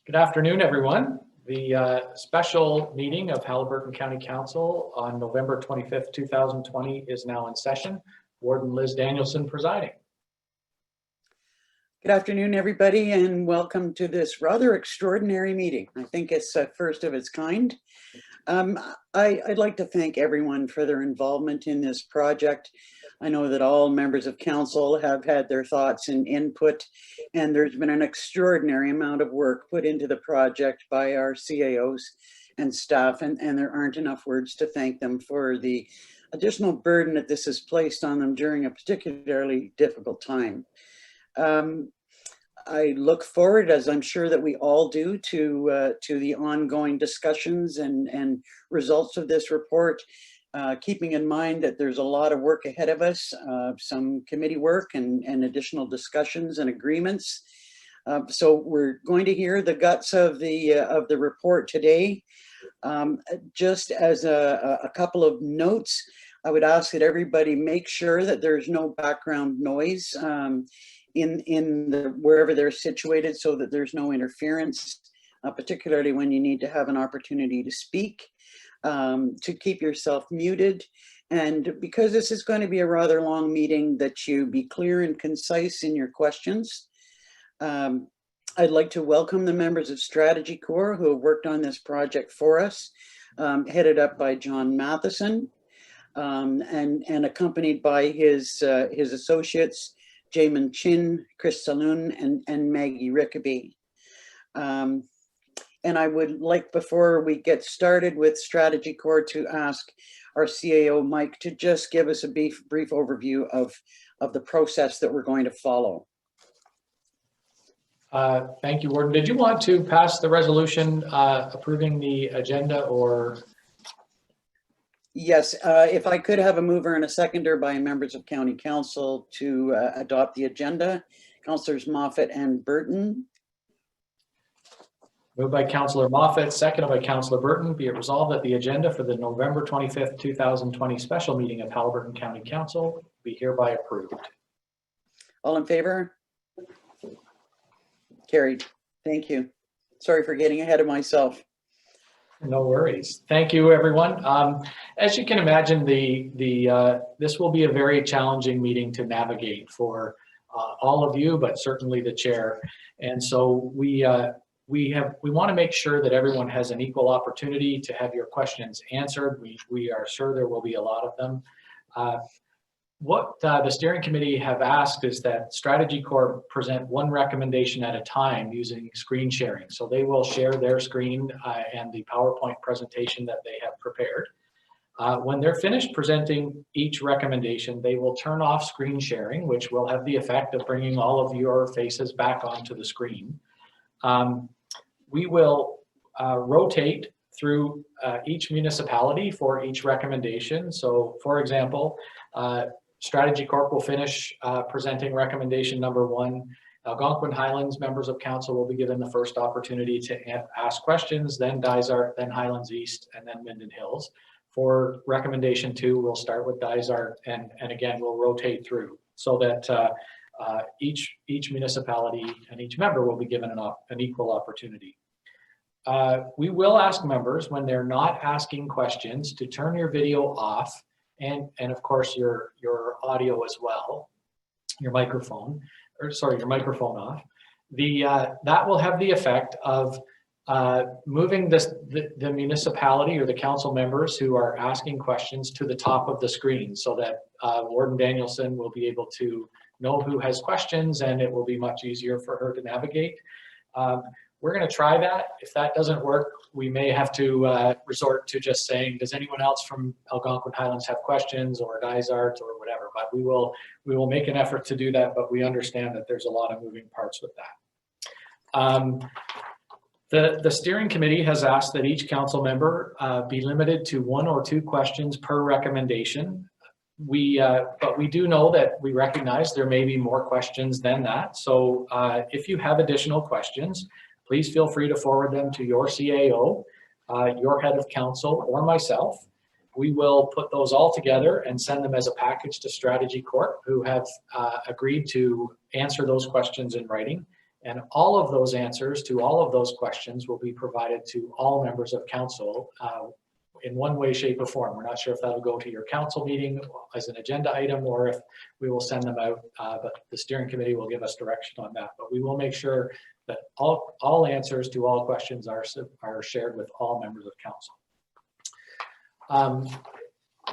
Good afternoon, everyone. The special meeting of Haliburton County Council on November 25th, 2020 is now in session. Warden Liz Danielson presiding. Good afternoon, everybody, and welcome to this rather extraordinary meeting. I think it's a first of its kind. I'd like to thank everyone for their involvement in this project. I know that all members of council have had their thoughts and input, and there's been an extraordinary amount of work put into the project by our CAOs and staff, and there aren't enough words to thank them for the additional burden that this has placed on them during a particularly difficult time. I look forward, as I'm sure that we all do, to the ongoing discussions and results of this report, keeping in mind that there's a lot of work ahead of us, some committee work and additional discussions and agreements. So we're going to hear the guts of the report today. Just as a couple of notes, I would ask that everybody make sure that there's no background noise wherever they're situated, so that there's no interference, particularly when you need to have an opportunity to speak, to keep yourself muted. And because this is going to be a rather long meeting, that you be clear and concise in your questions. I'd like to welcome the members of Strategy Corps who have worked on this project for us, headed up by John Matheson, and accompanied by his associates, Jamin Chin, Chris Saloon, and Maggie Rickaby. And I would like, before we get started with Strategy Corps, to ask our CAO, Mike, to just give us a brief overview of the process that we're going to follow. Thank you, Warden. Did you want to pass the resolution approving the agenda, or? Yes, if I could have a mover and a seconder by members of County Council to adopt the agenda. Councillors Moffat and Burton. Moved by Councillor Moffat, seconded by Councillor Burton. Be it resolved that the agenda for the November 25th, 2020 special meeting of Haliburton County Council be hereby approved. All in favor? Carried. Thank you. Sorry for getting ahead of myself. No worries. Thank you, everyone. As you can imagine, this will be a very challenging meeting to navigate for all of you, but certainly the chair. And so we want to make sure that everyone has an equal opportunity to have your questions answered. We are sure there will be a lot of them. What the steering committee have asked is that Strategy Corps present one recommendation at a time using screen sharing. So they will share their screen and the PowerPoint presentation that they have prepared. When they're finished presenting each recommendation, they will turn off screen sharing, which will have the effect of bringing all of your faces back onto the screen. We will rotate through each municipality for each recommendation. So for example, Strategy Corp will finish presenting recommendation number 1. Algonquin Highlands members of council will be given the first opportunity to ask questions, then Dysart, then Highlands East, and then Minden Hills. For recommendation 2, we'll start with Dysart, and again, we'll rotate through so that each municipality and each member will be given an equal opportunity. We will ask members, when they're not asking questions, to turn your video off, and of course your audio as well, your microphone off. That will have the effect of moving the municipality or the council members who are asking questions to the top of the screen, so that Warden Danielson will be able to know who has questions, and it will be much easier for her to navigate. We're going to try that. If that doesn't work, we may have to resort to just saying, does anyone else from Algonquin Highlands have questions, or Dysart, or whatever. But we will make an effort to do that, but we understand that there's a lot of moving parts with that. The steering committee has asked that each council member be limited to 1 or 2 questions per recommendation. But we do know that we recognize there may be more questions than that. So if you have additional questions, please feel free to forward them to your CAO, your head of council, or myself. We will put those all together and send them as a package to Strategy Corp, who have agreed to answer those questions in writing. And all of those answers to all of those questions will be provided to all members of council in one way, shape, or form. We're not sure if that'll go to your council meeting as an agenda item or if we will send them out, but the steering committee will give us direction on that. But we will make sure that all answers to all questions are shared with all members of council.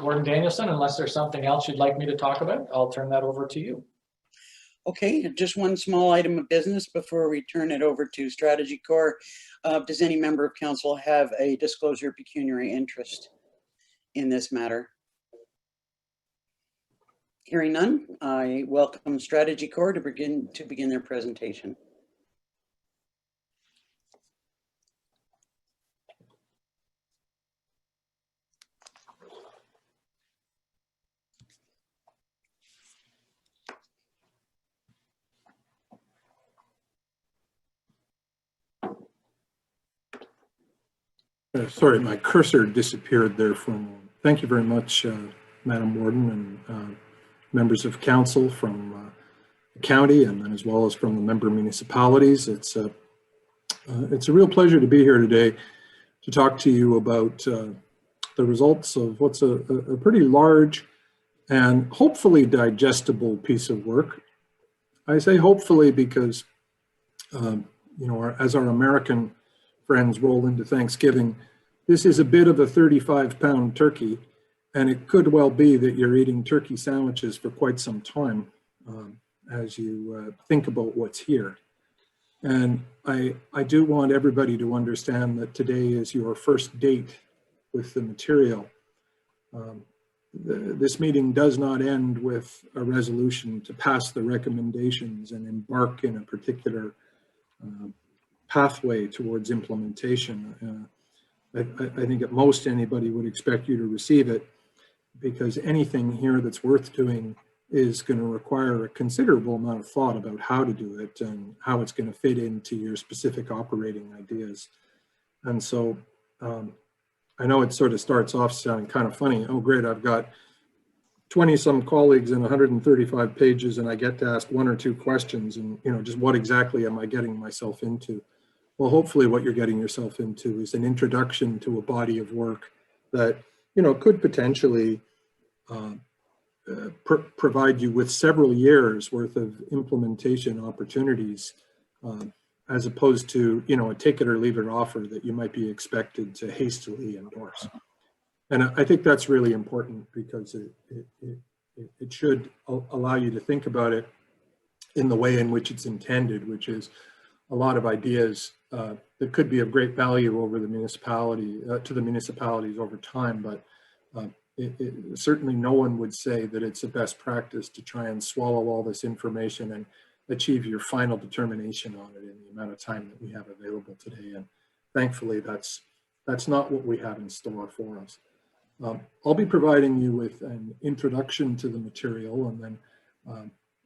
Warden Danielson, unless there's something else you'd like me to talk about, I'll turn that over to you. Okay, just one small item of business before we turn it over to Strategy Corps. Does any member of council have a disclosure of pecuniary interest in this matter? Hearing none, I welcome Strategy Corps to begin their presentation. Sorry, my cursor disappeared there for a moment. Thank you very much, Madam Warden and members of council from the county and as well as from the member municipalities. It's a real pleasure to be here today to talk to you about the results of what's a pretty large and hopefully digestible piece of work. I say hopefully because, you know, as our American friends roll into Thanksgiving, this is a bit of a 35-pound turkey, and it could well be that you're eating turkey sandwiches for quite some time as you think about what's here. And I do want everybody to understand that today is your first date with the material. This meeting does not end with a resolution to pass the recommendations and embark in a particular pathway towards implementation. I think at most anybody would expect you to receive it, because anything here that's worth doing is going to require a considerable amount of thought about how to do it and how it's going to fit into your specific operating ideas. And so I know it sort of starts off sounding kind of funny. Oh, great, I've got 20 some colleagues and 135 pages and I get to ask one or two questions, and you know, just what exactly am I getting myself into? Well, hopefully what you're getting yourself into is an introduction to a body of work that, you know, could potentially provide you with several years worth of implementation opportunities, as opposed to, you know, a take it or leave it offer that you might be expected to hastily endorse. And I think that's really important, because it should allow you to think about it in the way in which it's intended, which is a lot of ideas that could be of great value over the municipality, to the municipalities over time, but certainly no one would say that it's a best practice to try and swallow all this information and achieve your final determination on it in the amount of time that we have available today. And thankfully, that's not what we have in store for us. I'll be providing you with an introduction to the material, and then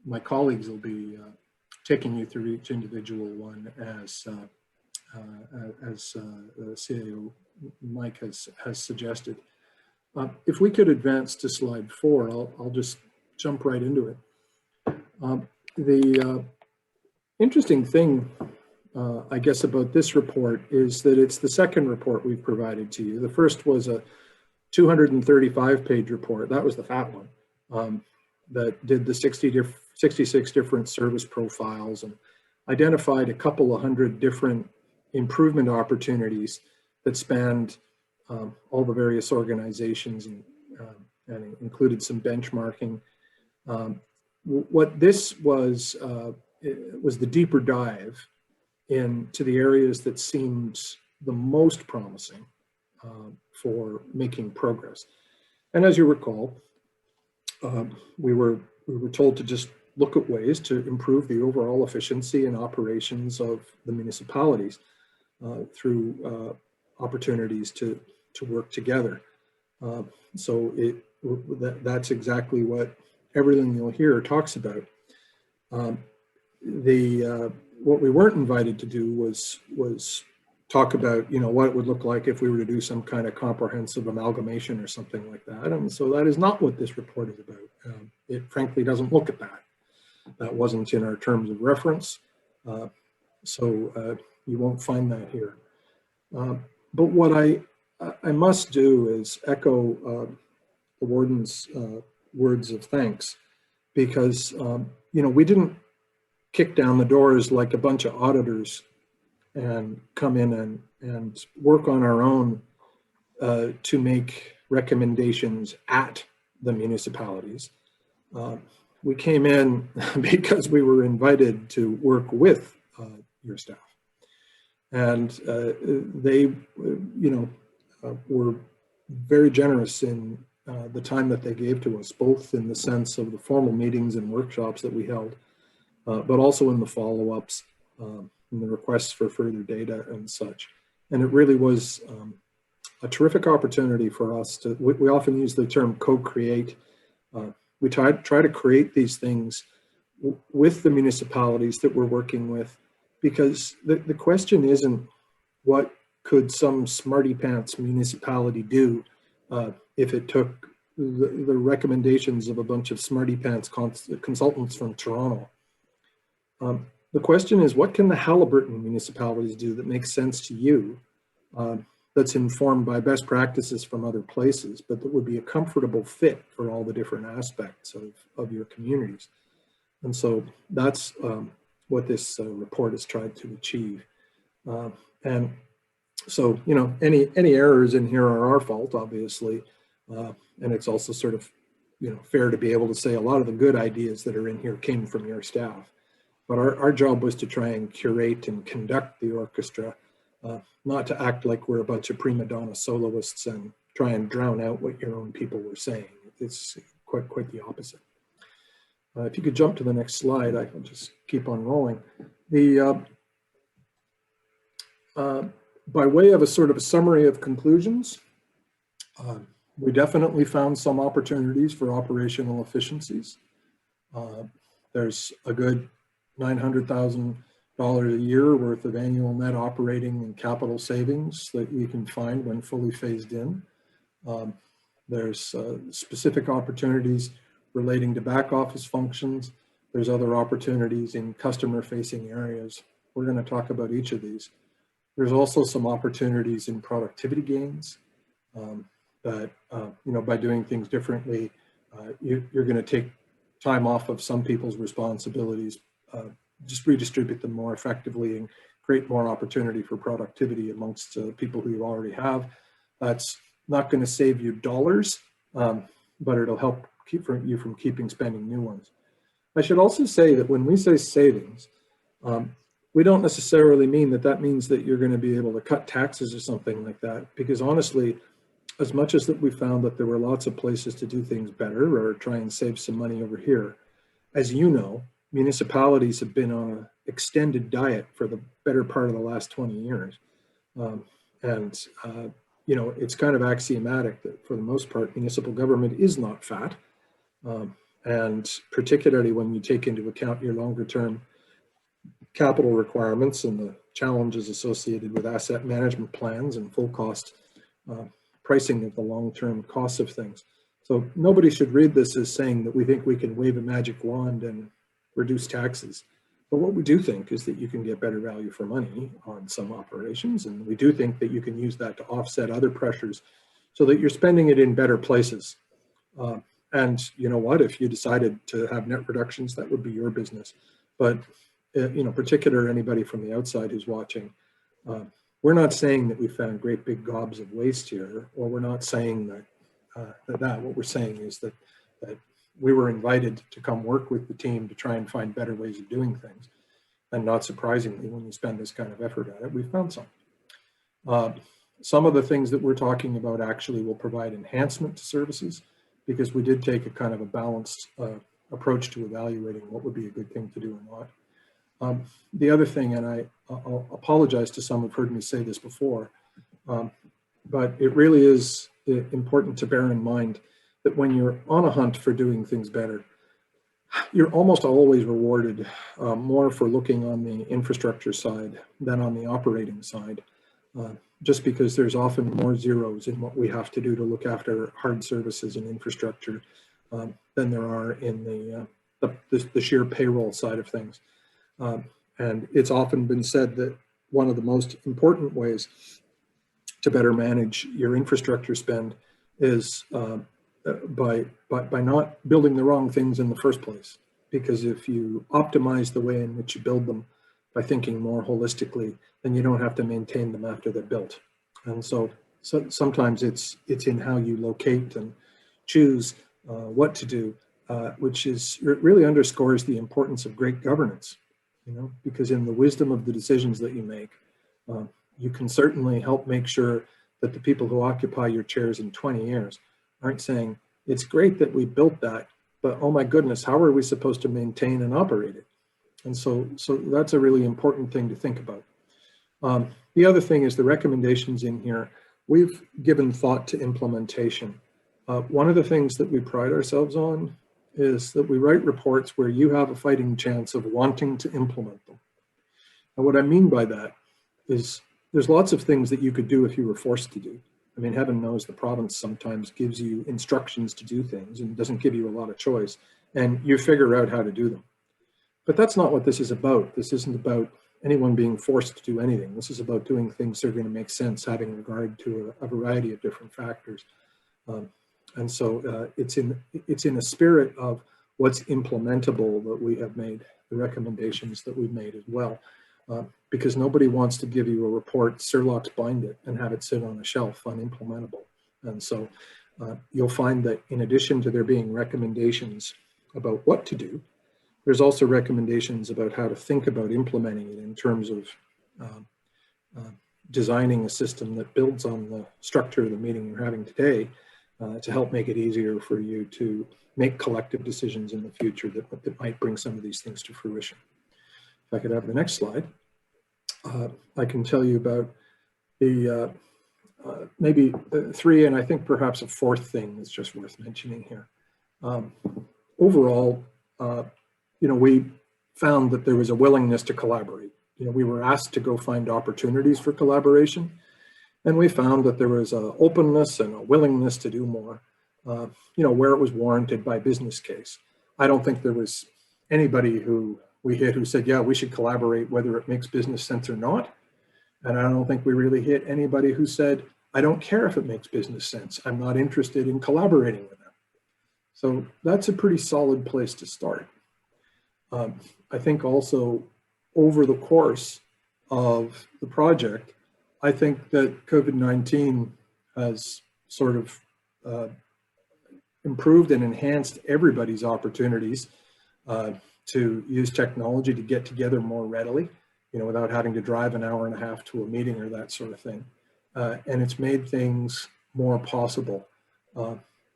my colleagues will be taking you through each individual one as CAO Mike has suggested. If we could advance to slide 4, I'll just jump right into it. The interesting thing, I guess, about this report is that it's the second report we've provided to you. The first was a 235-page report. That was the fat one, that did the 66 different service profiles and identified a couple of hundred different improvement opportunities that spanned all the various organizations and included some benchmarking. What this was the deeper dive into the areas that seemed the most promising for making progress. And as you recall, we were told to just look at ways to improve the overall efficiency and operations of the municipalities through opportunities to work together. So that's exactly what everything you'll hear talks about. What we weren't invited to do was talk about, you know, what it would look like if we were to do some kind of comprehensive amalgamation or something like that. And so that is not what this report is about. It frankly doesn't look at that. That wasn't in our terms of reference. So you won't find that here. But what I must do is echo the warden's words of thanks, because we didn't kick down the doors like a bunch of auditors and come in and work on our own to make recommendations at the municipalities. We came in because we were invited to work with your staff, and they, were very generous in the time that they gave to us, both in the sense of the formal meetings and workshops that we held, but also in the follow-ups, and the requests for further data and such. And it really was a terrific opportunity for us to, we often use the term co-create. We try to create these things with the municipalities that we're working with, because the question isn't what could some smarty pants municipality do if it took the recommendations of a bunch of smarty pants consultants from Toronto. The question is, what can the Haliburton municipalities do that makes sense to you, that's informed by best practices from other places, but that would be a comfortable fit for all the different aspects of your communities? And so that's what this report has tried to achieve. And so, any errors in here are our fault, obviously. And it's also sort of, fair to be able to say a lot of the good ideas that are in here came from your staff. But our job was to try and curate and conduct the orchestra, not to act like we're a bunch of prima donna soloists and try and drown out what your own people were saying. It's quite the opposite. If you could jump to the next slide, I can just keep on rolling. By way of a sort of a summary of conclusions, we definitely found some opportunities for operational efficiencies. There's a good $900,000 a year worth of annual net operating and capital savings that you can find when fully phased in. There's specific opportunities relating to back office functions. There's other opportunities in customer facing areas. We're going to talk about each of these. There's also some opportunities in productivity gains that, by doing things differently, you're going to take time off of some people's responsibilities, just redistribute them more effectively and create more opportunity for productivity amongst people who you already have. That's not going to save you dollars, but it'll help keep you from keeping spending new ones. I should also say that when we say savings, we don't necessarily mean that means that you're going to be able to cut taxes or something like that, because honestly, as much as that we found that there were lots of places to do things better or try and save some money over here, as you know, municipalities have been on an extended diet for the better part of the last 20 years. It's kind of axiomatic that for the most part, municipal government is not fat. And particularly when you take into account your longer term capital requirements and the challenges associated with asset management plans and full cost pricing of the long-term costs of things. So nobody should read this as saying that we think we can wave a magic wand and reduce taxes. But what we do think is that you can get better value for money on some operations. And we do think that you can use that to offset other pressures so that you're spending it in better places. And you know what, if you decided to have net reductions, that would be your business. But particularly anybody from the outside who's watching, we're not saying that we found great big gobs of waste here, or we're not saying that. What we're saying is that we were invited to come work with the team to try and find better ways of doing things. And not surprisingly, when you spend this kind of effort at it, we found some. Some of the things that we're talking about actually will provide enhancement to services, because we did take a kind of a balanced approach to evaluating what would be a good thing to do and not. The other thing, and I'll apologize to some who've heard me say this before, but it really is important to bear in mind that when you're on a hunt for doing things better, you're almost always rewarded more for looking on the infrastructure side than on the operating side, just because there's often more zeros in what we have to do to look after hard services and infrastructure than there are in the sheer payroll side of things. And it's often been said that one of the most important ways to better manage your infrastructure spend is by not building the wrong things in the first place. Because if you optimize the way in which you build them by thinking more holistically, then you don't have to maintain them after they're built. And so sometimes it's in how you locate and choose what to do, which really underscores the importance of great governance. Because in the wisdom of the decisions that you make, you can certainly help make sure that the people who occupy your chairs in 20 years aren't saying, it's great that we built that, but oh my goodness, how are we supposed to maintain and operate it? And so that's a really important thing to think about. The other thing is the recommendations in here. We've given thought to implementation. One of the things that we pride ourselves on is that we write reports where you have a fighting chance of wanting to implement them. And what I mean by that is there's lots of things that you could do if you were forced to do. I mean, heaven knows the province sometimes gives you instructions to do things and doesn't give you a lot of choice, and you figure out how to do them. But that's not what this is about. This isn't about anyone being forced to do anything. This is about doing things that are going to make sense, having regard to a variety of different factors. And so it's in a spirit of what's implementable that we have made the recommendations that we've made as well. Because nobody wants to give you a report, Sherlock's bind it, and have it sit on a shelf unimplementable. And so you'll find that in addition to there being recommendations about what to do, there's also recommendations about how to think about implementing it in terms of designing a system that builds on the structure of the meeting we're having today to help make it easier for you to make collective decisions in the future that might bring some of these things to fruition. If I could have the next slide, I can tell you about the maybe three, and I think perhaps a fourth thing that's just worth mentioning here. Overall, we found that there was a willingness to collaborate. We were asked to go find opportunities for collaboration, and we found that there was an openness and a willingness to do more, where it was warranted by business case. I don't think there was anybody who we hit who said, yeah, we should collaborate whether it makes business sense or not. And I don't think we really hit anybody who said, I don't care if it makes business sense. I'm not interested in collaborating with them. So that's a pretty solid place to start. I think also over the course of the project, I think that COVID-19 has sort of improved and enhanced everybody's opportunities to use technology to get together more readily, without having to drive an hour and a half to a meeting or that sort of thing. And it's made things more possible.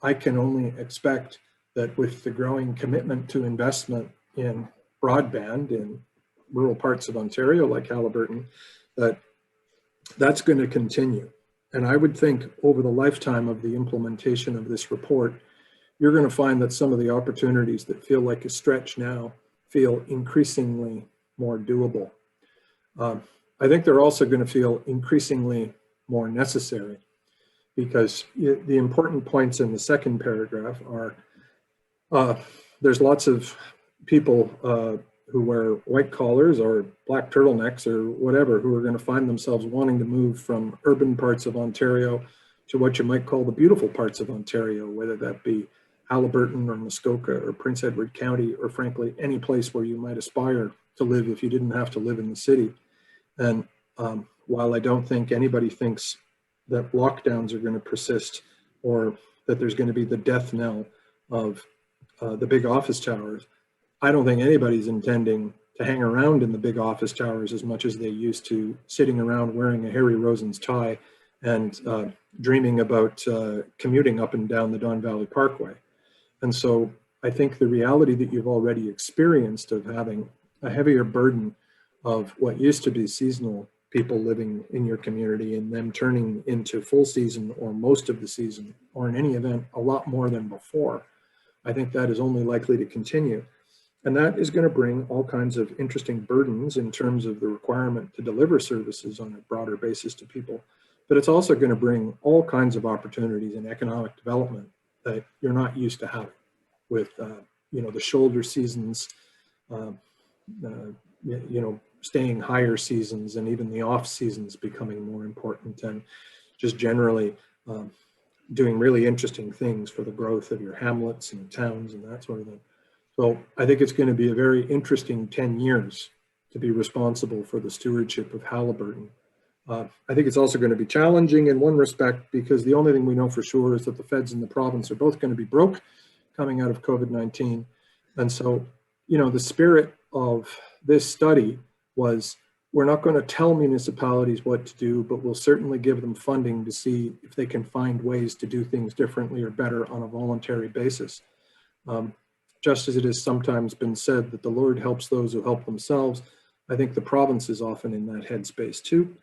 I can only expect that with the growing commitment to investment in broadband in rural parts of Ontario, like Haliburton, that's going to continue. And I would think over the lifetime of the implementation of this report, you're going to find that some of the opportunities that feel like a stretch now feel increasingly more doable. I think they're also going to feel increasingly more necessary, because the important points in the second paragraph are there's lots of people who wear white collars or black turtlenecks or whatever who are going to find themselves wanting to move from urban parts of Ontario to what you might call the beautiful parts of Ontario, whether that be Haliburton or Muskoka or Prince Edward County, or frankly, any place where you might aspire to live if you didn't have to live in the city. And while I don't think anybody thinks that lockdowns are going to persist or that there's going to be the death knell of the big office towers, I don't think anybody's intending to hang around in the big office towers as much as they used to, sitting around wearing a Harry Rosen's tie and dreaming about commuting up and down the Don Valley Parkway. And so I think the reality that you've already experienced of having a heavier burden of what used to be seasonal people living in your community and them turning into full season or most of the season, or in any event, a lot more than before, I think that is only likely to continue. And that is going to bring all kinds of interesting burdens in terms of the requirement to deliver services on a broader basis to people. But it's also going to bring all kinds of opportunities in economic development that you're not used to having, with the shoulder seasons, staying higher seasons and even the off seasons becoming more important, and just generally doing really interesting things for the growth of your hamlets and towns and that sort of thing. So I think it's going to be a very interesting 10 years to be responsible for the stewardship of Haliburton. I think it's also going to be challenging in one respect, because the only thing we know for sure is that the feds and the province are both going to be broke coming out of COVID-19. And so, you know, the spirit of this study was, we're not going to tell municipalities what to do, but we'll certainly give them funding to see if they can find ways to do things differently or better on a voluntary basis. Just as it has sometimes been said that the Lord helps those who help themselves, I think the province is often in that headspace too.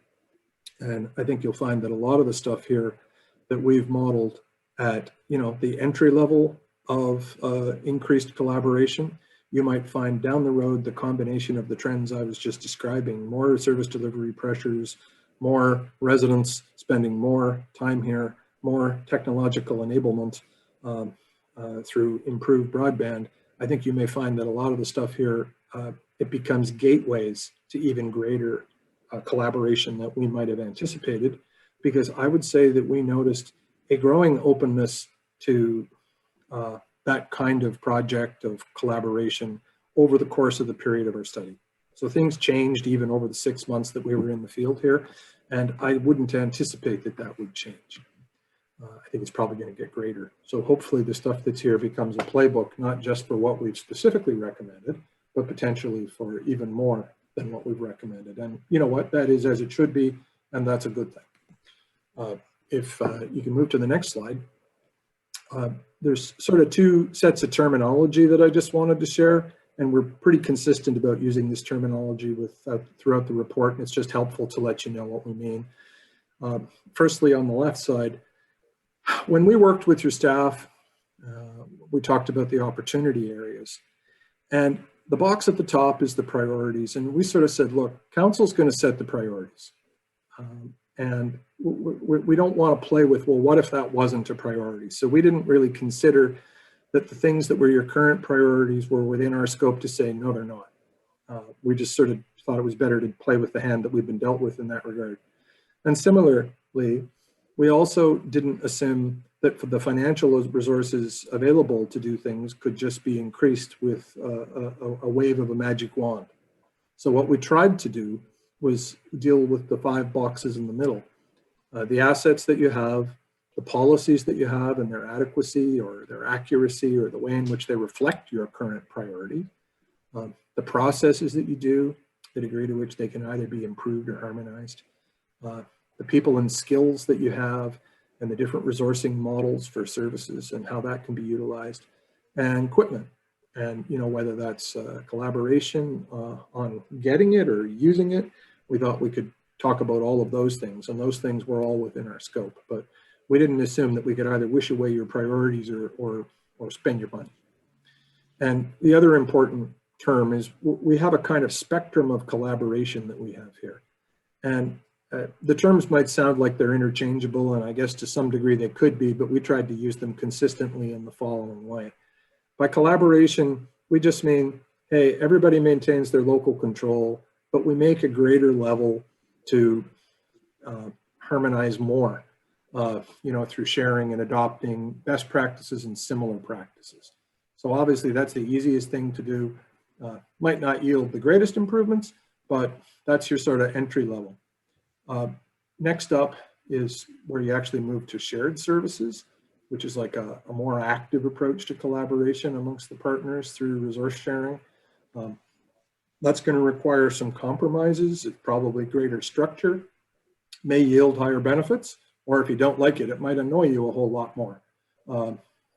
And I think you'll find that a lot of the stuff here that we've modeled at, you know, the entry level of increased collaboration, you might find down the road the combination of the trends I was just describing: more service delivery pressures, more residents spending more time here, more technological enablement through improved broadband. I think you may find that a lot of the stuff here, it becomes gateways to even greater collaboration that we might have anticipated, because I would say that we noticed a growing openness to that kind of project of collaboration over the course of the period of our study. So things changed even over the 6 months that we were in the field here, and I wouldn't anticipate that that would change. I think it's probably going to get greater. So hopefully the stuff that's here becomes a playbook, not just for what we've specifically recommended, but potentially for even more than what we've recommended. And you know what, that is as it should be, and that's a good thing. If you can move to the next slide. There's sort of two sets of terminology that I just wanted to share, and we're pretty consistent about using this terminology throughout the report, and it's just helpful to let you know what we mean. Firstly, on the left side, when we worked with your staff, we talked about the opportunity areas, and the box at the top is the priorities, and we sort of said, look, council's going to set the priorities, and we don't want to play with, well, what if that wasn't a priority? So we didn't really consider that the things that were your current priorities were within our scope to say, no, they're not. We just sort of thought it was better to play with the hand that we've been dealt with in that regard. And similarly, we also didn't assume that for the financial resources available to do things could just be increased with a wave of a magic wand. So what we tried to do was deal with the 5 boxes in the middle. The assets that you have, the policies that you have and their adequacy or their accuracy or the way in which they reflect your current priority, the processes that you do, the degree to which they can either be improved or harmonized, the people and skills that you have and the different resourcing models for services and how that can be utilized, and equipment. And you know, whether that's collaboration on getting it or using it, we thought we could talk about all of those things, and those things were all within our scope. But we didn't assume that we could either wish away your priorities or spend your money. And the other important term is we have a kind of spectrum of collaboration that we have here. And the terms might sound like they're interchangeable, and I guess to some degree they could be, but we tried to use them consistently in the following way. By collaboration, we just mean, hey, everybody maintains their local control, but we make a greater level to harmonize more, you know, through sharing and adopting best practices and similar practices. So obviously that's the easiest thing to do. Might not yield the greatest improvements, but that's your sort of entry level. Next up is where you actually move to shared services, which is like a more active approach to collaboration amongst the partners through resource sharing. That's going to require some compromises. It's probably greater structure, may yield higher benefits, or if you don't like it, it might annoy you a whole lot more.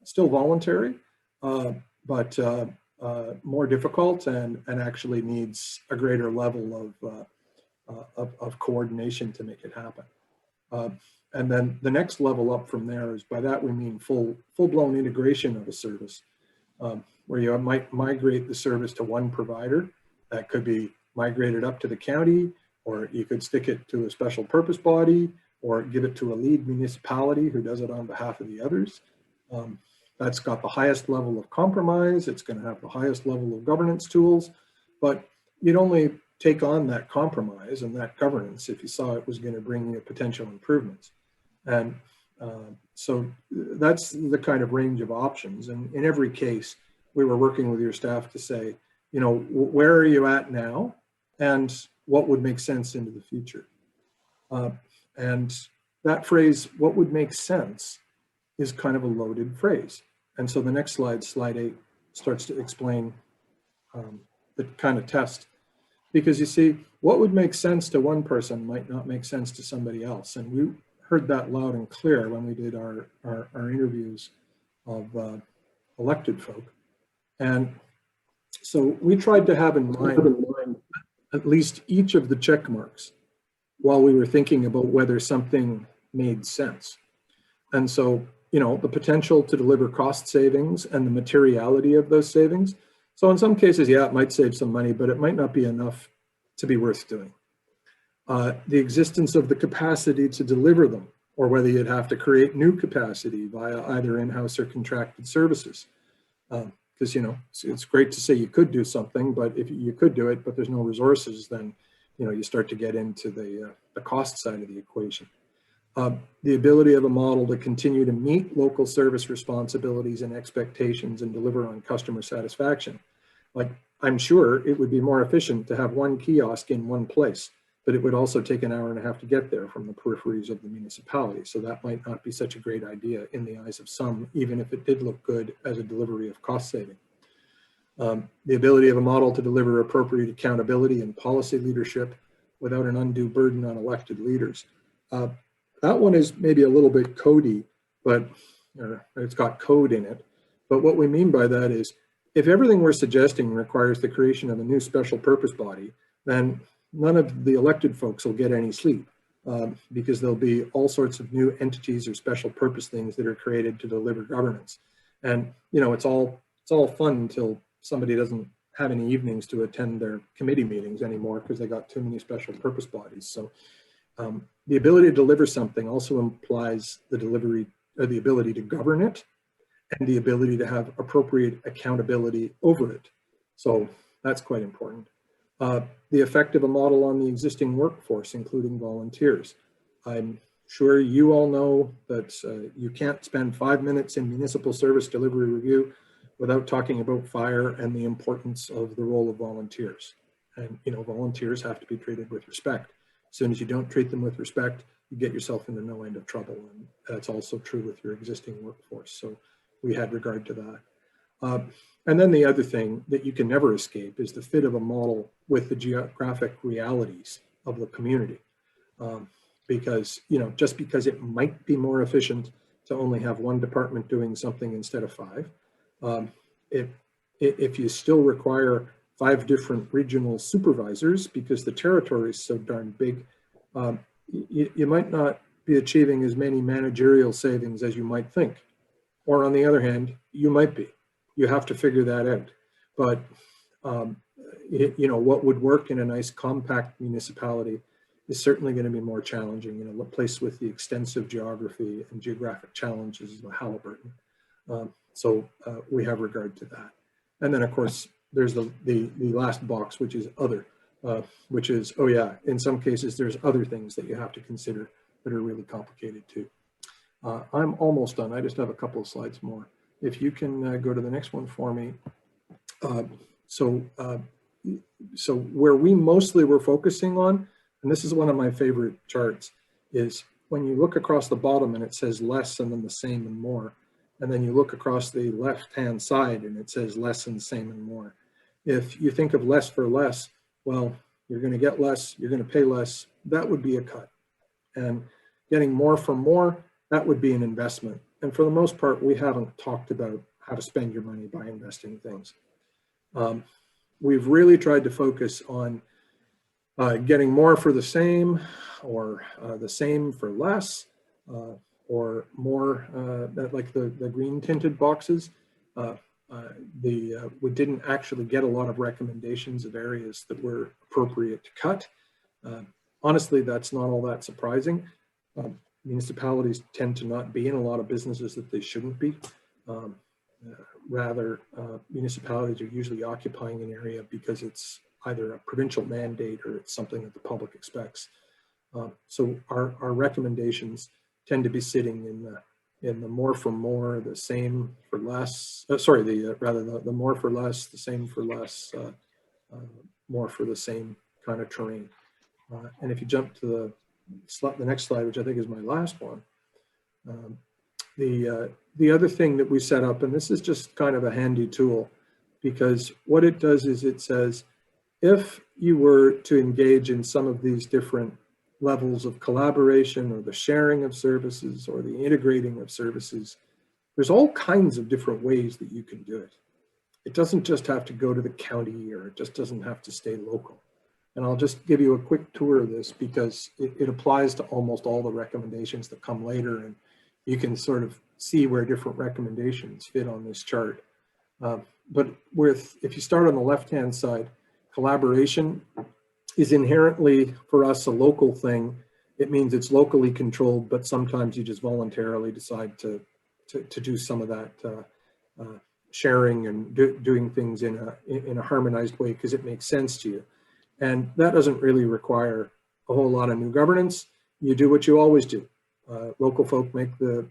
Still voluntary, but more difficult and actually needs a greater level of coordination to make it happen. And then the next level up from there is, by that we mean full-blown integration of a service, where you might migrate the service to one provider. That could be migrated up to the county, or you could stick it to a special purpose body, or give it to a lead municipality who does it on behalf of the others. That's got the highest level of compromise. It's going to have the highest level of governance tools, but you'd only take on that compromise and that governance if you saw it was going to bring you potential improvements. And so that's the kind of range of options. And in every case, we were working with your staff to say, you know, where are you at now and what would make sense into the future? And that phrase, what would make sense, is kind of a loaded phrase. And so the next slide, slide 8, starts to explain the kind of test. Because you see, what would make sense to one person might not make sense to somebody else. And we heard that loud and clear when we did our interviews of elected folk. And so we tried to have in mind at least each of the check marks while we were thinking about whether something made sense. And so, you know, the potential to deliver cost savings and the materiality of those savings. So in some cases, yeah, it might save some money, but it might not be enough to be worth doing. The existence of the capacity to deliver them, or whether you'd have to create new capacity via either in-house or contracted services. Because, you know, it's great to say you could do something, but if you could do it, but there's no resources, then, you know, you start to get into the cost side of the equation. The ability of a model to continue to meet local service responsibilities and expectations and deliver on customer satisfaction. Like, I'm sure it would be more efficient to have one kiosk in one place, but it would also take an hour and a half to get there from the peripheries of the municipality. So that might not be such a great idea in the eyes of some, even if it did look good as a delivery of cost saving. The ability of a model to deliver appropriate accountability and policy leadership without an undue burden on elected leaders. That one is maybe a little bit codey, but it's got code in it. But what we mean by that is, if everything we're suggesting requires the creation of a new special purpose body, then none of the elected folks will get any sleep because there'll be all sorts of new entities or special purpose things that are created to deliver governance. And, you know, it's all fun until somebody doesn't have any evenings to attend their committee meetings anymore because they got too many special purpose bodies. So the ability to deliver something also implies the delivery or the ability to govern it and the ability to have appropriate accountability over it. So that's quite important. The effect of a model on the existing workforce, including volunteers. I'm sure you all know that you can't spend 5 minutes in municipal service delivery review without talking about fire and the importance of the role of volunteers. And, you know, volunteers have to be treated with respect. As soon as you don't treat them with respect, you get yourself into no end of trouble. And that's also true with your existing workforce. So we had regard to that. And then the other thing that you can never escape is the fit of a model with the geographic realities of the community. Because, you know, just because it might be more efficient to only have one department doing something instead of 5, if you still require 5 different regional supervisors because the territory is so darn big, you might not be achieving as many managerial savings as you might think. Or on the other hand, you might be. You have to figure that out. But, you know, what would work in a nice compact municipality is certainly going to be more challenging in a place with the extensive geography and geographic challenges of Haliburton. So we have regard to that. And then, of course, there's the last box, which is other, which is, oh yeah, in some cases, there's other things that you have to consider that are really complicated too. I'm almost done. I just have a couple of slides more. If you can go to the next one for me. So where we mostly were focusing on, and this is one of my favorite charts, is when you look across the bottom and it says less and then the same and more, and then you look across the left-hand side and it says less and same and more. If you think of less for less, well, you're going to get less, you're going to pay less, that would be a cut. And getting more for more, that would be an investment. And for the most part, we haven't talked about how to spend your money by investing things. We've really tried to focus on getting more for the same, or the same for less, or more, like the green tinted boxes. We didn't actually get a lot of recommendations of areas that were appropriate to cut. Honestly, that's not all that surprising. Municipalities tend to not be in a lot of businesses that they shouldn't be. Rather, municipalities are usually occupying an area because it's either a provincial mandate or it's something that the public expects. So our recommendations tend to be sitting in the more for more, the same for less. The more for less, the same for less, more for the same kind of terrain. And if you jump to the next slide, which I think is my last one, the other thing that we set up, and this is just kind of a handy tool, because what it does is it says, if you were to engage in some of these different levels of collaboration or the sharing of services or the integrating of services, there's all kinds of different ways that you can do it. It doesn't just have to go to the county, or it just doesn't have to stay local. And I'll just give you a quick tour of this because it applies to almost all the recommendations that come later, and you can sort of see where different recommendations fit on this chart. But if you start on the left-hand side, collaboration is inherently for us a local thing. It means it's locally controlled, but sometimes you just voluntarily decide to do some of that sharing and doing things in a harmonized way because it makes sense to you. And that doesn't really require a whole lot of new governance. You do what you always do. Local folk make the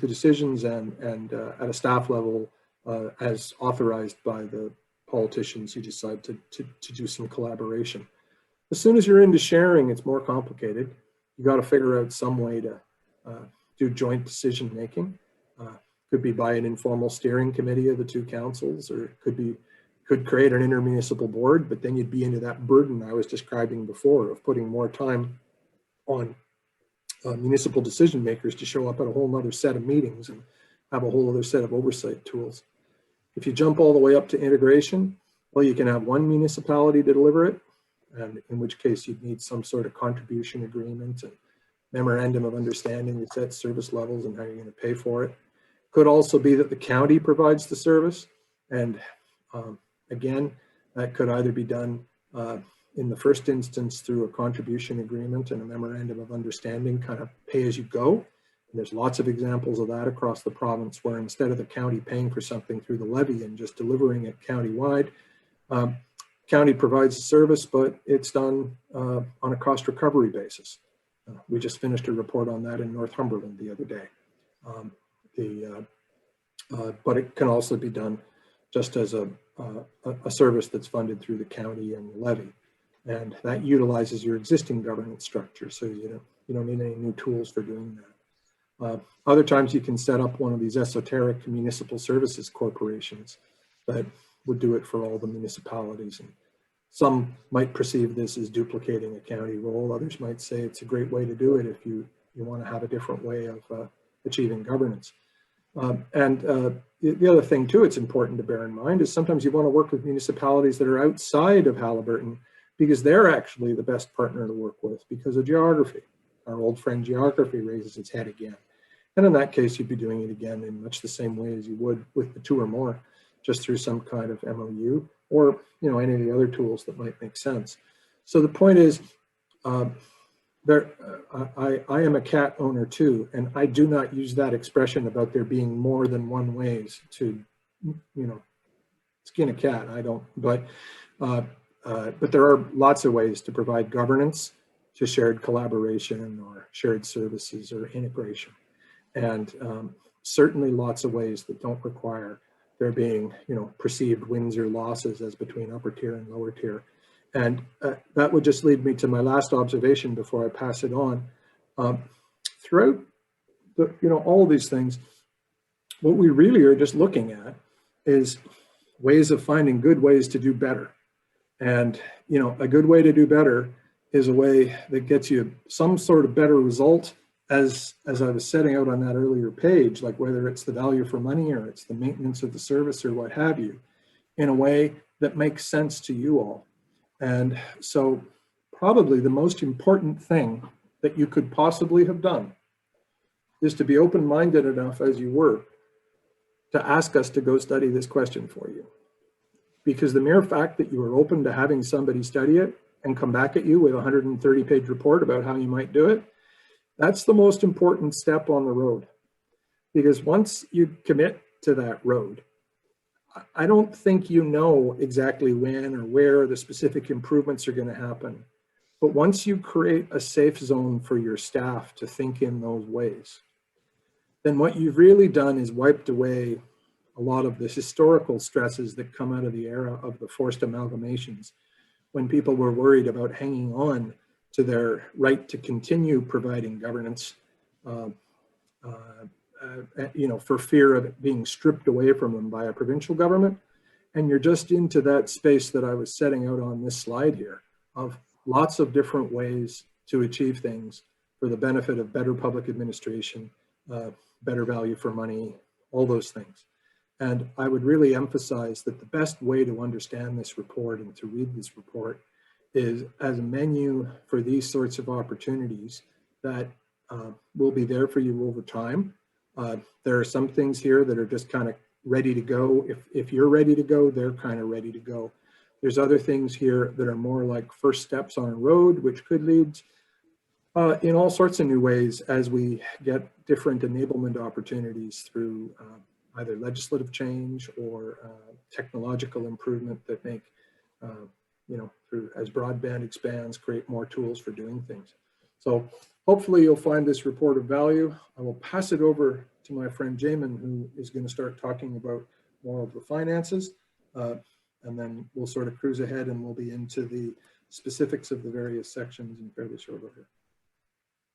decisions, and at a staff level, as authorized by the politicians, you decide to do some collaboration. As soon as you're into sharing, it's more complicated. You got to figure out some way to do joint decision making. Could be by an informal steering committee of the two councils, or it could create an intermunicipal board, but then you'd be into that burden I was describing before of putting more time on municipal decision makers to show up at a whole nother set of meetings and have a whole other set of oversight tools. If you jump all the way up to integration, well, you can have one municipality to deliver it, and in which case you'd need some sort of contribution agreement and memorandum of understanding that sets service levels and how you're going to pay for it. Could also be that the county provides the service, and again, that could either be done in the first instance through a contribution agreement and a memorandum of understanding, kind of pay as you go. And there's lots of examples of that across the province, where instead of the county paying for something through the levy and just delivering it countywide, county provides the service, but it's done on a cost recovery basis. We just finished a report on that in Northumberland the other day. But it can also be done just as a service that's funded through the county and the levy. And that utilizes your existing governance structure, so you don't need any new tools for doing that. Other times you can set up one of these esoteric municipal services corporations that would do it for all the municipalities. And some might perceive this as duplicating a county role. Others might say it's a great way to do it if you want to have a different way of achieving governance. The other thing too, it's important to bear in mind, is sometimes you want to work with municipalities that are outside of Haliburton, because they're actually the best partner to work with because of geography. Our old friend geography raises its head again. And in that case, you'd be doing it again in much the same way as you would with the two or more, just through some kind of MOU or any of the other tools that might make sense. So the point is, I am a cat owner too, and I do not use that expression about there being more than one ways to, skin a cat. I don't, but there are lots of ways to provide governance to shared collaboration or shared services or integration. And certainly lots of ways that don't require there being, perceived wins or losses as between upper tier and lower tier. And that would just lead me to my last observation before I pass it on. Throughout all of these things, what we really are just looking at is ways of finding good ways to do better. And, a good way to do better is a way that gets you some sort of better result, as I was setting out on that earlier page, like whether it's the value for money or it's the maintenance of the service or what have you, in a way that makes sense to you all. And so probably the most important thing that you could possibly have done is to be open-minded enough, as you were, to ask us to go study this question for you. Because the mere fact that you were open to having somebody study it and come back at you with a 130-page report about how you might do it, that's the most important step on the road. Because once you commit to that road, I don't think you know exactly when or where the specific improvements are going to happen. But once you create a safe zone for your staff to think in those ways, then what you've really done is wiped away a lot of the historical stresses that come out of the era of the forced amalgamations, when people were worried about hanging on to their right to continue providing governance, for fear of it being stripped away from them by a provincial government. And you're just into that space that I was setting out on this slide here, of lots of different ways to achieve things for the benefit of better public administration, better value for money, all those things. And I would really emphasize that the best way to understand this report and to read this report is as a menu for these sorts of opportunities that will be there for you over time. There are some things here that are just kind of ready to go. If you're ready to go, they're kind of ready to go. There's other things here that are more like first steps on a road, which could lead in all sorts of new ways as we get different enablement opportunities through either legislative change or technological improvement that make, through as broadband expands, create more tools for doing things. So hopefully you'll find this report of value. I will pass it over to my friend Jamin, who is going to start talking about more of the finances. And then we'll sort of cruise ahead and we'll be into the specifics of the various sections in fairly short order.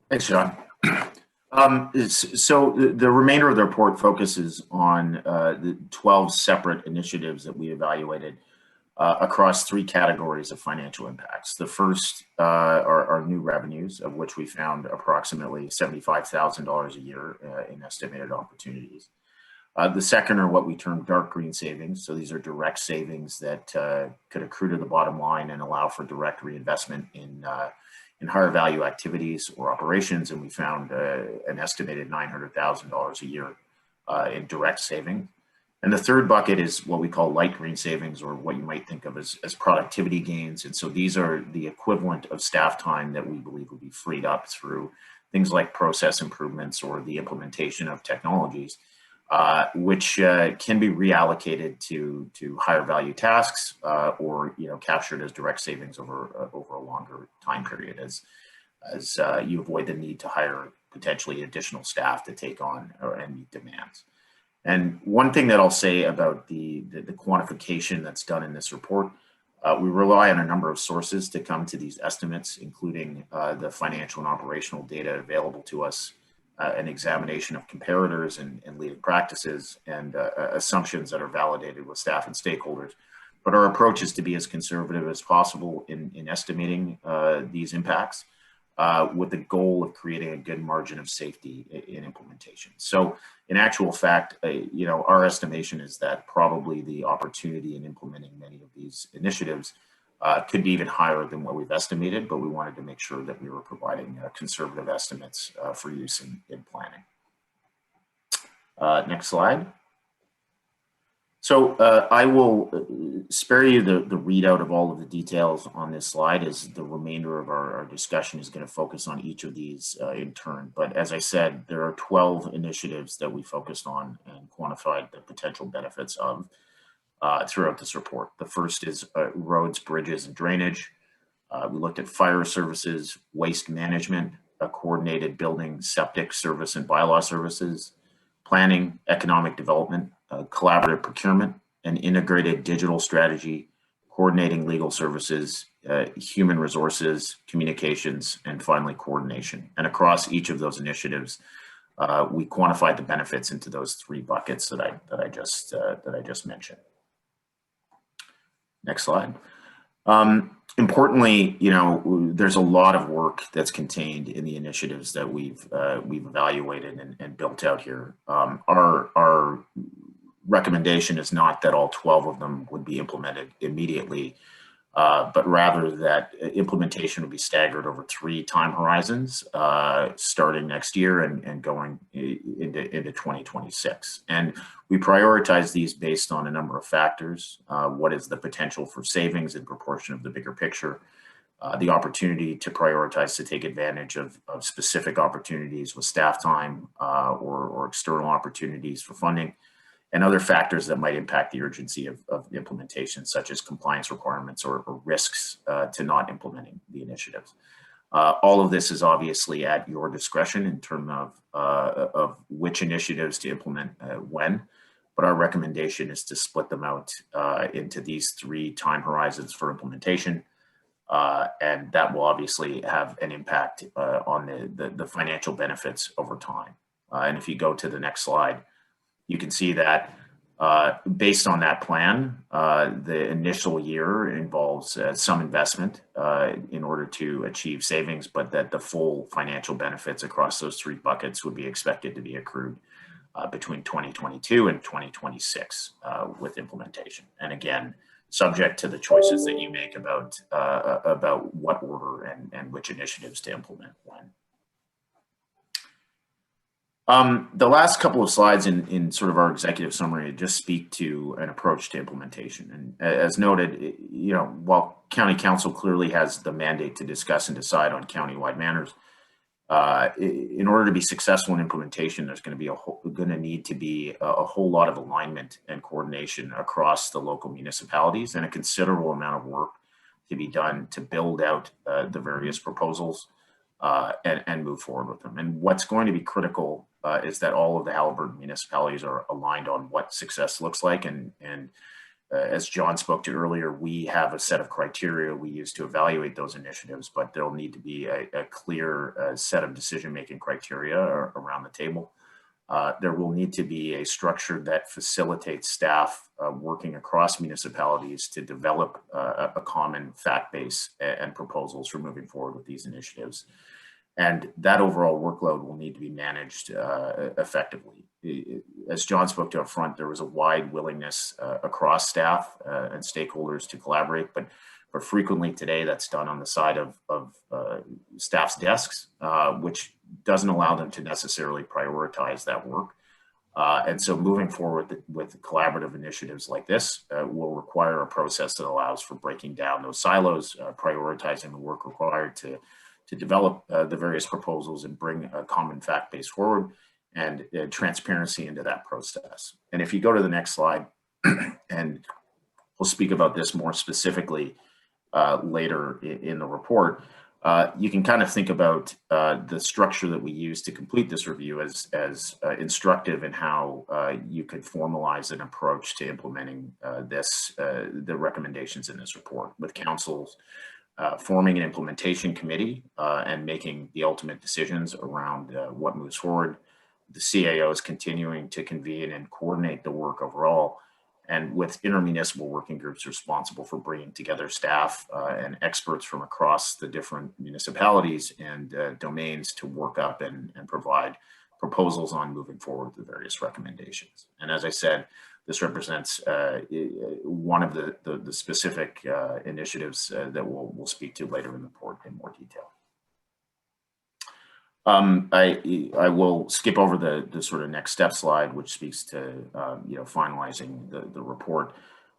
Thanks, John. So the remainder of the report focuses on the 12 separate initiatives that we evaluated across 3 categories of financial impacts. The first are new revenues, of which we found approximately $75,000 a year in estimated opportunities. The second are what we term dark green savings. So these are direct savings that could accrue to the bottom line and allow for direct reinvestment in higher value activities or operations. And we found an estimated $900,000 a year in direct saving. And the third bucket is what we call light green savings, or what you might think of as productivity gains. And so these are the equivalent of staff time that we believe will be freed up through things like process improvements or the implementation of technologies, which can be reallocated to higher value tasks or captured as direct savings over a longer time period as you avoid the need to hire potentially additional staff to take on and meet demands. And one thing that I'll say about the quantification that's done in this report, we rely on a number of sources to come to these estimates, including the financial and operational data available to us, an examination of comparators and leading practices, and assumptions that are validated with staff and stakeholders. But our approach is to be as conservative as possible in estimating these impacts, with the goal of creating a good margin of safety in implementation. So in actual fact, our estimation is that probably the opportunity in implementing many of these initiatives could be even higher than what we've estimated, but we wanted to make sure that we were providing conservative estimates for use in planning. Next slide. So I will spare you the readout of all of the details on this slide, as the remainder of our discussion is going to focus on each of these in turn. But as I said, there are 12 initiatives that we focused on and quantified the potential benefits of throughout this report. The first is roads, bridges, and drainage. We looked at fire services, waste management, a coordinated building, septic service and bylaw services, planning, economic development, collaborative procurement, an integrated digital strategy, coordinating legal services, human resources, communications, and finally coordination. And across each of those initiatives, we quantified the benefits into those 3 buckets that I just mentioned. Next slide. Importantly, there's a lot of work that's contained in the initiatives that we've evaluated and built out here. Our recommendation is not that all 12 of them would be implemented immediately, but rather that implementation would be staggered over 3 time horizons, starting next year and going into 2026. And we prioritize these based on a number of factors. What is the potential for savings in proportion of the bigger picture? The opportunity to prioritize to take advantage of specific opportunities with staff time or external opportunities for funding, and other factors that might impact the urgency of implementation, such as compliance requirements or risks to not implementing the initiatives. All of this is obviously at your discretion in terms of which initiatives to implement when, but our recommendation is to split them out into these 3 time horizons for implementation. And that will obviously have an impact on the financial benefits over time. And if you go to the next slide, you can see that based on that plan, the initial year involves some investment in order to achieve savings, but that the full financial benefits across those 3 buckets would be expected to be accrued between 2022 and 2026 with implementation. And again, subject to the choices that you make about what order and which initiatives to implement when. The last couple of slides in sort of our executive summary just speak to an approach to implementation. And as noted, while County Council clearly has the mandate to discuss and decide on county-wide matters, in order to be successful in implementation, there's going to need to be a whole lot of alignment and coordination across the local municipalities, and a considerable amount of work to be done to build out the various proposals and move forward with them. And what's going to be critical is that all of the Haliburton municipalities are aligned on what success looks like. And as John spoke to earlier, we have a set of criteria we use to evaluate those initiatives, but there'll need to be a clear set of decision-making criteria around the table. There will need to be a structure that facilitates staff working across municipalities to develop a common fact base and proposals for moving forward with these initiatives. And that overall workload will need to be managed effectively. As John spoke to up front, there was a wide willingness across staff and stakeholders to collaborate, but frequently today that's done on the side of staff's desks, which doesn't allow them to necessarily prioritize that work. And so moving forward with collaborative initiatives like this will require a process that allows for breaking down those silos, prioritizing the work required to develop the various proposals and bring a common fact base forward, and transparency into that process. And if you go to the next slide, and we'll speak about this more specifically later in the report, you can kind of think about the structure that we use to complete this review as instructive in how you could formalize an approach to implementing the recommendations in this report, with councils forming an implementation committee and making the ultimate decisions around what moves forward. The CAOs continuing to convene and coordinate the work overall, and with intermunicipal working groups responsible for bringing together staff and experts from across the different municipalities and domains to work up and provide proposals on moving forward with the various recommendations. And as I said, this represents one of the specific initiatives that we'll speak to later in the report in more detail. I will skip over the sort of next step slide, which speaks to finalizing the report.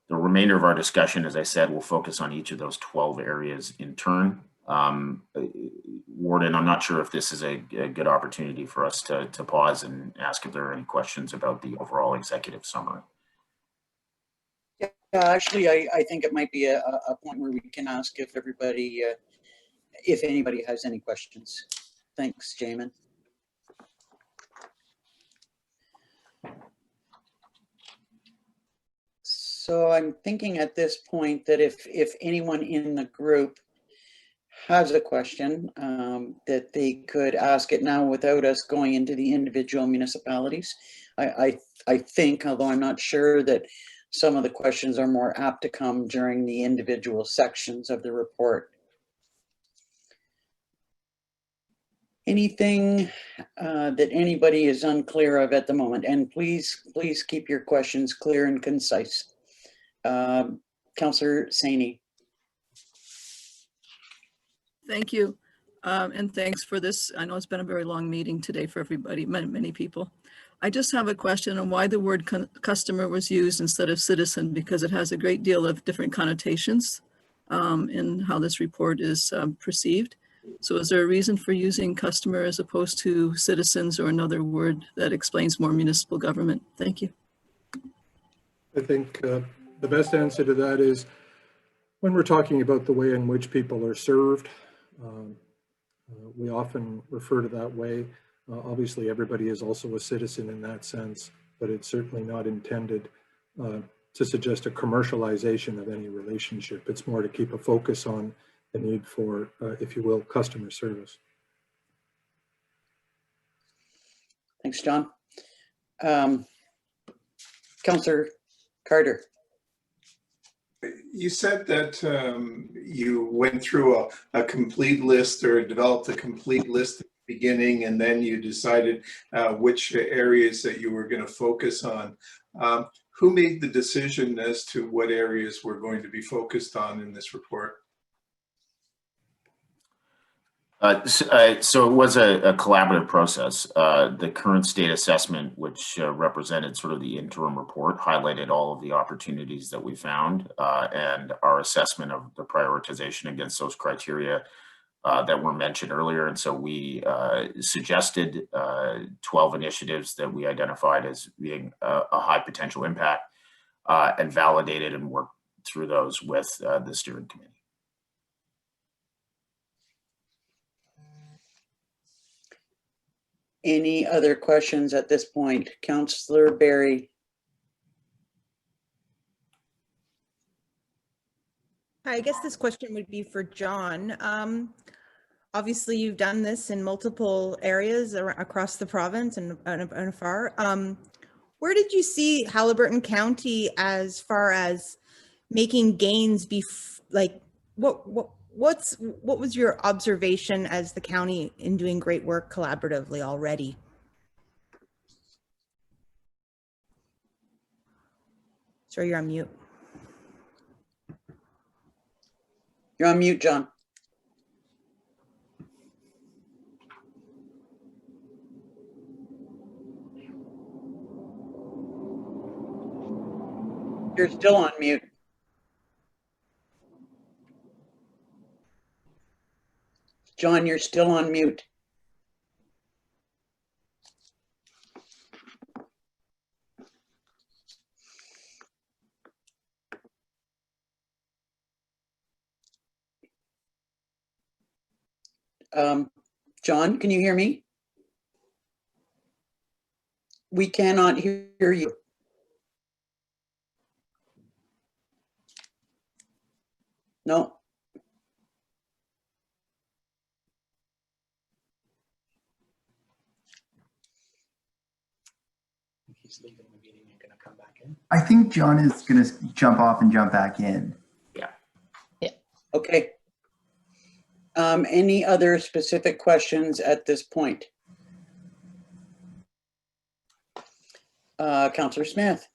The remainder of our discussion, as I said, will focus on each of those 12 areas in turn. Warden, I'm not sure if this is a good opportunity for us to pause and ask if there are any questions about the overall executive summary. Yeah, actually, I think it might be a point where we can ask if anybody has any questions. Thanks, Jamin. So I'm thinking at this point that if anyone in the group has a question, that they could ask it now without us going into the individual municipalities. I think, although I'm not sure, that some of the questions are more apt to come during the individual sections of the report. Anything that anybody is unclear of at the moment, and please keep your questions clear and concise. Councillor Saini. Thank you, and thanks for this. I know it's been a very long meeting today for everybody, many people. I just have a question on why the word customer was used instead of citizen, because it has a great deal of different connotations in how this report is perceived. So is there a reason for using customer as opposed to citizens, or another word that explains more municipal government? Thank you. I think the best answer to that is when we're talking about the way in which people are served, we often refer to that way. Obviously, everybody is also a citizen in that sense, but it's certainly not intended to suggest a commercialization of any relationship. It's more to keep a focus on the need for, if you will, customer service. Thanks, John. Councillor Carter. You said that you went through a complete list or developed a complete list at the beginning, and then you decided which areas that you were going to focus on. Who made the decision as to what areas were going to be focused on in this report? So it was a collaborative process. The current state assessment, which represented sort of the interim report, highlighted all of the opportunities that we found, and our assessment of the prioritization against those criteria that were mentioned earlier. And so we suggested 12 initiatives that we identified as being a high potential impact, and validated and worked through those with the steering committee. Any other questions at this point? Councillor Barry. Hi, I guess this question would be for John. Obviously, you've done this in multiple areas across the province and afar. Where did you see Haliburton County as far as making gains? What was your observation as the county in doing great work collaboratively already? Sorry, you're on mute. You're on mute, John. You're still on mute. John, you're still on mute. John, can you hear me? We cannot hear you. No. He's leaving the meeting and going to come back in. I think John is going to jump off and jump back in. Okay. Any other specific questions at this point? Councillor Smith.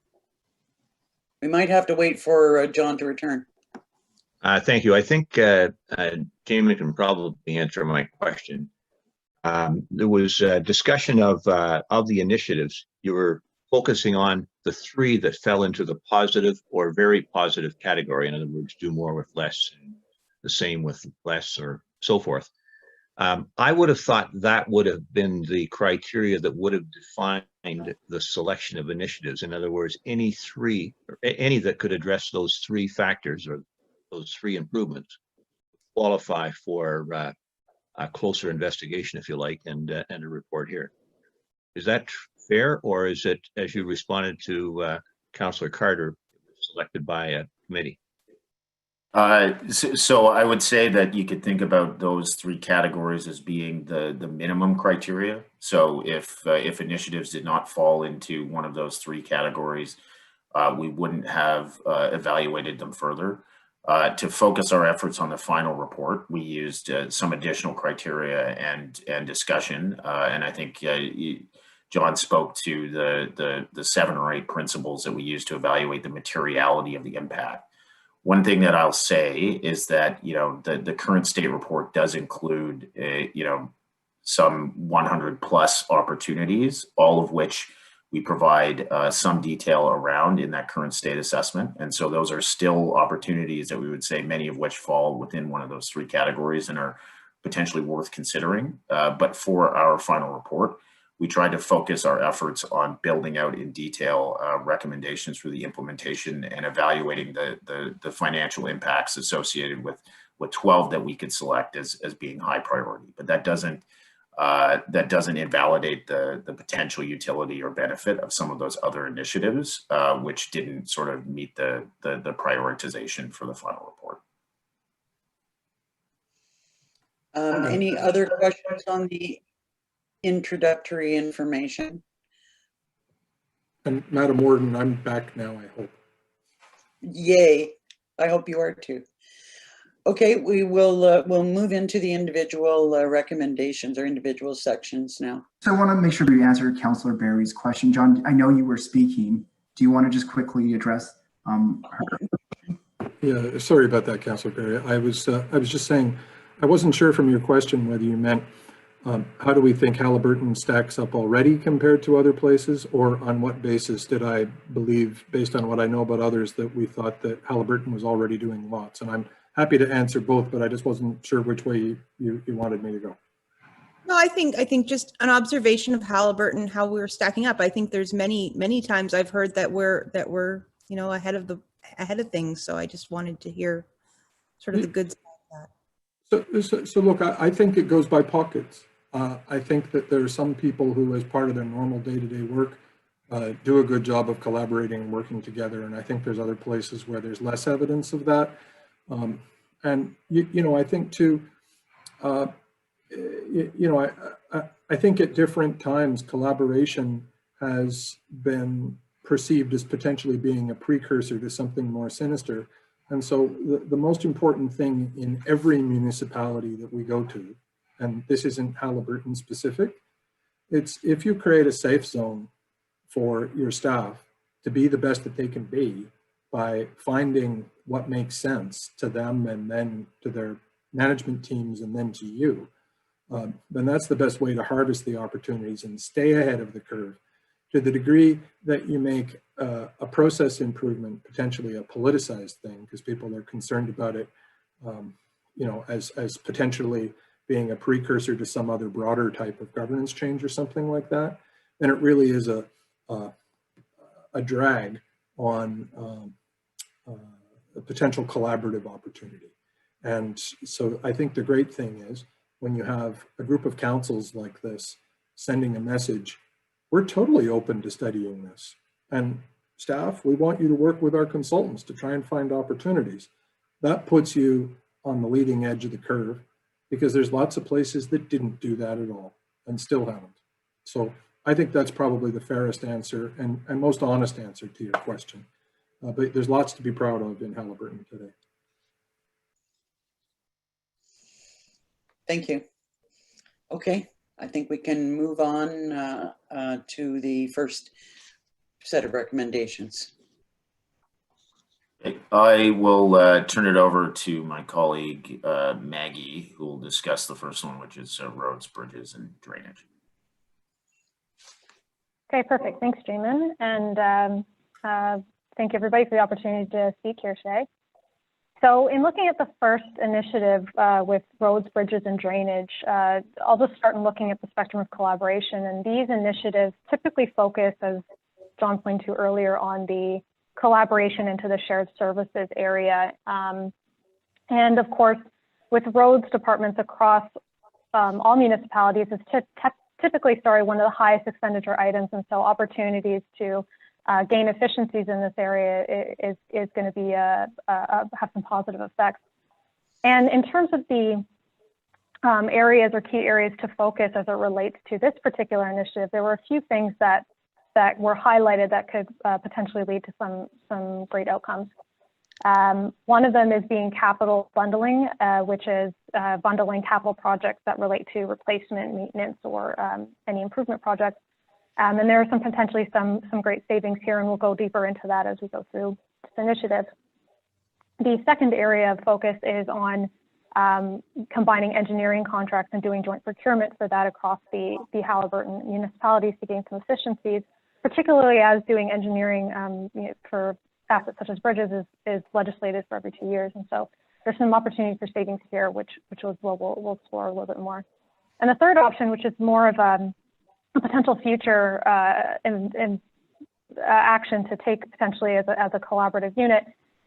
We might have to wait for John to return. Thank you. I think Jamie can probably answer my question. There was a discussion of the initiatives. You were focusing on the three that fell into the positive or very positive category. In other words, do more with less, and the same with less, or so forth. I would have thought that would have been the criteria that would have defined the selection of initiatives. In other words, any three, or any that could address those three factors or those three improvements qualify for a closer investigation, if you like, and a report here. Is that fair, or is it, as you responded to Councillor Carter, selected by a committee? So I would say that you could think about those three categories as being the minimum criteria. So if initiatives did not fall into one of those three categories, we wouldn't have evaluated them further. To focus our efforts on the final report, we used some additional criteria and discussion, and I think John spoke to the 7 or 8 principles that we use to evaluate the materiality of the impact. One thing that I'll say is that, the current state report does include, some 100 plus opportunities, all of which we provide some detail around in that current state assessment. And so those are still opportunities that we would say, many of which fall within one of those three categories and are potentially worth considering. But for our final report, we tried to focus our efforts on building out in detail recommendations for the implementation and evaluating the financial impacts associated with 12 that we could select as being high priority. But that doesn't invalidate the potential utility or benefit of some of those other initiatives, which didn't sort of meet the prioritization for the final report. Any other questions on the introductory information? And Madam Warden, I'm back now, I hope. Yay, I hope you are too. Okay, we will we'll move into the individual recommendations or individual sections now. So I want to make sure we answer Councillor Barry's question. John, I know you were speaking. Do you want to just quickly address her? Yeah, sorry about that, Councillor Barry. I was just saying, I wasn't sure from your question whether you meant how do we think Haliburton stacks up already compared to other places, or on what basis did I believe, based on what I know about others, that we thought that Haliburton was already doing lots? And I'm happy to answer both, but I just wasn't sure which way you wanted me to go. No, I think just an observation of Haliburton, how we were stacking up. I think there's many times I've heard that we're ahead of things. So I just wanted to hear sort of the good side of that. So look, I think it goes by pockets. I think that there are some people who, as part of their normal day-to-day work, do a good job of collaborating and working together. And I think there's other places where there's less evidence of that. And I think too, I think at different times collaboration has been perceived as potentially being a precursor to something more sinister. And so the most important thing in every municipality that we go to, and this isn't Haliburton specific, it's if you create a safe zone for your staff to be the best that they can be by finding what makes sense to them and then to their management teams and then to you, then that's the best way to harvest the opportunities and stay ahead of the curve. To the degree that you make a process improvement potentially a politicized thing because people are concerned about it, as potentially being a precursor to some other broader type of governance change or something like that, then it really is a drag on a potential collaborative opportunity. And so I think the great thing is when you have a group of councils like this sending a message, we're totally open to studying this. And staff, we want you to work with our consultants to try and find opportunities. That puts you on the leading edge of the curve because there's lots of places that didn't do that at all and still haven't. So I think that's probably the fairest answer and most honest answer to your question. But there's lots to be proud of in Haliburton today. Thank you. Okay, I think we can move on to the first set of recommendations. I will turn it over to my colleague, Maggie, who will discuss the first one, which is roads, bridges, and drainage. Okay, perfect. Thanks, Jamin. And thank you, everybody, for the opportunity to speak here today. So in looking at the first initiative with roads, bridges, and drainage, I'll just start in looking at the spectrum of collaboration. And these initiatives typically focus, as John pointed to earlier, on the collaboration into the shared services area. And of course, with roads departments across all municipalities, is typically, one of the highest expenditure items. And so opportunities to gain efficiencies in this area is going to be have some positive effects. And in terms of the areas or key areas to focus as it relates to this particular initiative, there were a few things that were highlighted that could potentially lead to some great outcomes. One of them is being capital bundling, which is bundling capital projects that relate to replacement, maintenance, or any improvement projects. And there are potentially some great savings here, and we'll go deeper into that as we go through this initiative. The second area of focus is on combining engineering contracts and doing joint procurement for that across the Haliburton municipalities to gain some efficiencies, particularly as doing engineering for assets such as bridges is legislated for every 2 years. And so there's some opportunity for savings here, which we'll explore a little bit more. And the third option, which is more of a potential future action to take potentially as a collaborative unit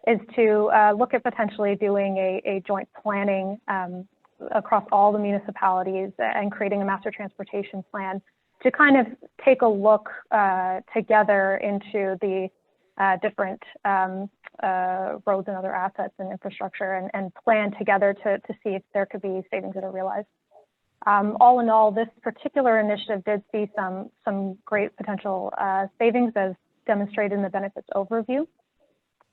is to look at potentially doing a joint planning across all the municipalities and creating a master transportation plan to kind of take a look together into the different roads and other assets and infrastructure and plan together to see if there could be savings that are realized. All in all, this particular initiative did see some great potential savings as demonstrated in the benefits overview,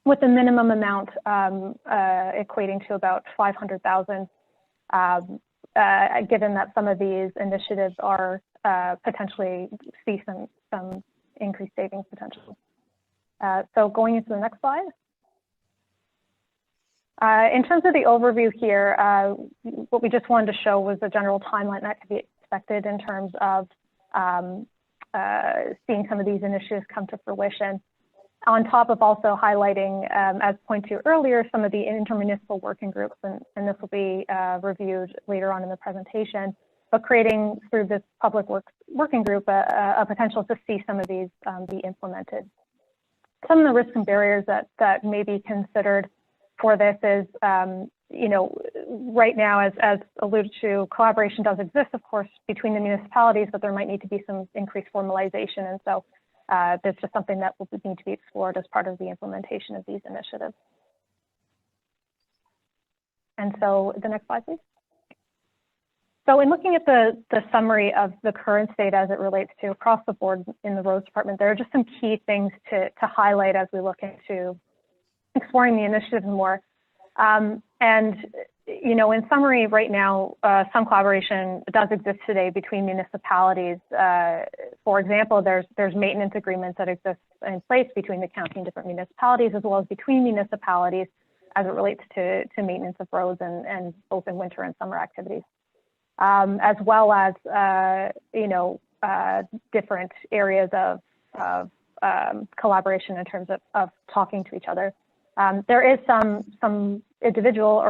with a minimum amount equating to about $500,000, given that some of these initiatives are potentially see some increased savings potential. So going into the next slide. In terms of the overview here, what we just wanted to show was the general timeline that could be expected in terms of seeing some of these initiatives come to fruition, on top of also highlighting, as pointed to earlier, some of the intermunicipal working groups, and this will be reviewed later on in the presentation, but creating through this public works working group a potential to see some of these be implemented. Some of the risks and barriers that may be considered for this is, you know, right now, as alluded to, collaboration does exist, of course, between the municipalities, but there might need to be some increased formalization. And so that's just something that will need to be explored as part of the implementation of these initiatives. And so the next slide, please. So in looking at the summary of the current state as it relates to across the board in the roads department, there are just some key things to highlight as we look into exploring the initiative more. And, you know, in summary, right now, some collaboration does exist today between municipalities. For example, there's maintenance agreements that exist in place between the county and different municipalities, as well as between municipalities as it relates to maintenance of roads and both in winter and summer activities. As well as, you know, different areas of collaboration in terms of talking to each other. There is some individual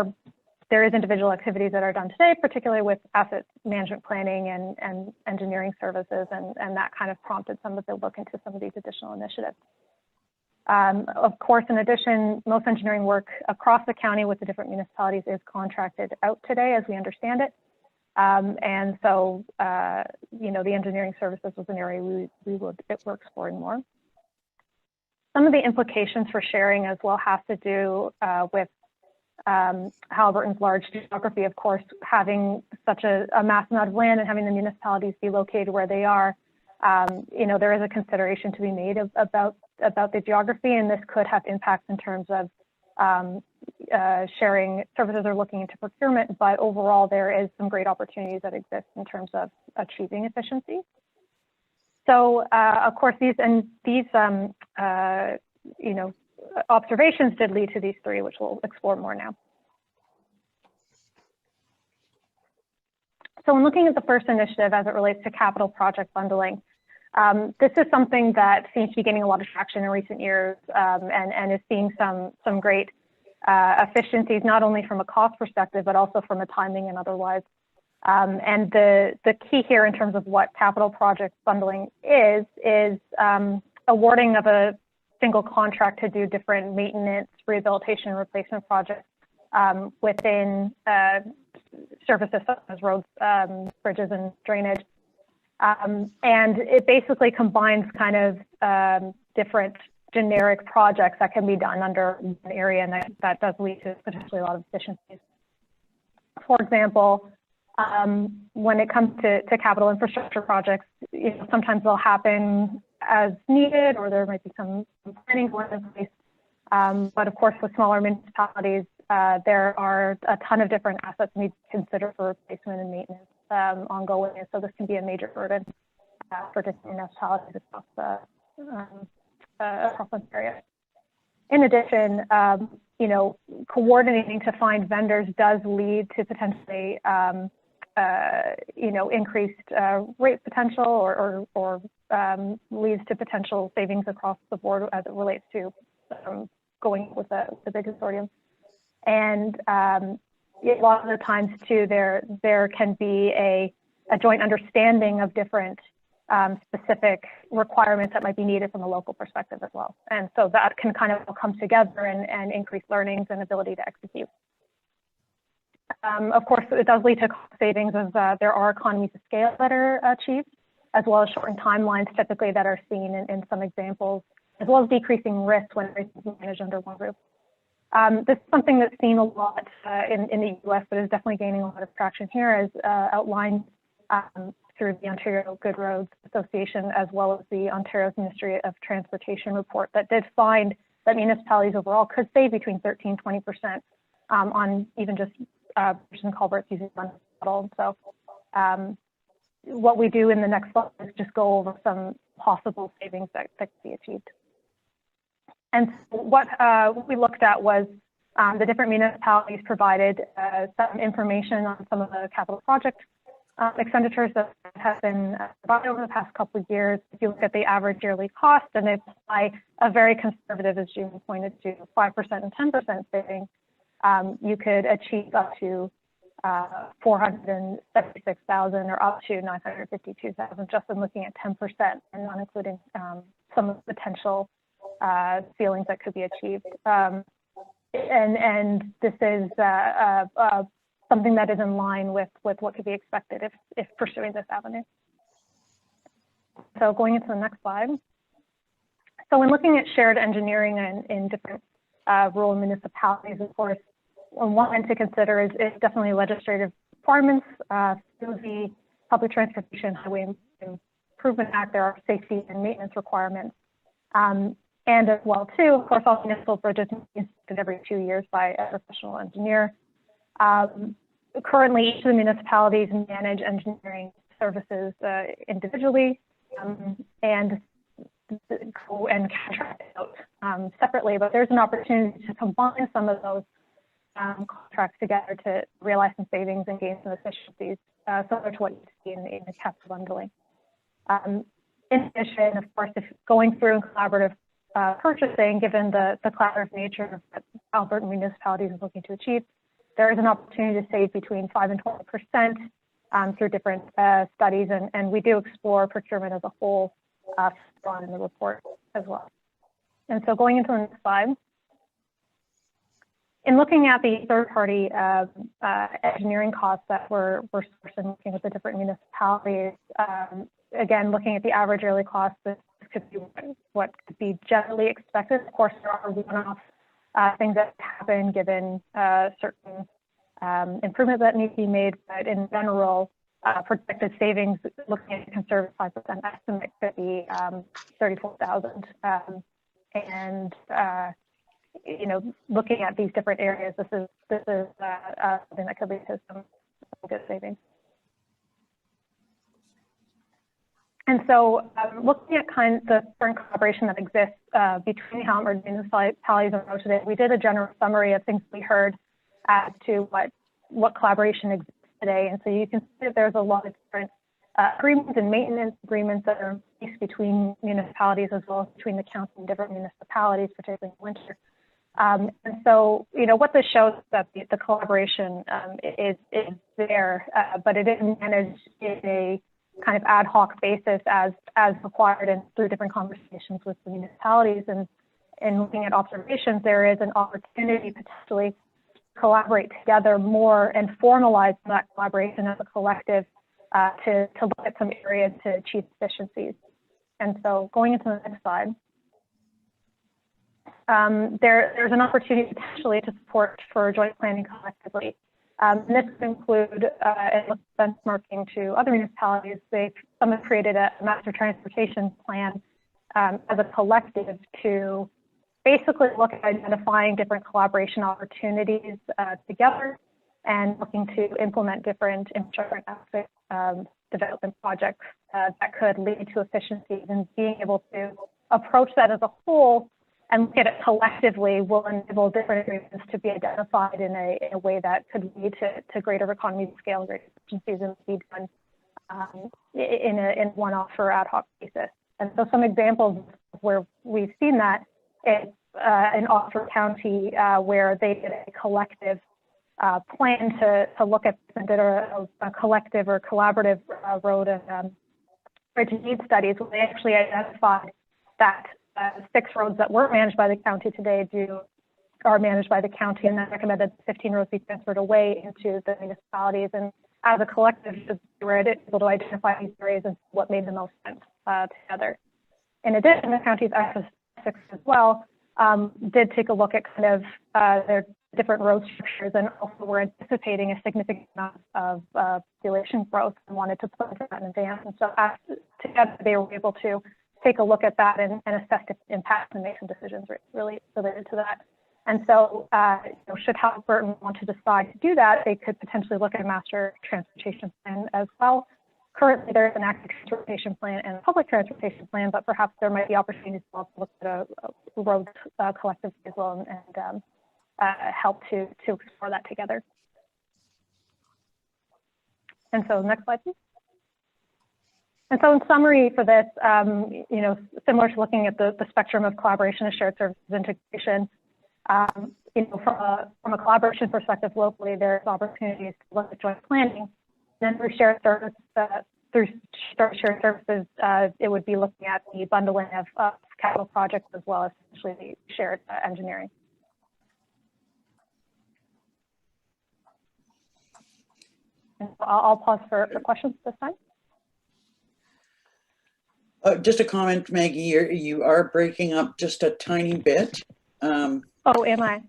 activities that are done today, particularly with asset management planning and engineering services, and that kind of prompted some of the look into some of these additional initiatives. Of course, in addition, most engineering work across the county with the different municipalities is contracted out today, as we understand it. And so, you know, the engineering services was an area we're exploring more. Some of the implications for sharing as well have to do with Haliburton's large geography. Of course, having such a massive amount of land and having the municipalities be located where they are, you know, there is a consideration to be made about the geography, and this could have impacts in terms of sharing services or looking into procurement, but overall there is some great opportunities that exist in terms of achieving efficiency. So of course these you know, observations did lead to these three, which we'll explore more now. So when looking at the first initiative as it relates to capital project bundling, this is something that seems to be gaining a lot of traction in recent years, and is seeing some great efficiencies, not only from a cost perspective, but also from a timing and otherwise. And the key here in terms of what capital project bundling is awarding of a single contract to do different maintenance, rehabilitation, and replacement projects within services such as roads, bridges, and drainage. And it basically combines kind of different generic projects that can be done under an area, and that does lead to potentially a lot of efficiencies. For example, when it comes to capital infrastructure projects, you know, sometimes they'll happen as needed, or there might be some planning going in place. But of course, with smaller municipalities, there are a ton of different assets need to consider for replacement and maintenance ongoing, and so this can be a major burden for different municipalities across the area. In addition, you know, coordinating to find vendors does lead to potentially you know, increased rate potential or leads to potential savings across the board as it relates to going with the big consortium. And a lot of the times too, there can be a joint understanding of different specific requirements that might be needed from a local perspective as well. And so that can kind of come together and increase learnings and ability to execute. Of course, it does lead to cost savings as there are economies of scale that are achieved, as well as shortened timelines typically that are seen in some examples, as well as decreasing risk when everything is managed under one roof. This is something that's seen a lot in the US, but is definitely gaining a lot of traction here, as outlined through the Ontario Good Roads Association, as well as the Ontario's Ministry of Transportation report that did find that municipalities overall could save between 13–20% on even just bridges and culverts using one model. So what we do in the next slide is just go over some possible savings that could be achieved. And so what we looked at was the different municipalities provided some information on some of the capital project expenditures that have been provided over the past couple of years. If you look at the average yearly cost and they apply a very conservative, as June pointed to, 5% and 10% saving, you could achieve up to 476,000 or up to 952,000 just in looking at 10% and not including some of the potential ceilings that could be achieved. And this is something that is in line with what could be expected if pursuing this avenue. So going into the next slide. So when looking at shared engineering in different rural municipalities, of course, one to consider is definitely legislative requirements. Through the Public Transportation Highway Improvement Act, there are safety and maintenance requirements. And as well, too, of course, all municipal bridges are inspected every 2 years by a professional engineer. Currently, each of the municipalities manage engineering services individually and go and contract out separately, but there's an opportunity to combine some of those contracts together to realize some savings and gain some efficiencies, similar to what you see in the capital bundling. In addition, of course, if going through and collaborative purchasing, given the collaborative nature of what Alberta municipalities are looking to achieve, there is an opportunity to save between 5 and 20% through different studies, and we do explore procurement as a whole in the report as well. And so going into the next slide, in looking at the third-party engineering costs that we're sourcing, looking at the different municipalities, again, looking at the average yearly cost, this could be what could be generally expected. Of course, there are one-off things that happen given certain improvements that need to be made, but in general, projected savings, looking at a conservative 5% estimate, could be 34,000. And looking at these different areas, this is something that could lead to some good savings. And so looking at the current collaboration that exists between Haliburton municipalities and Road today, we did a general summary of things we heard as to what collaboration exists today. And so you can see that there's a lot of different agreements and maintenance agreements that are in place between municipalities as well as between the county and different municipalities, particularly in winter. And so, what this shows is that the collaboration is there, but it is managed in a kind of ad hoc basis as required and through different conversations with the municipalities. And in looking at observations, there is an opportunity potentially to collaborate together more and formalize that collaboration as a collective to look at some areas to achieve efficiencies. And so going into the next slide, there's an opportunity potentially to support for joint planning collectively. And this could include benchmarking to other municipalities. Some have created a master transportation plan as a collective to basically look at identifying different collaboration opportunities together and looking to implement different infrastructure development projects that could lead to efficiencies, and being able to approach that as a whole and look at it collectively will enable different agreements to be identified in a way that could lead to greater economies of scale, greater efficiencies, and be done in a one-off or ad hoc basis. And so some examples where we've seen that is in Oxford County, where they did a collective plan to look at and did a collective or collaborative road and to need studies, where they actually identified that 6 roads that weren't managed by the county today are managed by the county, and then recommended 15 roads be transferred away into the municipalities. And as a collective, we were able to identify these areas and what made the most sense together. In addition, the county's FS6 as well did take a look at kind of their different road structures, and also were anticipating a significant amount of population growth and wanted to plan for that in advance. And so together they were able to take a look at that and assess its impact and make some decisions really related to that. And so should Haliburton want to decide to do that, they could potentially look at a master transportation plan as well. Currently, there is an active transportation plan and a public transportation plan, but perhaps there might be opportunities to look at a road collective as well, and help to explore that together. And so next slide, please. And so in summary for this, similar to looking at the spectrum of collaboration and shared services integration, from a collaboration perspective locally, there's opportunities to look at joint planning. Then through shared services, it would be looking at the bundling of capital projects as well as essentially the shared engineering. And so I'll pause for questions this time. Just a comment, Maggie, you are breaking up just a tiny bit. Oh, am I?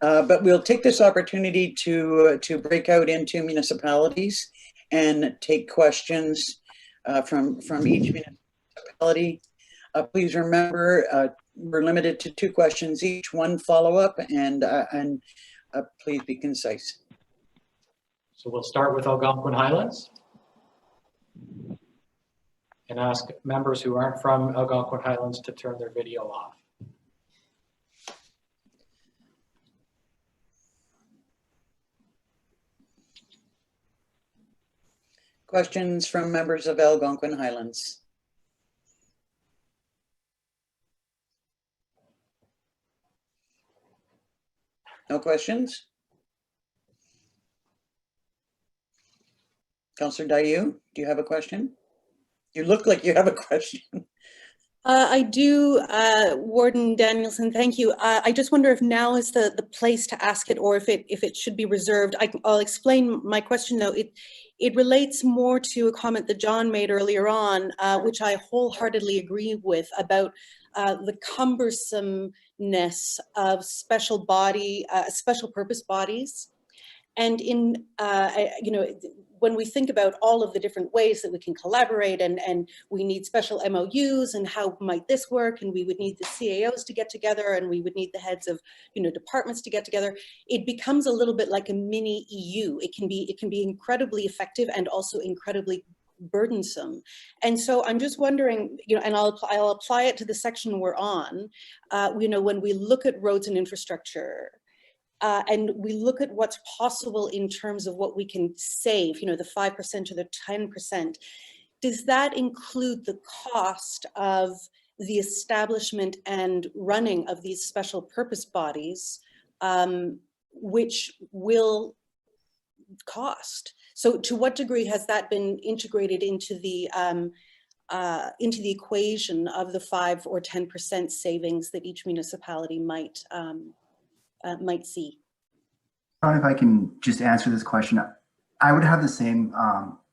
But we'll take this opportunity to break out into municipalities and take questions from each municipality. Please remember, we're limited to 2 questions each, 1 follow-up, and please be concise. So we'll start with Algonquin Highlands and ask members who aren't from Algonquin Highlands to turn their video off. Questions from members of Algonquin Highlands? No questions? Councillor Dayu, do you have a question? You look like you have a question. I do, Warden Danielson, thank you. I just wonder if now is the place to ask it, or if it should be reserved. I'll explain my question though. It relates more to a comment that John made earlier on, which I wholeheartedly agree with, about the cumbersomeness of special purpose bodies. And in, when we think about all of the different ways that we can collaborate, and we need special MOUs, and how might this work, and we would need the CAOs to get together, and we would need the heads of departments to get together, it becomes a little bit like a mini EU. It can be incredibly effective and also incredibly burdensome. And so I'm just wondering, and I'll apply it to the section we're on, when we look at roads and infrastructure, and we look at what's possible in terms of what we can save, the 5% or the 10%, does that include the cost of the establishment and running of these special purpose bodies, which will cost? So to what degree has that been integrated into the equation of the 5 or 10% savings that each municipality might see? If I can just answer this question, I would have the same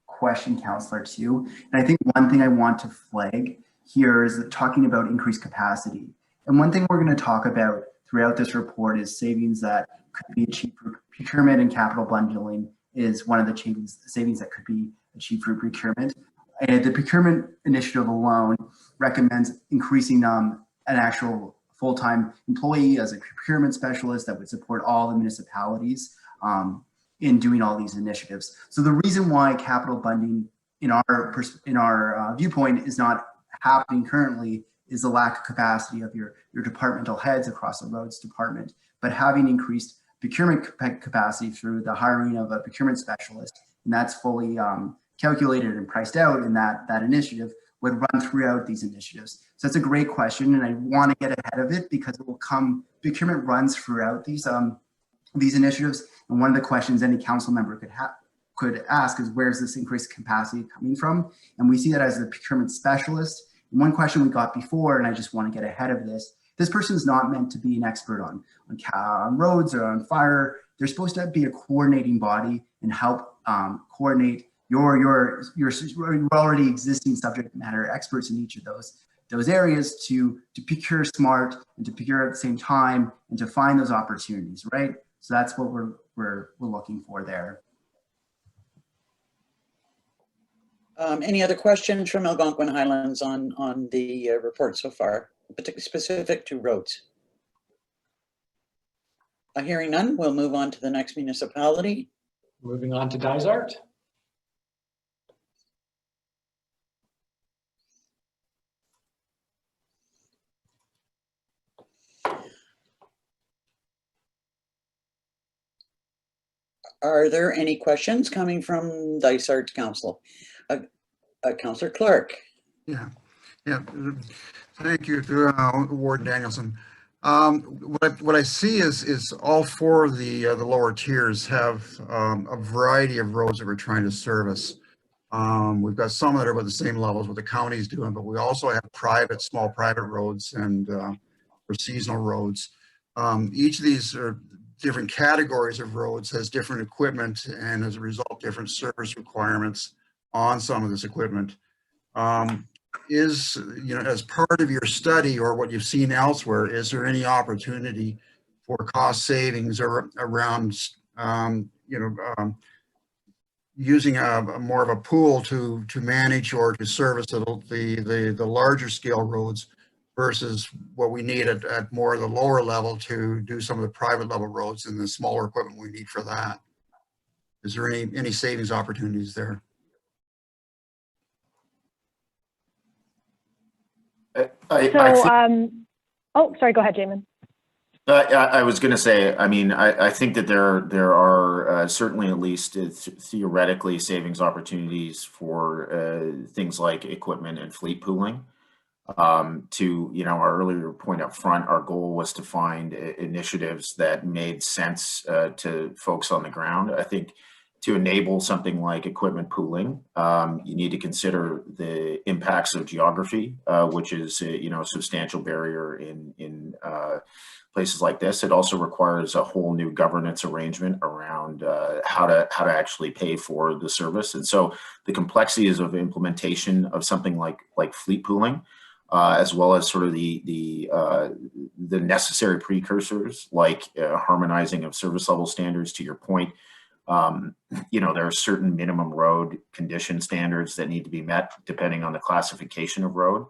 question, Councillor, too. And I think one thing I want to flag here is talking about increased capacity. And one thing we're going to talk about throughout this report is savings that could be achieved through procurement, and capital bundling is one of the savings that could be achieved through procurement. And the procurement initiative alone recommends increasing an actual full-time employee as a procurement specialist that would support all the municipalities in doing all these initiatives. So the reason why capital funding in our viewpoint is not happening currently is the lack of capacity of your departmental heads across the roads department. But having increased procurement capacity through the hiring of a procurement specialist, and that's fully calculated and priced out in that initiative, would run throughout these initiatives. So that's a great question, and I want to get ahead of it because it will come. Procurement runs throughout these initiatives, and one of the questions any council member could could ask is, where's this increased capacity coming from? And we see that as the procurement specialist. And one question we got before, and I just want to get ahead of this person is not meant to be an expert on roads or on fire. They're supposed to be a coordinating body and help coordinate your already existing subject matter experts in each of those areas to procure smart and to procure at the same time and to find those opportunities, right? So that's what we're looking for there. Any other questions from Algonquin Highlands on the report so far, particularly specific to roads? Hearing none, we'll move on to the next municipality. Moving on to Dysart. Are there any questions coming from Dysart Council? Councillor Clark. Yeah. Thank you to Warden Danielson. What I see is all four of the lower tiers have a variety of roads that we're trying to service. We've got some that are about the same level as what the county's doing, but we also have small private roads and or seasonal roads. Each of these are different categories of roads, has different equipment, and as a result, different service requirements on some of this equipment. As part of your study or what you've seen elsewhere, is there any opportunity for cost savings or around, using a more of a pool to manage or to service the larger scale roads versus what we need at more of the lower level to do some of the private level roads and the smaller equipment we need for that? Is there any savings opportunities there? Oh, sorry, go ahead, Jamin. I was going to say, I mean, I think that there are certainly at least theoretically savings opportunities for things like equipment and fleet pooling. To our earlier point up front, our goal was to find initiatives that made sense to folks on the ground. I think to enable something like equipment pooling, you need to consider the impacts of geography, which is a substantial barrier in places like this. It also requires a whole new governance arrangement around how to actually pay for the service, and so the complexities of implementation of something like fleet pooling, as well as sort of the necessary precursors like harmonizing of service level standards. To your point, there are certain minimum road condition standards that need to be met depending on the classification of road.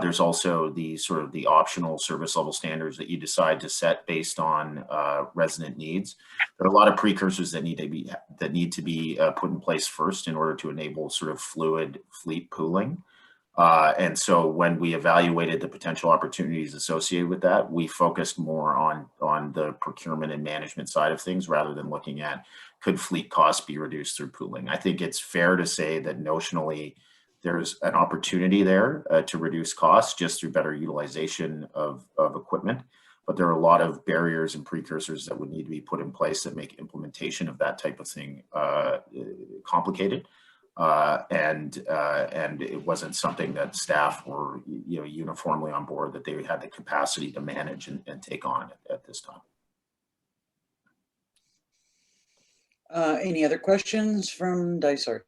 There's also the sort of the optional service level standards that you decide to set based on resident needs. There are a lot of precursors that need to be put in place first in order to enable sort of fluid fleet pooling. And so when we evaluated the potential opportunities associated with that, we focused more on the procurement and management side of things rather than looking at could fleet costs be reduced through pooling. I think it's fair to say that notionally there's an opportunity there to reduce costs just through better utilization of equipment. But there are a lot of barriers and precursors that would need to be put in place that make implementation of that type of thing complicated. And it wasn't something that staff were uniformly on board that they had the capacity to manage and take on at this time. Any other questions from Dysart?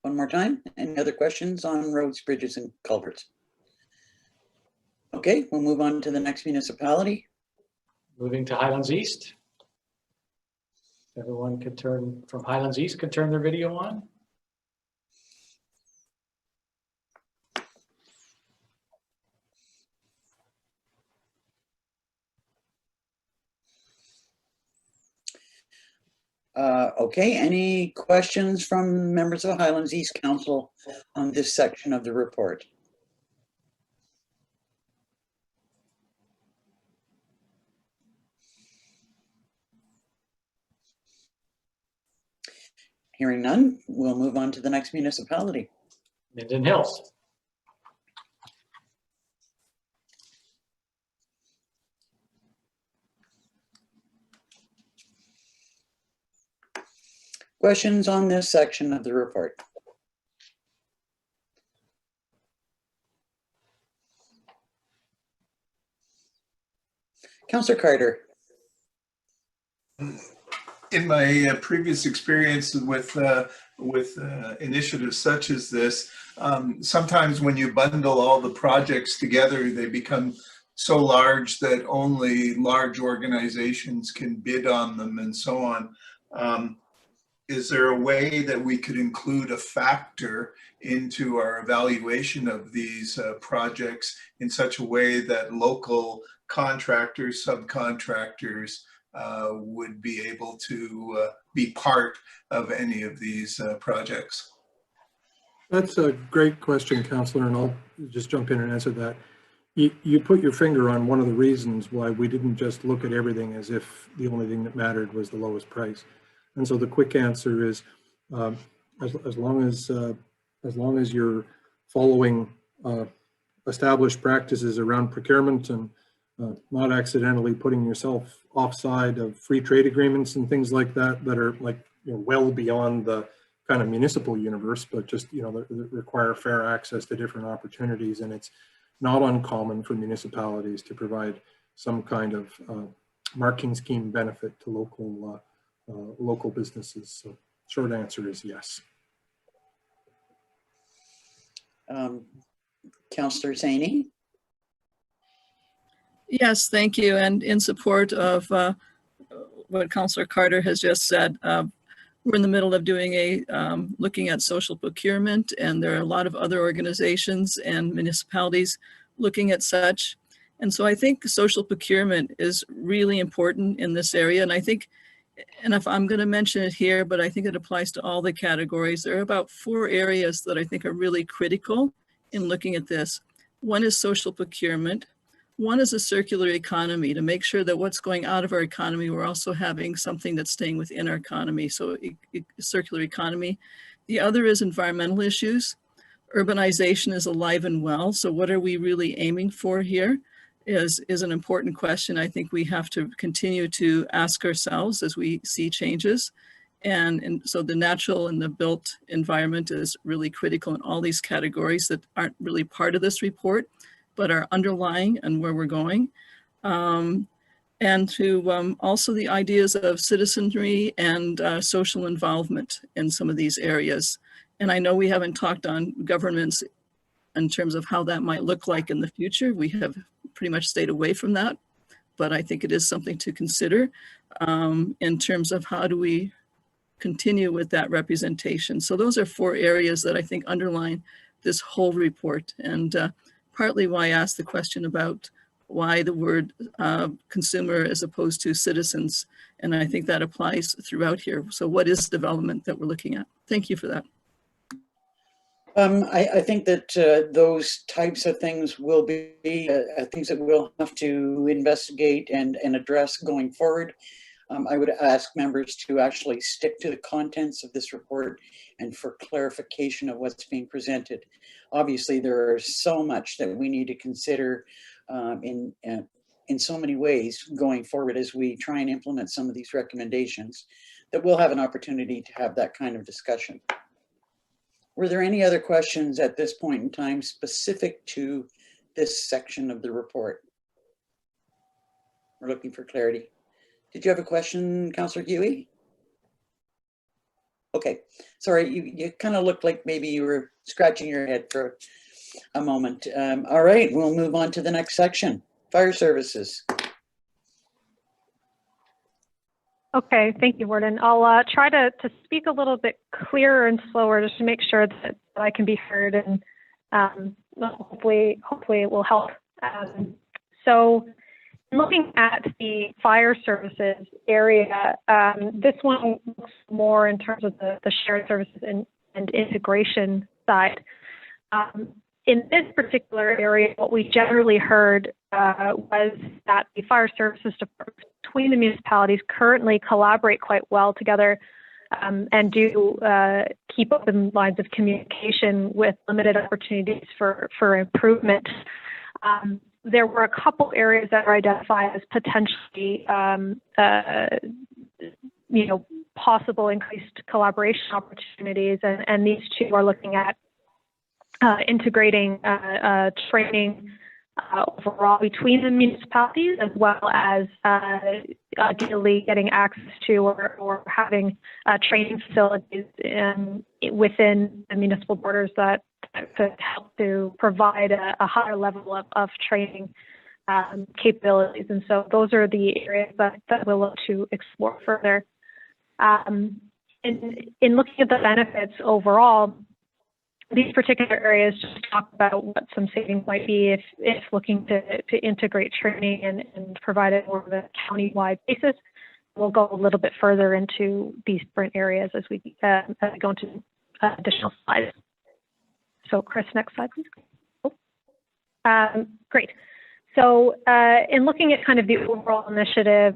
One more time. Any other questions on roads, bridges, and culverts? Okay, we'll move on to the next municipality. Moving to Highlands East. Everyone from Highlands East could turn their video on. Okay, any questions from members of Highlands East Council on this section of the report? Hearing none, we'll move on to the next municipality. Minden Hills. Questions on this section of the report? Councillor Carter. In my previous experience with initiatives such as this, sometimes when you bundle all the projects together, they become so large that only large organizations can bid on them and so on. Is there a way that we could include a factor into our evaluation of these projects in such a way that local contractors, subcontractors would be able to be part of any of these projects? That's a great question, Councillor, and I'll just jump in and answer that. You put your finger on one of the reasons why we didn't just look at everything as if the only thing that mattered was the lowest price. And so the quick answer is, as long as you're following established practices around procurement and not accidentally putting yourself offside of free trade agreements and things like that, that are like, you know, well beyond the kind of municipal universe, but just, you know, that require fair access to different opportunities. And it's not uncommon for municipalities to provide some kind of marking scheme benefit to local businesses. So short answer is yes. Councillor Zaney. Yes, thank you. And in support of what Councillor Carter has just said, we're in the middle of doing looking at social procurement, and there are a lot of other organizations and municipalities looking at such. And so I think social procurement is really important in this area. And I think, and if I'm going to mention it here, but I think it applies to all the categories, there are about 4 areas that I think are really critical in looking at this. One is social procurement. One is a circular economy, to make sure that what's going out of our economy, we're also having something that's staying within our economy. So circular economy. The other is environmental issues. Urbanization is alive and well. So what are we really aiming for here is an important question. I think we have to continue to ask ourselves as we see changes. And so the natural and the built environment is really critical in all these categories that aren't really part of this report, but are underlying and where we're going. And to also the ideas of citizenry and social involvement in some of these areas. And I know we haven't talked on governments in terms of how that might look like in the future. We have pretty much stayed away from that, but I think it is something to consider in terms of how do we continue with that representation. So those are 4 areas that I think underline this whole report. And partly why I asked the question about why the word consumer as opposed to citizens. And I think that applies throughout here. So what is development that we're looking at? Thank you for that. I think that those types of things will be things that we'll have to investigate and address going forward. I would ask members to actually stick to the contents of this report and for clarification of what's being presented. Obviously, there is so much that we need to consider in so many ways going forward as we try and implement some of these recommendations, that we'll have an opportunity to have that kind of discussion. Were there any other questions at this point in time specific to this section of the report? We're looking for clarity. Did you have a question, Councillor Huey? Okay, sorry, you kind of looked like maybe you were scratching your head for a moment. All right, we'll move on to the next section, fire services. Okay, thank you, Warden. I'll try to speak a little bit clearer and slower just to make sure that I can be heard, and hopefully it will help. So looking at the fire services area, this one looks more in terms of the shared services and integration side. In this particular area, what we generally heard was that the fire services departments between the municipalities currently collaborate quite well together and do keep open lines of communication with limited opportunities for improvement. There were a couple areas that were identified as potentially, possible increased collaboration opportunities, and these two are looking at integrating training overall between the municipalities, as well as ideally getting access to or having training facilities within the municipal borders that could help to provide a higher level of training capabilities. And so those are the areas that we'll look to explore further. In looking at the benefits overall, these particular areas just talk about what some savings might be if looking to integrate training and provide it more of a county-wide basis. We'll go a little bit further into these different areas as we go into additional slides. So Chris, next slide, please. Great. So in looking at kind of the overall initiative,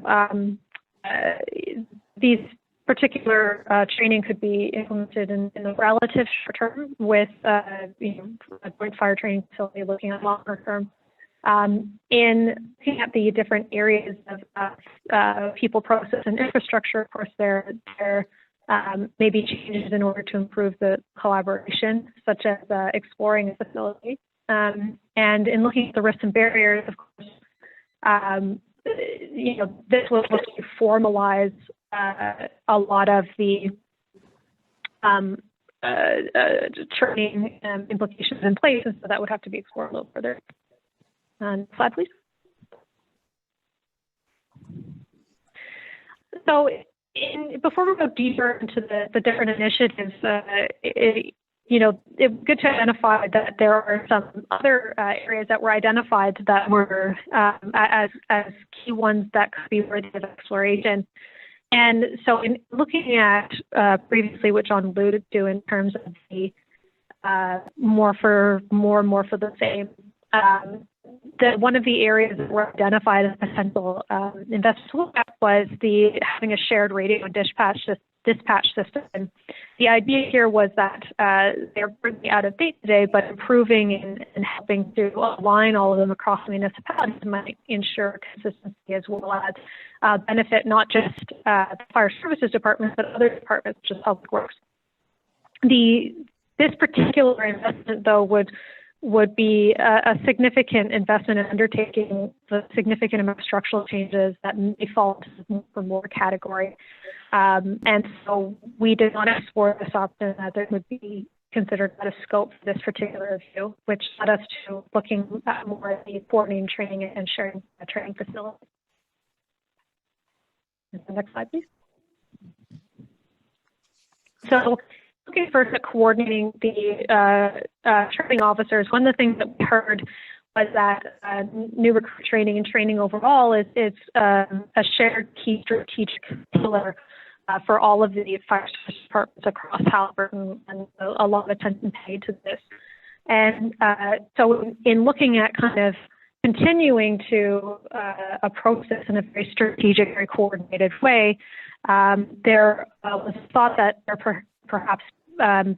these particular training could be implemented in the relative short term with a joint fire training facility looking at longer term. In looking at the different areas of people, process, and infrastructure, of course, there may be changes in order to improve the collaboration, such as exploring a facility. And in looking at the risks and barriers, of course, this will look to formalize a lot of the training implications in place, and so that would have to be explored a little further. Next slide, please. So before we go deeper into the different initiatives, it's good to identify that there are some other areas that were identified that were as key ones that could be worthy of exploration. And so in looking at previously what John alluded to in terms of the more for the same, one of the areas that were identified as potential investments to look at was having a shared radio and dispatch system. And the idea here was that they're pretty out of date today, but improving and helping to align all of them across municipalities might ensure consistency, as well as benefit not just the fire services department, but other departments such as public works. This particular investment, though, would be a significant investment in undertaking the significant amount of structural changes that may fall into the more category. And so we did not explore this option as it would be considered out of scope for this particular review, which led us to looking at more at the coordinating training and sharing a training facility. Next slide, please. So looking first at coordinating the training officers, one of the things that we heard was that new recruit training and training overall is a shared key strategic pillar for all of the fire service departments across Haliburton, and a lot of attention paid to this. And so in looking at kind of continuing to approach this in a very strategic, very coordinated way, there was thought that there perhaps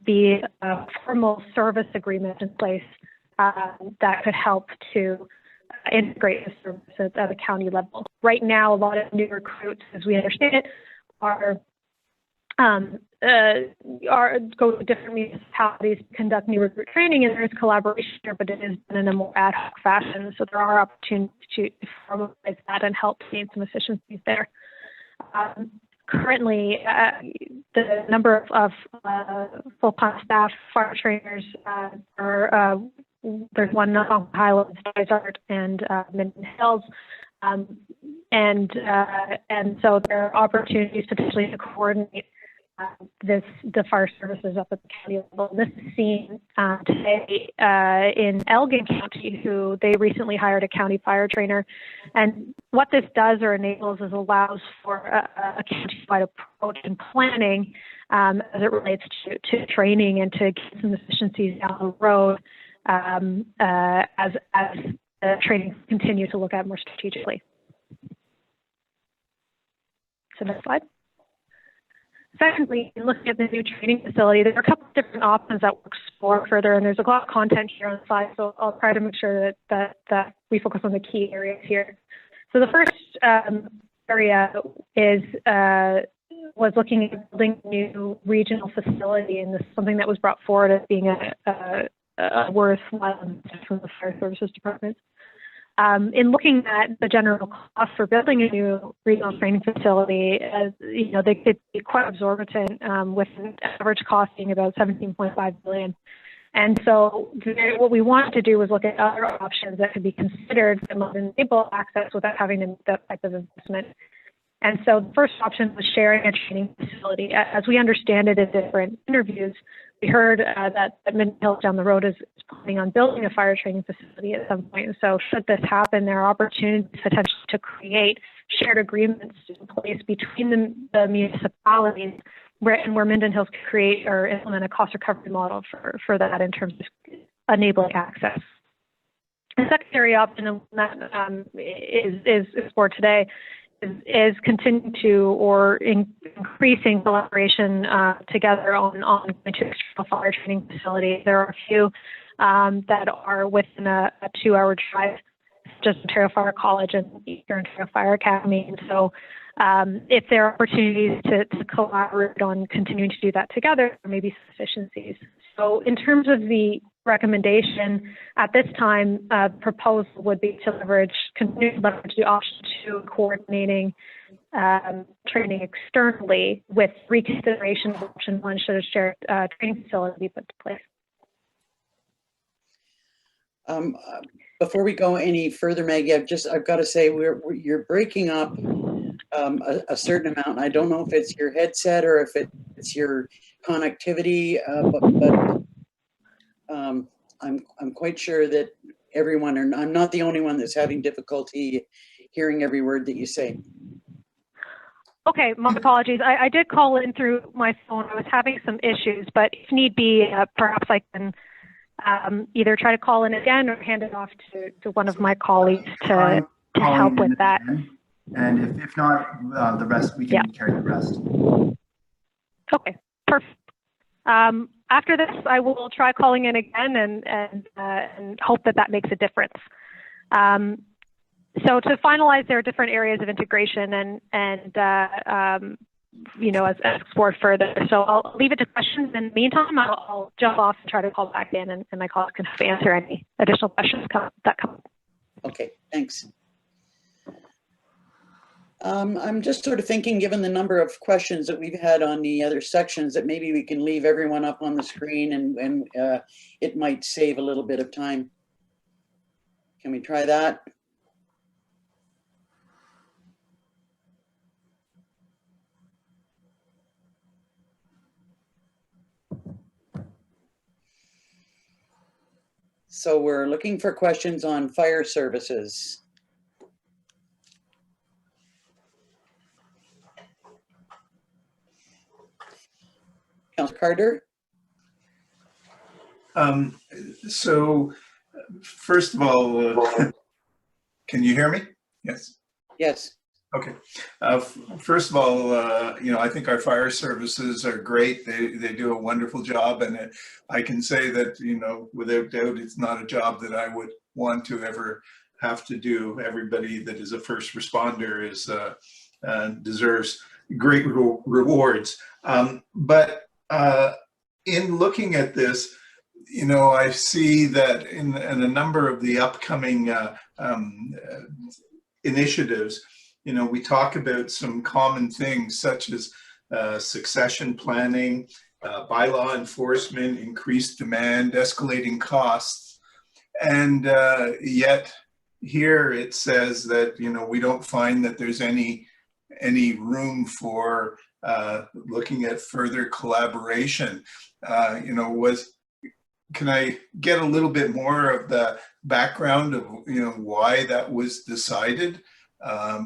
be a formal service agreement in place that could help to integrate the services at a county level. Right now, a lot of new recruits, as we understand it, are go to different municipalities to conduct new recruit training, and there is collaboration here, but it is done in a more ad hoc fashion. So there are opportunities to formalize that and help gain some efficiencies there. Currently, the number of full-time staff fire trainers there's one on Highlands, Desert, and Minden Hills, and so there are opportunities potentially to coordinate the fire services up at the county level. And this is seen today in Elgin County, who they recently hired a county fire trainer. And what this does or enables is allows for a county-wide approach and planning as it relates to training and to get some efficiencies down the road as the training continue to look at more strategically. So next slide. Secondly, in looking at the new training facility, there are a couple of different options that we'll explore further, and there's a lot of content here on the slide, so I'll try to make sure that we focus on the key areas here. So the first area is was looking at building a new regional facility, and this is something that was brought forward as being a worthwhile investment from the fire services department. In looking at the general cost for building a new regional training facility, you know, they could be quite exorbitant, with an average cost being about $17.5 billion. And so what we wanted to do was look at other options that could be considered that might enable access without having to make that type of investment. And so the first option was sharing a training facility. As we understand it in different interviews, we heard that Minden Hills down the road is planning on building a fire training facility at some point. And so should this happen, there are opportunities potentially to create shared agreements in place between the municipalities where Minden Hills could create or implement a cost recovery model for that in terms of enabling access. The secondary option that is explored today is continuing to or increasing collaboration together on going to external fire training facilities. There are a few that are within a 2-hour drive, just Ontario Fire College and Eastern Ontario Fire Academy. And so if there are opportunities to collaborate on continuing to do that together, there may be sufficiencies. So in terms of the recommendation at this time, proposal would be to continue to leverage the option to coordinating training externally with reconsideration of option 1 should a shared training facility be put to place. Before we go any further, Maggie, I've got to say you're breaking up a certain amount. I don't know if it's your headset or if it's your connectivity, but I'm quite sure that everyone, and I'm not the only one that's having difficulty hearing every word that you say. Okay, my apologies. I did call in through my phone. I was having some issues, but if need be, perhaps I can either try to call in again or hand it off to one of my colleagues to help with that. And if not, the rest, we can carry the rest. Okay, perfect. After this, I will try calling in again and hope that makes a difference. So to finalize, there are different areas of integration and you know, as explored further. So I'll leave it to questions. In the meantime, I'll jump off and try to call back in, and my colleagues can answer any additional questions that come. Okay, thanks. I'm just sort of thinking, given the number of questions that we've had on the other sections, that maybe we can leave everyone up on the screen and it might save a little bit of time. Can we try that? So we're looking for questions on fire services. Councilor Carter? So first of all, can you hear me? Yes. Yes. Okay. First of all, you know, I think our fire services are great. They do a wonderful job, and I can say that, you know, without doubt, it's not a job that I would want to ever have to do. Everybody that is a first responder deserves great rewards. But in looking at this, you know, I see that in a number of the upcoming initiatives, you know, we talk about some common things such as succession planning, bylaw enforcement, increased demand, escalating costs. And yet here it says that, you know, we don't find that there's any room for looking at further collaboration. You know, can I get a little bit more of the background of, you know, why that was decided?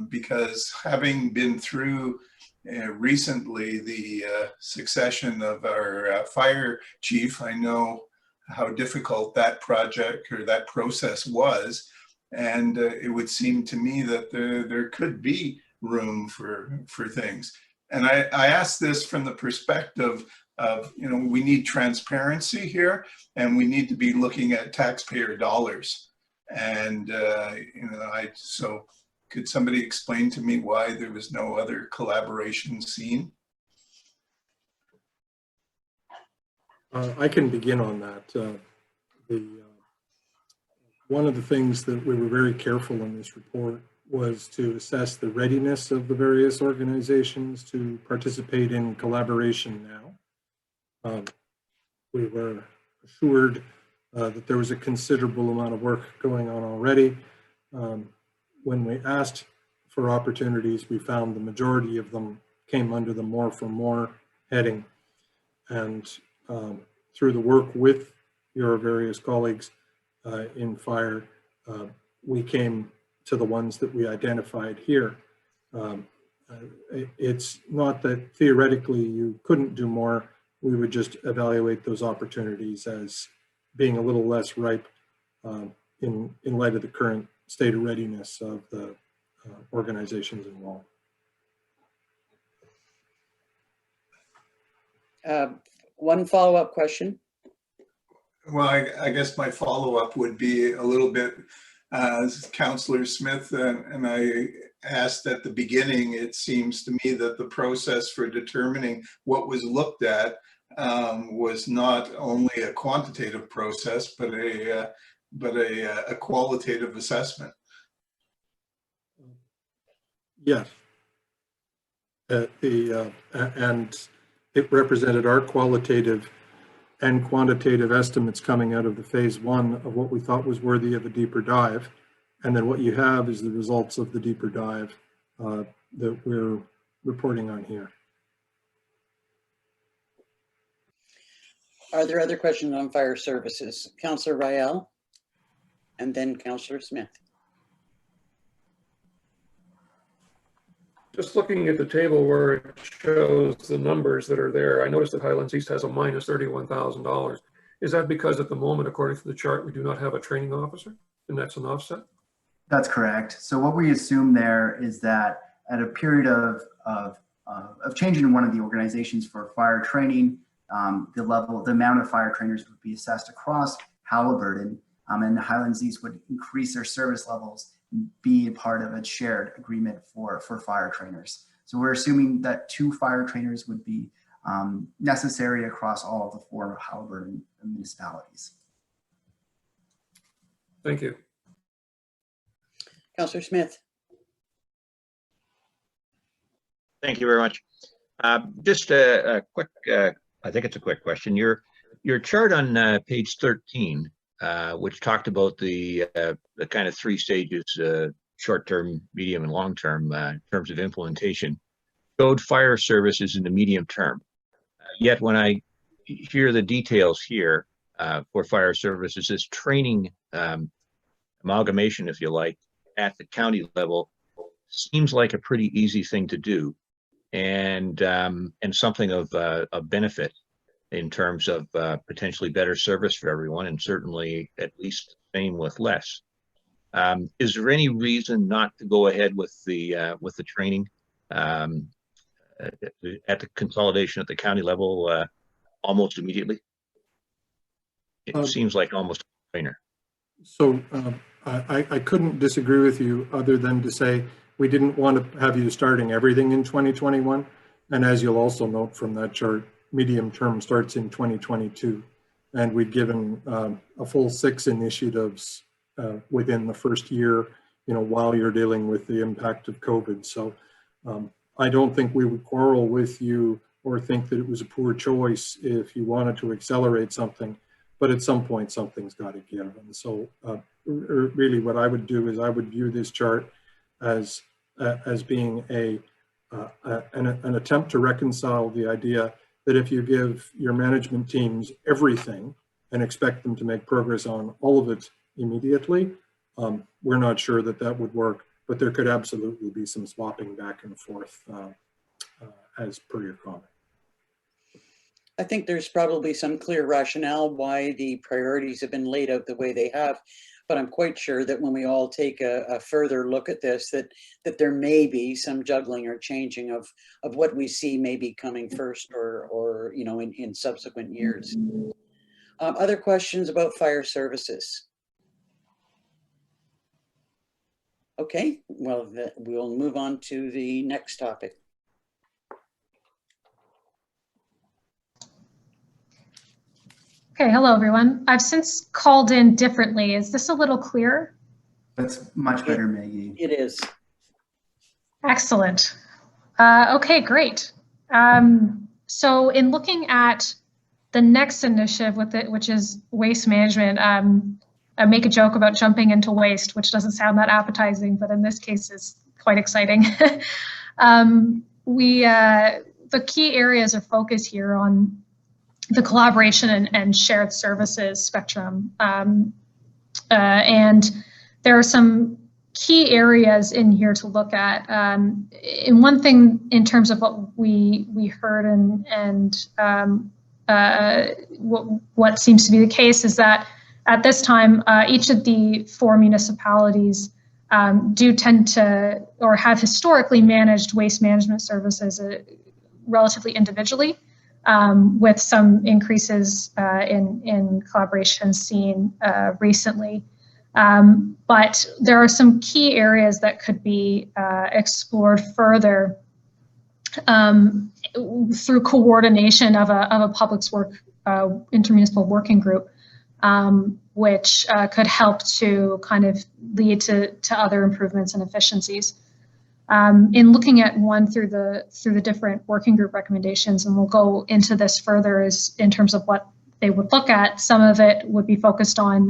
Because having been through recently the succession of our fire chief, I know how difficult that project or that process was. And it would seem to me that there could be room for things. And I ask this from the perspective of, you know, we need transparency here, and we need to be looking at taxpayer dollars. And, you know, so could somebody explain to me why there was no other collaboration seen? I can begin on that. One of the things that we were very careful in this report was to assess the readiness of the various organizations to participate in collaboration now. We were assured that there was a considerable amount of work going on already. When we asked for opportunities, we found the majority of them came under the more for more heading. And through the work with your various colleagues in fire, we came to the ones that we identified here. It's not that theoretically you couldn't do more. We would just evaluate those opportunities as being a little less ripe in light of the current state of readiness of the organizations involved. One follow-up question. Well, I guess my follow-up would be a little bit, Councillor Smith and I asked at the beginning, it seems to me that the process for determining what was looked at was not only a quantitative process, but a qualitative assessment. Yes. And it represented our qualitative and quantitative estimates coming out of the phase one of what we thought was worthy of a deeper dive. And then what you have is the results of the deeper dive that we're reporting on here. Are there other questions on fire services? Councillor Rael and then Councillor Smith. Just looking at the table where it shows the numbers that are there, I noticed that Highlands East has a minus $31,000. Is that because at the moment, according to the chart, we do not have a training officer and that's an offset? That's correct. So what we assume there is that at a period of change in one of the organizations for fire training, the amount of fire trainers would be assessed across Haliburton, and the Highlands East would increase their service levels and be a part of a shared agreement for fire trainers. So we're assuming that 2 fire trainers would be necessary across all of the 4 Haliburton municipalities. Thank you. Councillor Smith. Thank you very much. Just a quick, I think it's a quick question. Your chart on page 13, which talked about the kind of 3 stages, short-term, medium, and long-term in terms of implementation, showed fire services in the medium term. Yet when I hear the details here for fire services, this training amalgamation, if you like, at the county level seems like a pretty easy thing to do, and something of benefit in terms of potentially better service for everyone, and certainly at least the same with less. Is there any reason not to go ahead with the training at the consolidation at the county level almost immediately? It seems like almost a trainer. So I couldn't disagree with you other than to say we didn't want to have you starting everything in 2021. And as you'll also note from that chart, medium term starts in 2022. And we'd given a full 6 initiatives within the first year, while you're dealing with the impact of COVID. So I don't think we would quarrel with you or think that it was a poor choice if you wanted to accelerate something, but at some point something's got to give. And so really what I would do is I would view this chart as being an attempt to reconcile the idea that if you give your management teams everything and expect them to make progress on all of it immediately, we're not sure that that would work, but there could absolutely be some swapping back and forth as per your comment. I think there's probably some clear rationale why the priorities have been laid out the way they have, but I'm quite sure that when we all take a further look at this, that there may be some juggling or changing of what we see maybe coming first or in subsequent years. Other questions about fire services? Okay, well, we'll move on to the next topic. Okay, hello everyone. I've since called in differently. Is this a little clearer? That's much better, Maggie. It is. Excellent. Okay, great. So in looking at the next initiative with it, which is waste management, I make a joke about jumping into waste, which doesn't sound that appetizing, but in this case is quite exciting. The key areas of focus here on the collaboration and shared services spectrum. And there are some key areas in here to look at. And one thing in terms of what we heard and what seems to be the case is that at this time, each of the 4 municipalities do tend to, or have historically managed waste management services relatively individually, with some increases in collaboration seen recently. But there are some key areas that could be explored further through coordination of a public works intermunicipal working group, which could help to kind of lead to other improvements and efficiencies. In looking at one through the different working group recommendations, and we'll go into this further is in terms of what they would look at. Some of it would be focused on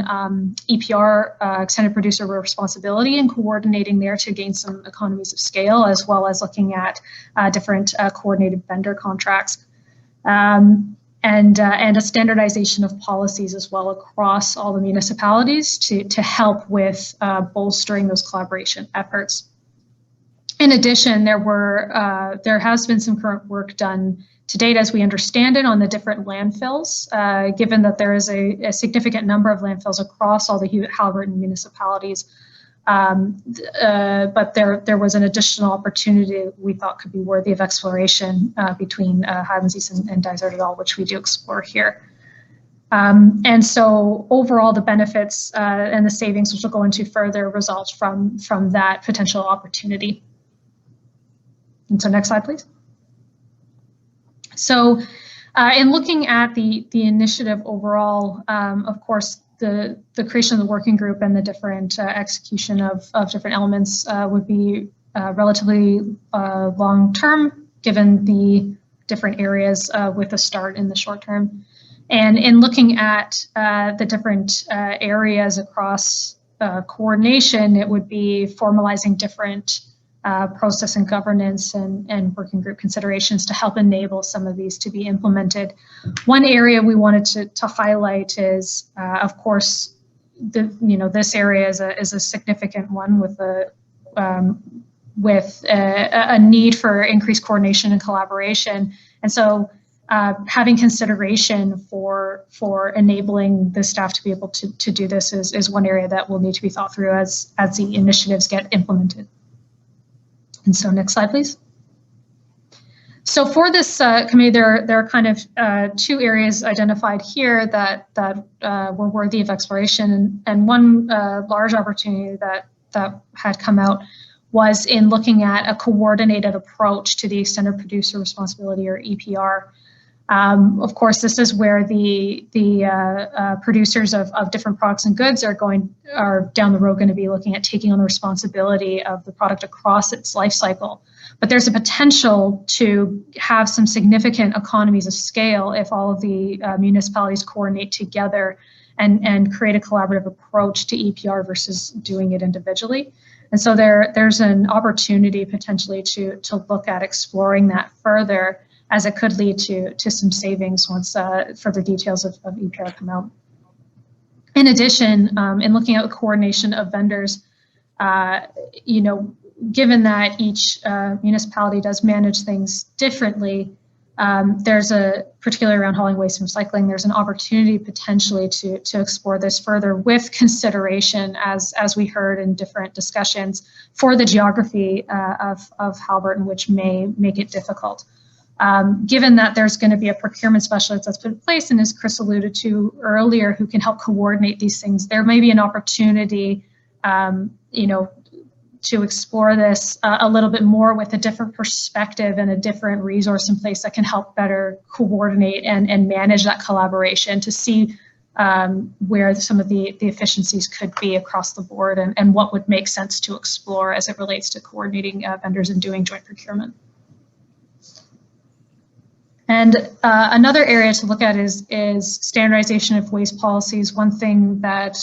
EPR, extended producer responsibility, and coordinating there to gain some economies of scale, as well as looking at different coordinated vendor contracts. And a standardization of policies as well across all the municipalities to help with bolstering those collaboration efforts. In addition, there has been some current work done to date, as we understand it, on the different landfills, given that there is a significant number of landfills across all the Haliburton municipalities. But there was an additional opportunity we thought could be worthy of exploration between Highlands East and Dysart et al., which we do explore here. And so overall, the benefits and the savings, which we'll go into further, result from that potential opportunity. And so next slide, please. So in looking at the initiative overall, of course, the creation of the working group and the different execution of different elements would be relatively long-term, given the different areas with a start in the short term. And in looking at the different areas across coordination, it would be formalizing different process and governance and working group considerations to help enable some of these to be implemented. One area we wanted to highlight is, of course, this area is a significant one with a need for increased coordination and collaboration, and so having consideration for enabling the staff to be able to do this is one area that will need to be thought through as the initiatives get implemented. And so next slide, please. So for this committee, there are kind of 2 areas identified here that were worthy of exploration, and one large opportunity that had come out was in looking at a coordinated approach to the extended producer responsibility, or EPR. Of course, this is where the producers of different products and goods are down the road going to be looking at taking on the responsibility of the product across its life cycle. But there's a potential to have some significant economies of scale if all of the municipalities coordinate together and create a collaborative approach to EPR versus doing it individually. And so there's an opportunity potentially to look at exploring that further, as it could lead to some savings once further details of EPR come out. In addition, in looking at the coordination of vendors, given that each municipality does manage things differently, there's particularly around hauling waste and recycling, there's an opportunity potentially to explore this further with consideration, as we heard in different discussions, for the geography of Haliburton, which may make it difficult. Given that there's going to be a procurement specialist that's put in place, and as Chris alluded to earlier, who can help coordinate these things, there may be an opportunity, to explore this a little bit more with a different perspective and a different resource in place that can help better coordinate and manage that collaboration to see where some of the efficiencies could be across the board and what would make sense to explore as it relates to coordinating vendors and doing joint procurement. And another area to look at is standardization of waste policies. One thing that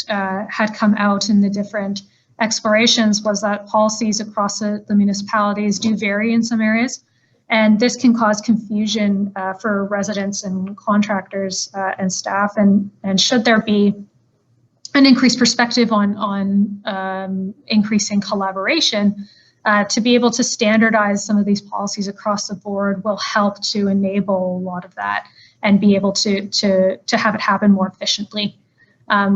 had come out in the different explorations was that policies across the municipalities do vary in some areas. And this can cause confusion for residents and contractors and staff. And should there be an increased perspective on increasing collaboration, to be able to standardize some of these policies across the board will help to enable a lot of that and be able to have it happen more efficiently.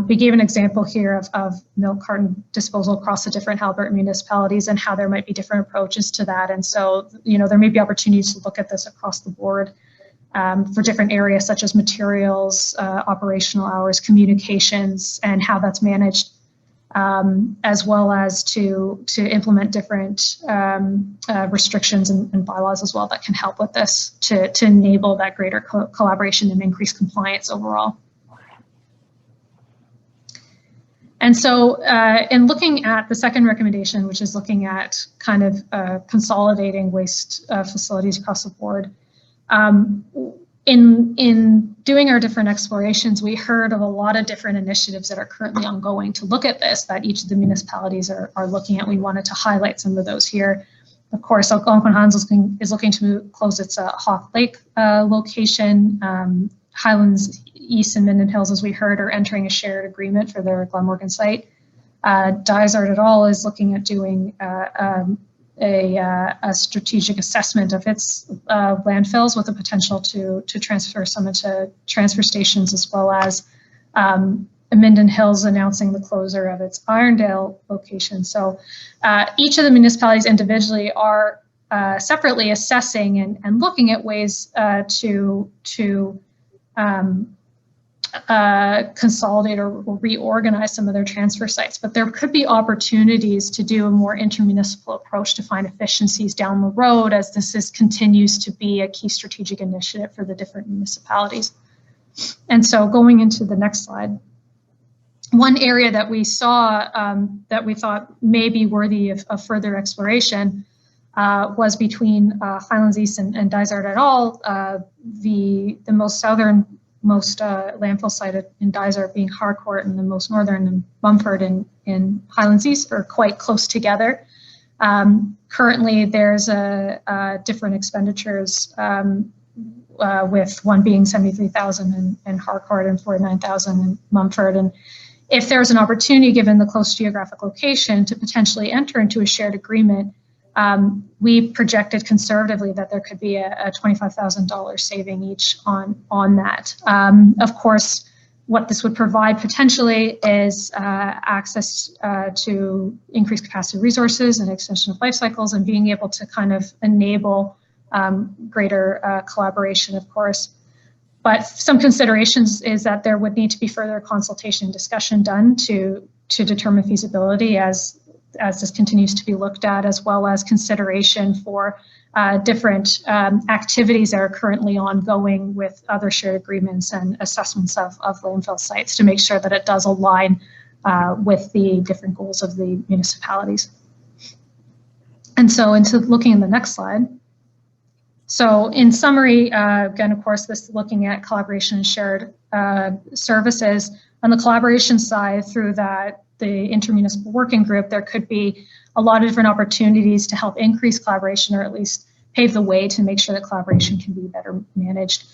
We gave an example here of milk carton disposal across the different Haliburton municipalities and how there might be different approaches to that. And so, there may be opportunities to look at this across the board for different areas such as materials, operational hours, communications, and how that's managed. As well as to implement different restrictions and bylaws as well that can help with this to enable that greater collaboration and increase compliance overall. And so in looking at the second recommendation, which is looking at kind of consolidating waste facilities across the board, in doing our different explorations, we heard of a lot of different initiatives that are currently ongoing to look at this, that each of the municipalities are looking at. We wanted to highlight some of those here. Of course, Algonquin is looking to close its Hawk Lake location. Highlands East and Minden Hills, as we heard, are entering a shared agreement for their Glenmorgan site. Dysart et al. Is looking at doing a strategic assessment of its landfills with the potential to transfer some into transfer stations, as well as Minden Hills announcing the closure of its Irondale location. So each of the municipalities individually are separately assessing and looking at ways to consolidate or reorganize some of their transfer sites, but there could be opportunities to do a more intermunicipal approach to find efficiencies down the road, as this continues to be a key strategic initiative for the different municipalities. And so going into the next slide, one area that we saw that we thought may be worthy of further exploration was between Highlands East and Dysart et al. The most southernmost landfill site in Dysart being Harcourt, and the most northern in Mumford in Highlands East are quite close together. Currently, there's different expenditures with one being 73,000 in Harcourt and 49,000 in Mumford. And if there's an opportunity, given the close geographic location, to potentially enter into a shared agreement, we projected conservatively that there could be a $25,000 saving each on that. Of course, what this would provide potentially is access to increased capacity resources and extension of life cycles, and being able to kind of enable greater collaboration, of course. But some considerations is that there would need to be further consultation and discussion done to determine feasibility as this continues to be looked at, as well as consideration for different activities that are currently ongoing with other shared agreements and assessments of landfill sites to make sure that it does align with the different goals of the municipalities. And so into looking in the next slide. So in summary, again, of course, this looking at collaboration and shared services. On the collaboration side, through the intermunicipal working group, there could be a lot of different opportunities to help increase collaboration, or at least pave the way to make sure that collaboration can be better managed,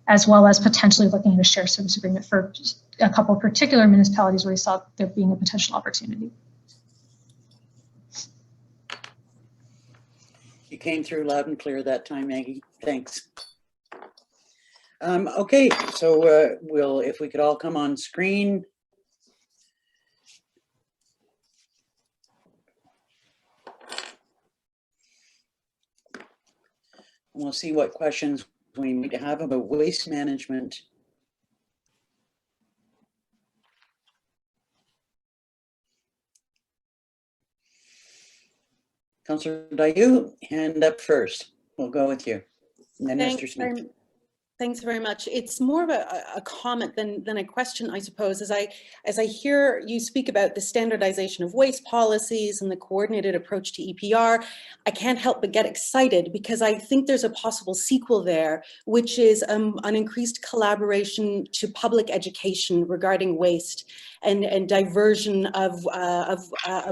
as well as potentially looking at a shared service agreement for a couple of particular municipalities where we saw there being a potential opportunity. You came through loud and clear that time, Maggie. Thanks. Okay, so if we could all come on screen. We'll see what questions we need to have about waste management. Councillor Dayu, hand up first. We'll go with you. And then Mr. Smith. Thanks very much. It's more of a comment than a question, I suppose. As I hear you speak about the standardization of waste policies and the coordinated approach to EPR, I can't help but get excited because I think there's a possible sequel there, which is an increased collaboration to public education regarding waste and diversion of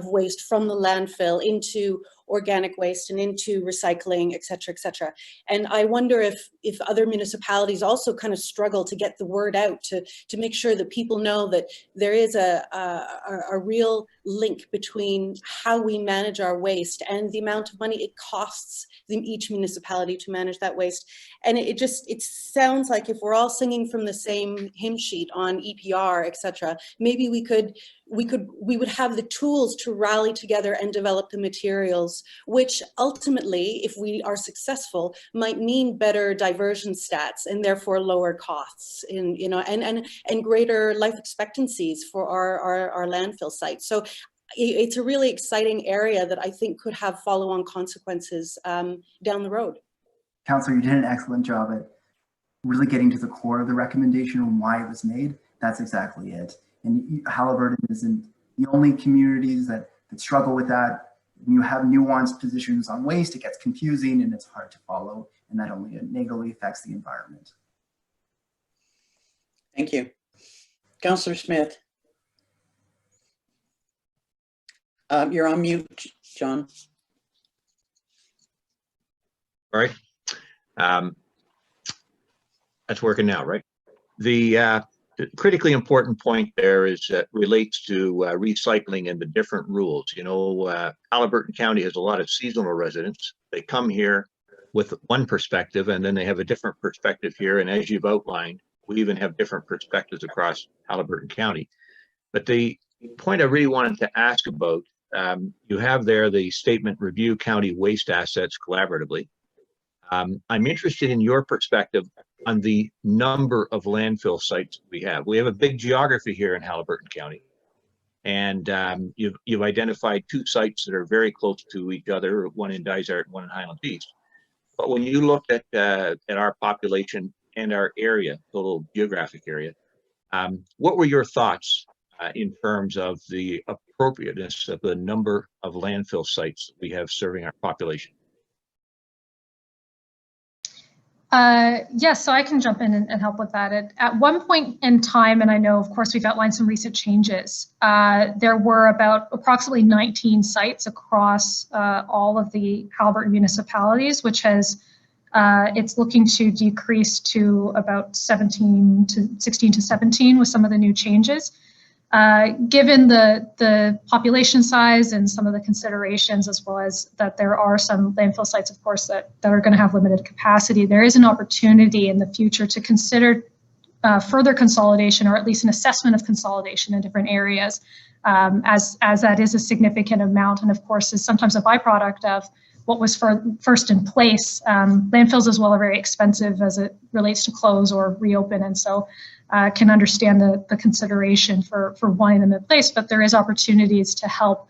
waste from the landfill into organic waste and into recycling, et cetera, et cetera. And I wonder if other municipalities also kind of struggle to get the word out to make sure that people know that there is a real link between how we manage our waste and the amount of money it costs each municipality to manage that waste. And it sounds like if we're all singing from the same hymn sheet on EPR, et cetera, maybe we would have the tools to rally together and develop the materials, which ultimately, if we are successful, might mean better diversion stats and therefore lower costs and greater life expectancies for our landfill sites. So it's a really exciting area that I think could have follow-on consequences down the road. Councillor, you did an excellent job at really getting to the core of the recommendation and why it was made. That's exactly it. And Haliburton isn't the only communities that struggle with that. When you have nuanced positions on waste, it gets confusing and it's hard to follow, and that only negatively affects the environment. Thank you. Councillor Smith. You're on mute, John. All right. That's working now, right? The critically important point there is relates to recycling and the different rules. You know, Haliburton County has a lot of seasonal residents. They come here with one perspective and then they have a different perspective here. And as you've outlined, we even have different perspectives across Haliburton County. But the point I really wanted to ask about, you have there the statement, review county waste assets collaboratively. I'm interested in your perspective on the number of landfill sites we have. We have a big geography here in Haliburton County. And you've identified 2 sites that are very close to each other, one in Dysart and one in Highlands East. But when you look at our population and our area, total geographic area, what were your thoughts in terms of the appropriateness of the number of landfill sites that we have serving our population? Yes, so I can jump in and help with that. At one point in time, and I know, of course, we've outlined some recent changes, there were about approximately 19 sites across all of the Haliburton municipalities, which has, it's looking to decrease to about 16 to 17 with some of the new changes. Given the population size and some of the considerations, as well as that there are some landfill sites, of course, that are going to have limited capacity, there is an opportunity in the future to consider further consolidation, or at least an assessment of consolidation in different areas, as that is a significant amount, and of course is sometimes a byproduct of what was first in place. Landfills as well are very expensive as it relates to close or reopen, and so can understand the consideration for wanting them in place, but there is opportunities to help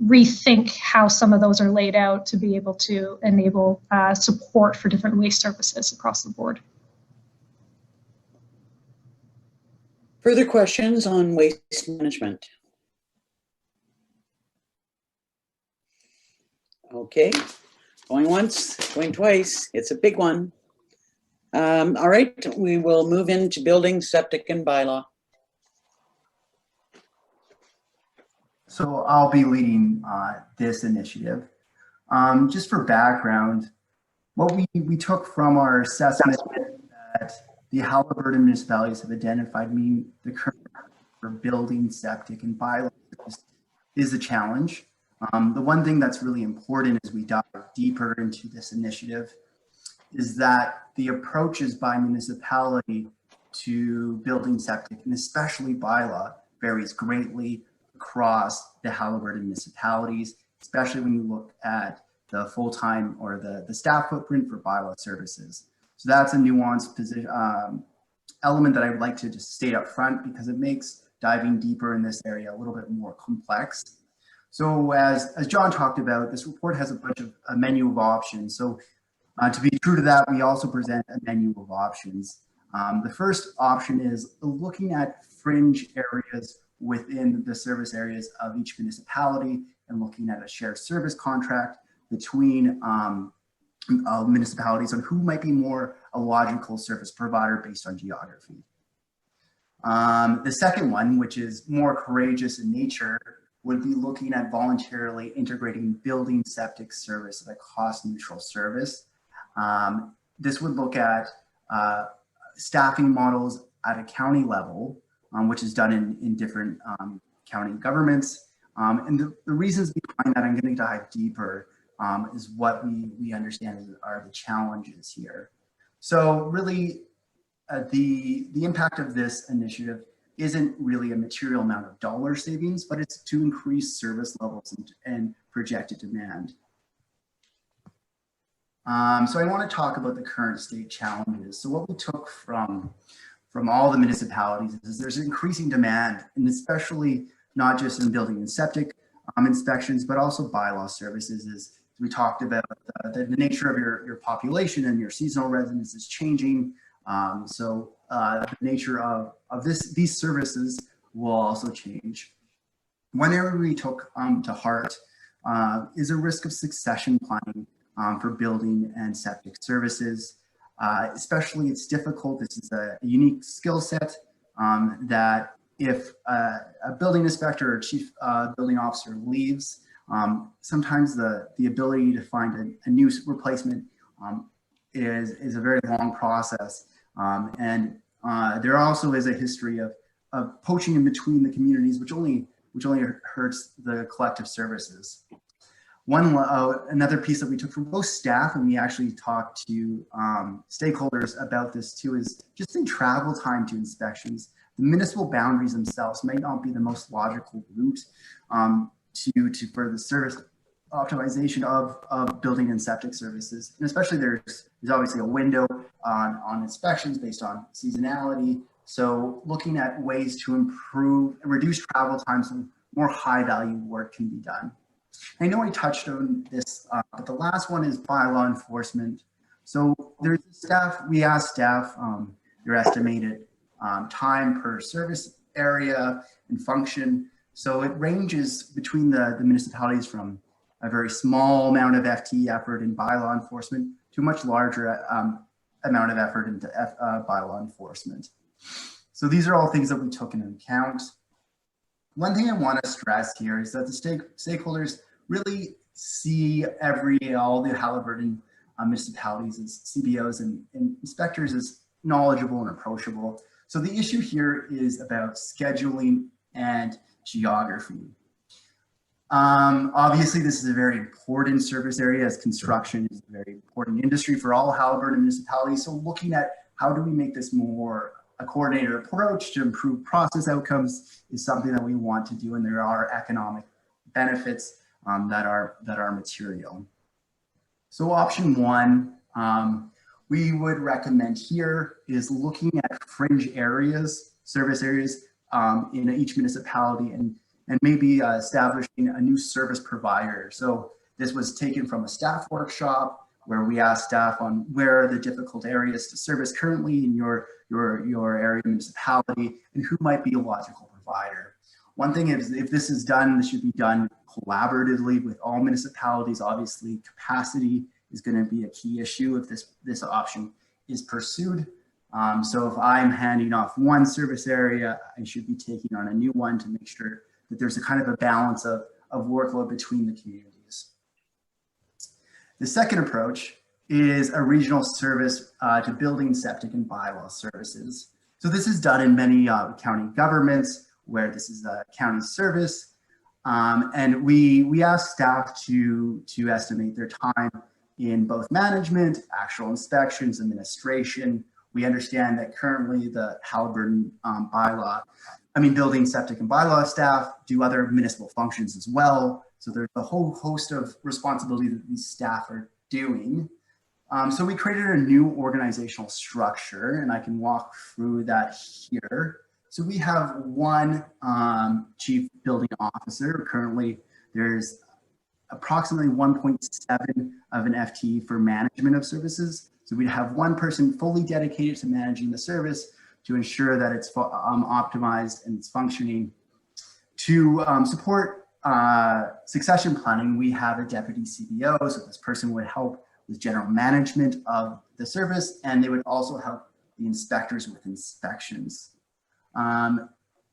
rethink how some of those are laid out to be able to enable support for different waste services across the board. Further questions on waste management? Okay, going once, going twice. It's a big one. All right, we will move into building, septic, and bylaw. So I'll be leading this initiative. Just for background, what we took from our assessment that the Haliburton municipalities have identified meeting the current for building, septic, and bylaw is a challenge. The one thing that's really important as we dive deeper into this initiative is that the approaches by municipality to building, septic, and especially bylaw varies greatly across the Haliburton municipalities, especially when you look at the full-time or the staff footprint for bylaw services. So that's a nuanced position, element that I would like to just state up front because it makes diving deeper in this area a little bit more complex. So as John talked about, this report has a bunch of a menu of options. So to be true to that, we also present a menu of options. The first option is looking at fringe areas within the service areas of each municipality and looking at a shared service contract between municipalities on who might be more a logical service provider based on geography. The second one, which is more courageous in nature, would be looking at voluntarily integrating building septic service as a cost neutral service. This would look at staffing models at a county level, which is done in different county governments. And the reasons behind that, I'm going to dive deeper, is what we understand are the challenges here. So really, the impact of this initiative isn't really a material amount of dollar savings, but it's to increase service levels and projected demand. So I want to talk about the current state challenges. So what we took from all the municipalities is there's increasing demand, and especially not just in building and septic inspections, but also bylaw services. As we talked about, the nature of your population and your seasonal residents is changing. So the nature of these services will also change. One area we took to heart is a risk of succession planning for building and septic services. Especially, it's difficult. This is a unique skill set that if a building inspector or chief building officer leaves, sometimes the ability to find a new replacement is a very long process. And there also is a history of poaching in between the communities, which only hurts the collective services. Another piece that we took from both staff, and we actually talked to stakeholders about this too, is just in travel time to inspections. The municipal boundaries themselves may not be the most logical route for the service optimization of building and septic services. And especially there's obviously a window on inspections based on seasonality. So looking at ways to improve and reduce travel time so more high value work can be done. I know I touched on this, but the last one is bylaw enforcement. So there's staff, we asked staff their estimated time per service area and function. So it ranges between the municipalities from a very small amount of FTE effort in bylaw enforcement to a much larger amount of effort into bylaw enforcement. So these are all things that we took into account. One thing I want to stress here is that the stakeholders really see all the Haliburton municipalities as CBOs and inspectors as knowledgeable and approachable. So the issue here is about scheduling and geography. Obviously, this is a very important service area, as construction is a very important industry for all Haliburton municipalities. So looking at how do we make this more a coordinated approach to improve process outcomes is something that we want to do, and there are economic benefits that are material. So option one, we would recommend here is looking at fringe areas, service areas in each municipality, and maybe establishing a new service provider. So this was taken from a staff workshop where we asked staff on where are the difficult areas to service currently in your area municipality and who might be a logical provider. One thing is, if this is done, this should be done collaboratively with all municipalities. Obviously, capacity is going to be a key issue if this option is pursued. So if I'm handing off one service area, I should be taking on a new one to make sure that there's a kind of a balance of workload between the communities. The second approach is a regional service to building, septic, and bylaw services. So this is done in many county governments where this is a county service. And we ask staff to estimate their time in both management, actual inspections, administration. We understand that currently the Haliburton building, septic, and bylaw staff do other municipal functions as well. So there's a whole host of responsibility that these staff are doing. So we created a new organizational structure, and I can walk through that here. So we have one chief building officer, currently there's approximately 1.7 of an FTE for management of services. So we'd have one person fully dedicated to managing the service to ensure that it's optimized and it's functioning. To support succession planning, we have a deputy CBO, so this person would help with general management of the service, and they would also help the inspectors with inspections.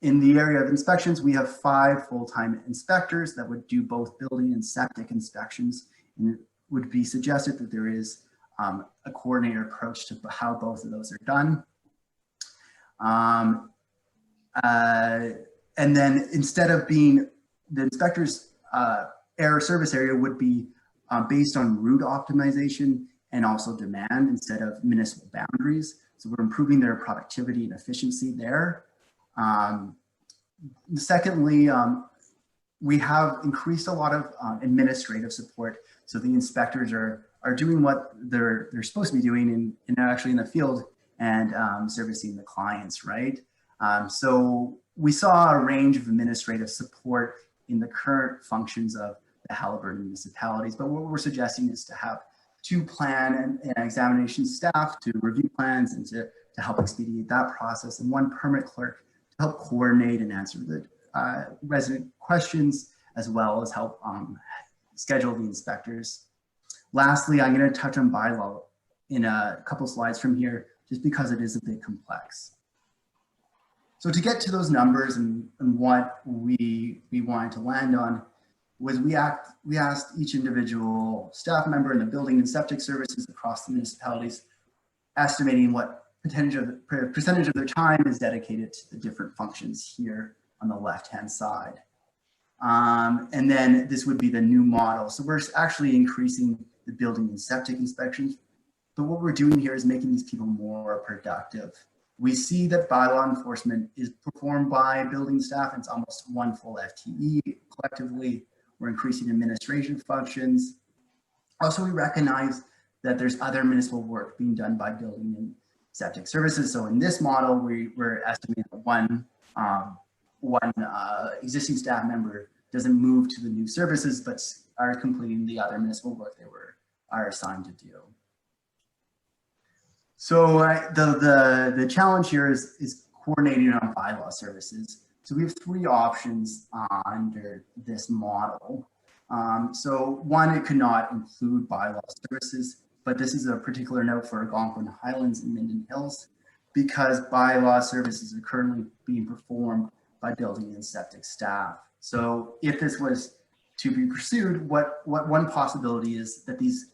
In the area of inspections, we have 5 full-time inspectors that would do both building and septic inspections, and it would be suggested that there is a coordinated approach to how both of those are done. And then instead of being, the inspector's service area would be based on route optimization and also demand instead of municipal boundaries. So we're improving their productivity and efficiency there. Secondly, we have increased a lot of administrative support. So the inspectors are doing what they're supposed to be doing in actually in the field and servicing the clients, right? So we saw a range of administrative support in the current functions of the Haliburton municipalities, but what we're suggesting is to have 2 plan and examination staff to review plans and to help expedite that process, and 1 permit clerk to help coordinate and answer the resident questions, as well as help schedule the inspectors. Lastly, I'm going to touch on bylaw in a couple slides from here, just because it is a bit complex. So to get to those numbers and what we wanted to land on was we asked each individual staff member in the building and septic services across the municipalities, estimating what percentage of their time is dedicated to the different functions here on the left-hand side. And then this would be the new model. So we're actually increasing the building and septic inspections, but what we're doing here is making these people more productive. We see that bylaw enforcement is performed by building staff, and it's almost 1 full FTE collectively. We're increasing administration functions. Also, we recognize that there's other municipal work being done by building and septic services. So in this model, we're estimating that one existing staff member doesn't move to the new services, but are completing the other municipal work they are assigned to do. So the challenge here is coordinating on bylaw services. So we have 3 options under this model. So 1, it could not include bylaw services, but this is a particular note for Algonquin Highlands and Minden Hills, because bylaw services are currently being performed by building and septic staff. So if this was to be pursued, what one possibility is that these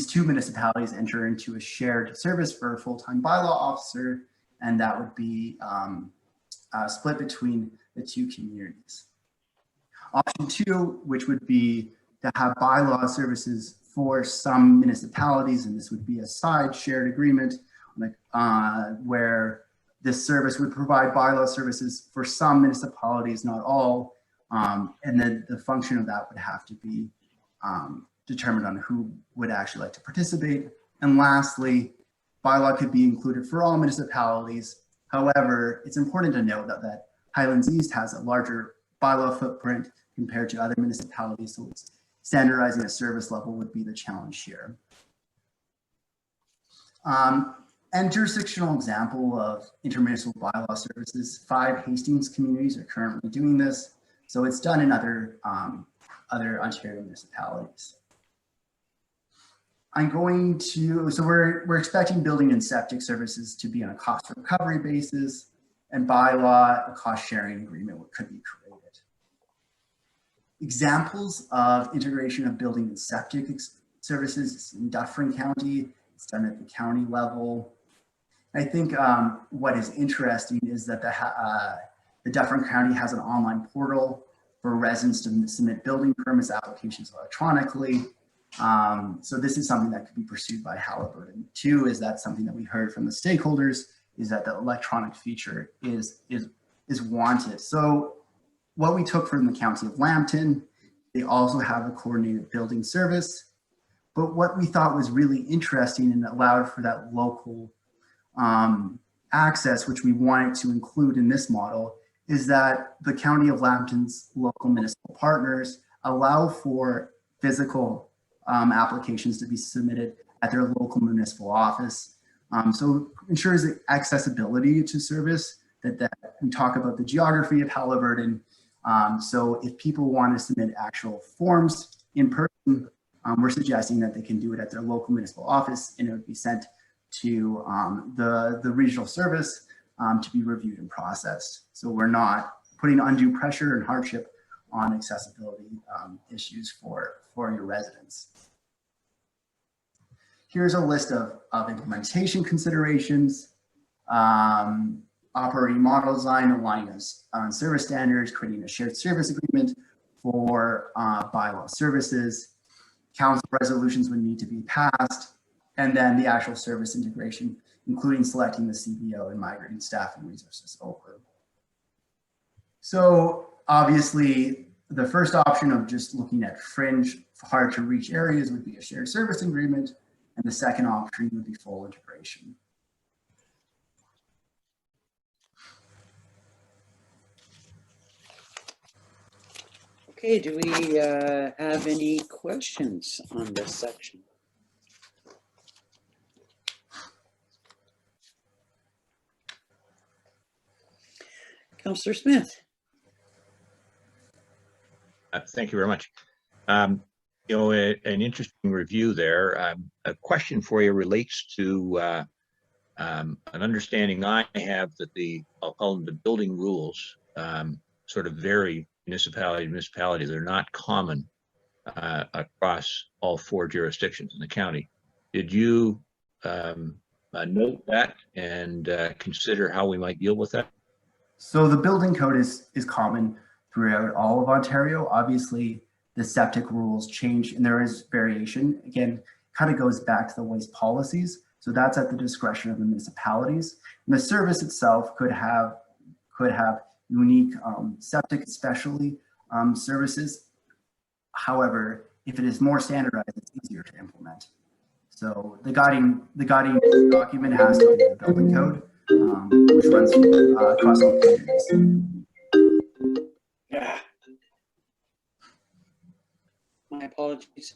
2 municipalities enter into a shared service for a full-time bylaw officer, and that would be split between the 2 communities. Option 2, which would be to have bylaw services for some municipalities, and this would be a side shared agreement where this service would provide bylaw services for some municipalities, not all, and then the function of that would have to be determined on who would actually like to participate. And lastly, bylaw could be included for all municipalities. However, it's important to note that Highlands East has a larger bylaw footprint compared to other municipalities, so standardizing a service level would be the challenge here. And jurisdictional example of intermunicipal bylaw services, 5 Hastings communities are currently doing this, so it's done in other Ontario municipalities. So we're expecting building and septic services to be on a cost recovery basis, and bylaw, a cost sharing agreement could be created. Examples of integration of building and septic services in Dufferin County, it's done at the county level. I think what is interesting is that the Dufferin County has an online portal for residents to submit building permits applications electronically. So this is something that could be pursued by Haliburton. 2 is that something that we heard from the stakeholders is that the electronic feature is wanted. So what we took from the County of Lambton, they also have a coordinated building service. But what we thought was really interesting and allowed for that local access, which we wanted to include in this model, is that the County of Lambton's local municipal partners allow for physical applications to be submitted at their local municipal office. So ensures the accessibility to service, that we talk about the geography of Haliburton. So if people want to submit actual forms in person, we're suggesting that they can do it at their local municipal office, and it would be sent to the regional service to be reviewed and processed. So we're not putting undue pressure and hardship on accessibility issues for your residents. Here's a list of implementation considerations, operating model design, aligning us on service standards, creating a shared service agreement for bylaw services, council resolutions would need to be passed, and then the actual service integration, including selecting the CBO and migrating staff and resources over. So obviously, the first option of just looking at fringe, hard to reach areas would be a shared service agreement, and the second option would be full integration. Okay, do we have any questions on this section? Councillor Smith. Thank you very much. You know, an interesting review there. A question for you relates to an understanding I have that I'll call them the building rules, sort of vary municipality to municipality. They're not common across all 4 jurisdictions in the county. Did you note that and consider how we might deal with that? So the building code is common throughout all of Ontario. Obviously, the septic rules change and there is variation. Again, kind of goes back to the waste policies. So that's at the discretion of the municipalities. And the service itself could have unique septic, especially services. However, if it is more standardized, it's easier to implement. So the guiding document has to be the building code, which runs across all communities. Yeah. My apologies.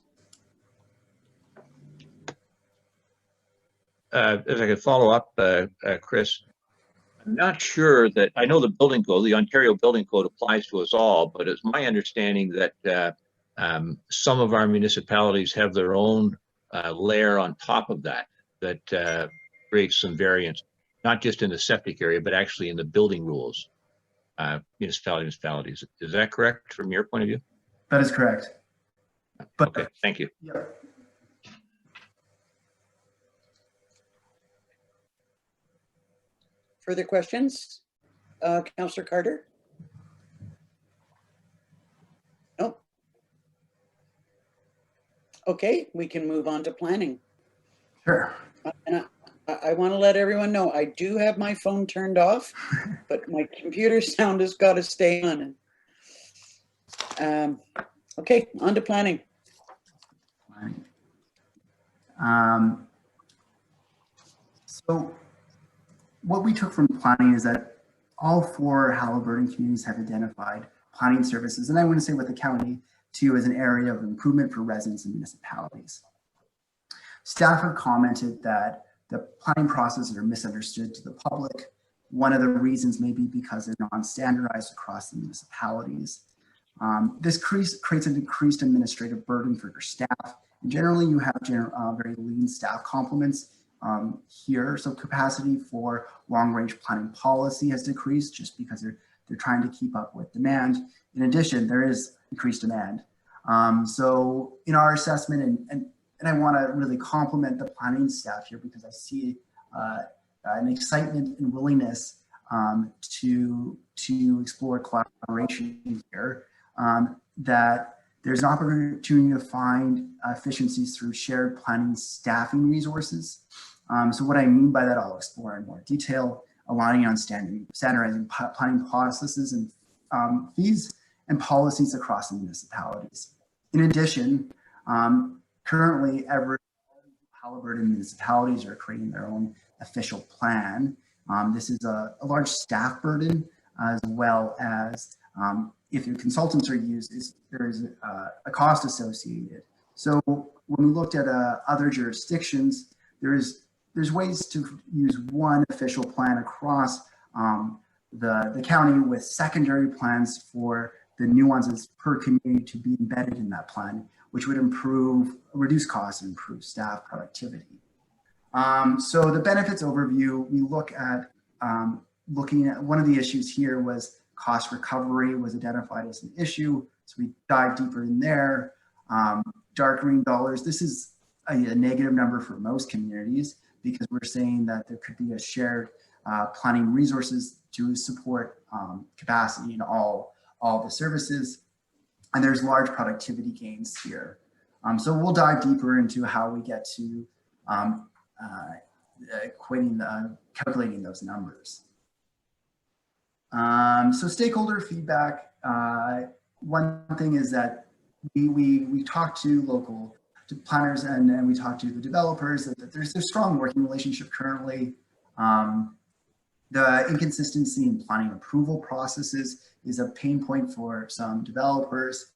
If I could follow up, Chris, I'm not sure that I know the building code, the Ontario Building Code applies to us all, but it's my understanding that some of our municipalities have their own layer on top of that creates some variance, not just in the septic area, but actually in the building rules, municipalities. Is that correct from your point of view? That is correct. But, okay, thank you. Yeah. Further questions? Councillor Carter? Nope. Okay, we can move on to planning. Sure. And I want to let everyone know I do have my phone turned off, but my computer sound has got to stay on. Okay, on to planning. So what we took from planning is that all 4 Haliburton communities have identified planning services, and I want to say with the county too, as an area of improvement for residents and municipalities. Staff have commented that the planning processes are misunderstood to the public. One of the reasons may be because they're non-standardized across the municipalities. This creates an increased administrative burden for your staff. And generally, you have very lean staff complements here. So capacity for long-range planning policy has decreased just because they're trying to keep up with demand. In addition, there is increased demand. So in our assessment, and I want to really compliment the planning staff here because I see an excitement and willingness to explore collaboration here, that there's an opportunity to find efficiencies through shared planning staffing resources. So what I mean by that, I'll explore in more detail, aligning on standardizing planning processes and fees and policies across the municipalities. In addition, currently every Haliburton municipalities are creating their own official plan. This is a large staff burden as well as if your consultants are used, there is a cost associated. So when we looked at other jurisdictions, there's ways to use one official plan across the county with secondary plans for the nuances per community to be embedded in that plan, which would reduce costs and improve staff productivity. So the benefits overview, we look at looking at one of the issues here was cost recovery was identified as an issue. So we dive deeper in there. Dark green dollars, this is a negative number for most communities because we're saying that there could be a shared planning resources to support capacity in all the services. And there's large productivity gains here. So we'll dive deeper into how we get to calculating those numbers. So stakeholder feedback, one thing is that we talk to local planners and we talk to the developers that there's a strong working relationship currently. The inconsistency in planning approval processes is a pain point for some developers.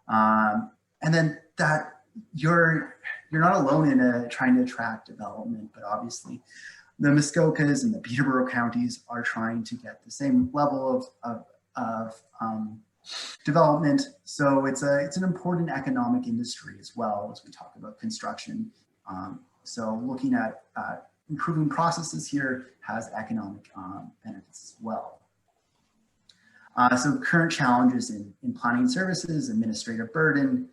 And then that you're not alone in trying to attract development, but obviously the Muskokas and the Peterborough counties are trying to get the same level of development. So it's an important economic industry as well as we talk about construction. So looking at improving processes here has economic benefits as well. So current challenges in planning services, administrative burden,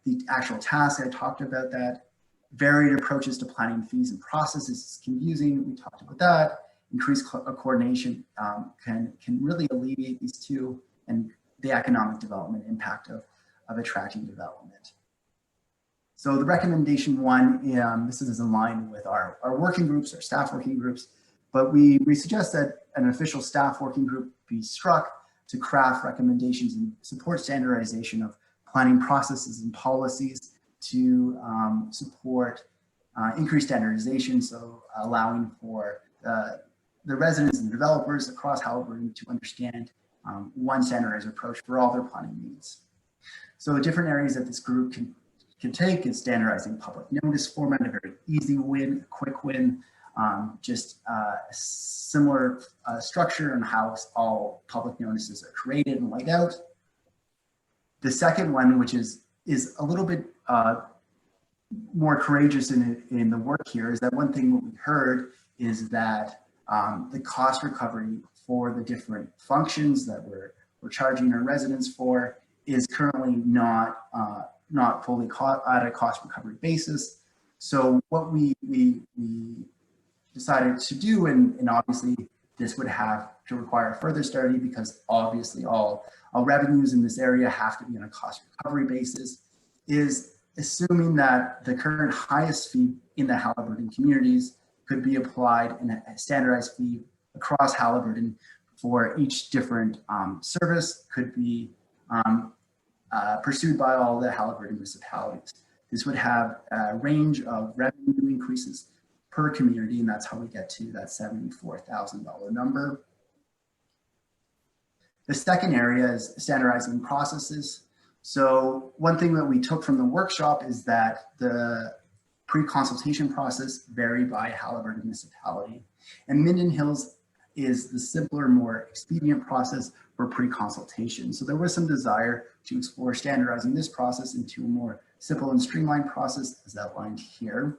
the actual task, I talked about that. Varied approaches to planning fees and processes is confusing. We talked about that. Increased coordination can really alleviate these two and the economic development impact of attracting development. So the recommendation one, this is in line with our working groups, our staff working groups, but we suggest that an official staff working group be struck to craft recommendations and support standardization of planning processes and policies to support increased standardization, so allowing for the residents and developers across Haliburton to understand one standardized approach for all their planning needs. So different areas that this group can take is standardizing public notice format, a very easy win, quick win, just a similar structure on how all public notices are created and laid out. The second one, which is a little bit more courageous in the work here, is that one thing what we heard is that the cost recovery for the different functions that we're charging our residents for is currently not fully at a cost recovery basis. So what we decided to do, and obviously this would have to require further study because obviously all revenues in this area have to be on a cost recovery basis, is assuming that the current highest fee in the Haliburton communities could be applied in a standardized fee across Haliburton for each different service could be pursued by all the Haliburton municipalities. This would have a range of revenue increases per community, and that's how we get to that $74,000 number. The second area is standardizing processes. So one thing that we took from the workshop is that the pre-consultation process varied by Haliburton municipality, and Minden Hills is the simpler, more expedient process for pre-consultation. So there was some desire to explore standardizing this process into a more simple and streamlined process as outlined here.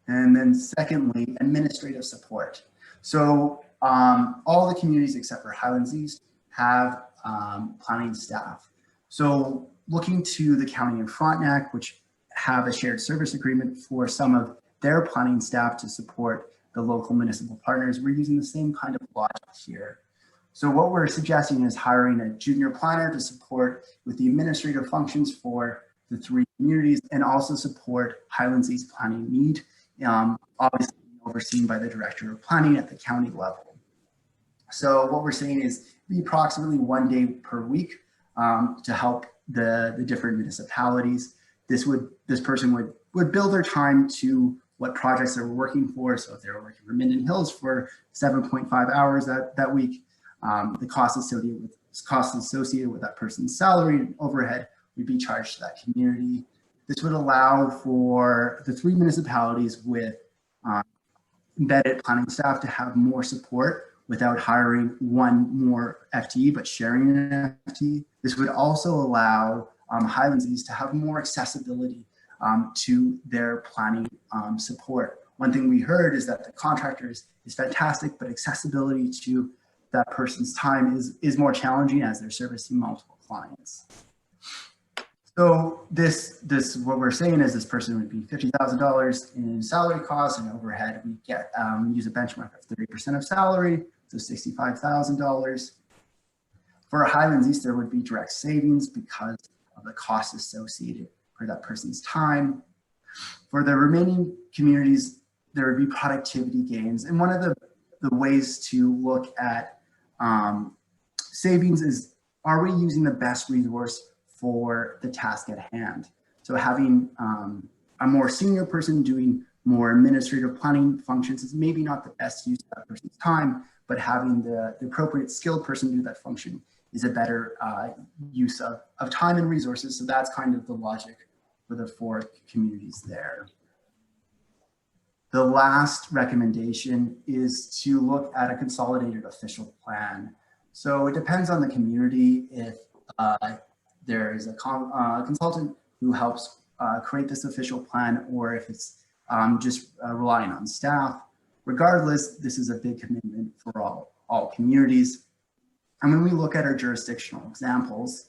And then secondly, administrative support. So all the communities except for Highlands East have planning staff. So looking to the county and Frontenac, which have a shared service agreement for some of their planning staff to support the local municipal partners, we're using the same kind of logic here. So what we're suggesting is hiring a junior planner to support with the administrative functions for the three communities and also support Highlands East planning need, obviously overseen by the director of planning at the county level. So what we're saying is be approximately 1 day per week to help the different municipalities. This person would bill their time to what projects they were working for. So if they were working for Minden Hills for 7.5 hours that week, the costs associated with that person's salary and overhead would be charged to that community. This would allow for the 3 municipalities with embedded planning staff to have more support without hiring one more FTE, but sharing an FTE. This would also allow Highlands East to have more accessibility to their planning support. One thing we heard is that the contractor is fantastic, but accessibility to that person's time is more challenging as they're servicing multiple clients. So this what we're saying is this person would be $50,000 in salary costs and overhead. We get use a benchmark of 30% of salary, so $65,000. For Highlands East, there would be direct savings because of the costs associated for that person's time. For the remaining communities, there would be productivity gains. And one of the ways to look at savings is, are we using the best resource for the task at hand? So having a more senior person doing more administrative planning functions is maybe not the best use of that person's time, but having the appropriate skilled person do that function is a better use of time and resources. So that's kind of the logic for the 4 communities there. The last recommendation is to look at a consolidated official plan. So it depends on the community if there is a consultant who helps create this official plan, or if it's just relying on staff. Regardless, this is a big commitment for all communities. And when we look at our jurisdictional examples,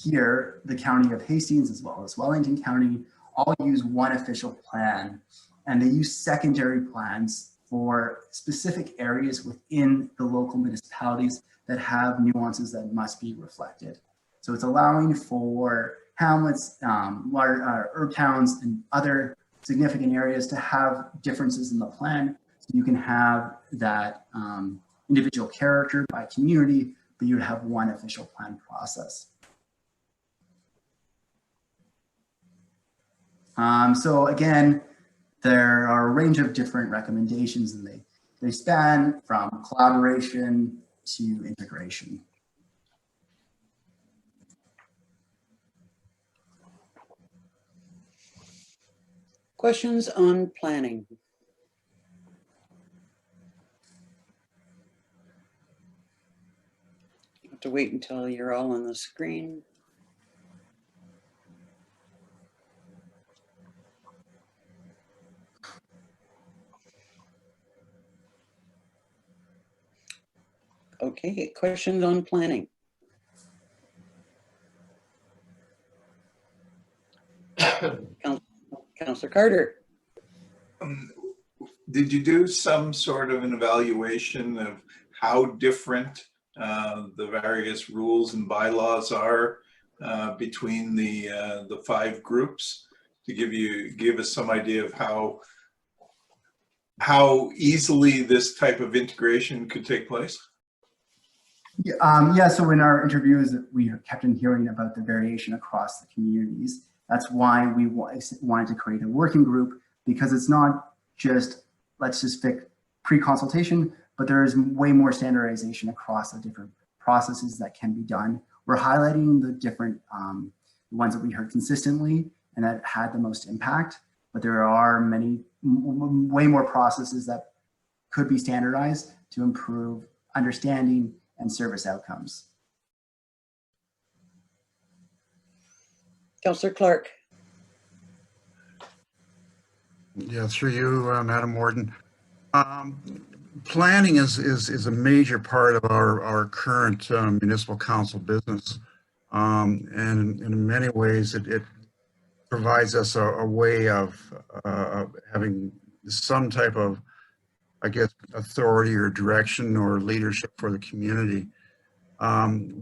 here, the County of Hastings as well as Wellington County all use one official plan, and they use secondary plans for specific areas within the local municipalities that have nuances that must be reflected. So it's allowing for hamlets, herb towns, and other significant areas to have differences in the plan. So you can have that individual character by community, but you would have one official plan process. So again, there are a range of different recommendations, and they span from collaboration to integration. Questions on planning? You have to wait until you're all on the screen. Okay, questions on planning? Councillor Carter. Did you do some sort of an evaluation of how different the various rules and bylaws are between the 5 groups to give us some idea of how easily this type of integration could take place? Yeah, so in our interviews, we kept on hearing about the variation across the communities. That's why we wanted to create a working group, because it's not just, let's just pick pre-consultation, but there is way more standardization across the different processes that can be done. We're highlighting the different ones that we heard consistently and that had the most impact, but there are way more processes that could be standardized to improve understanding and service outcomes. Councillor Clark. Yeah, through you, Madam Warden. Planning is a major part of our current municipal council business. And in many ways, it provides us a way of having some type of, I guess, authority or direction or leadership for the community.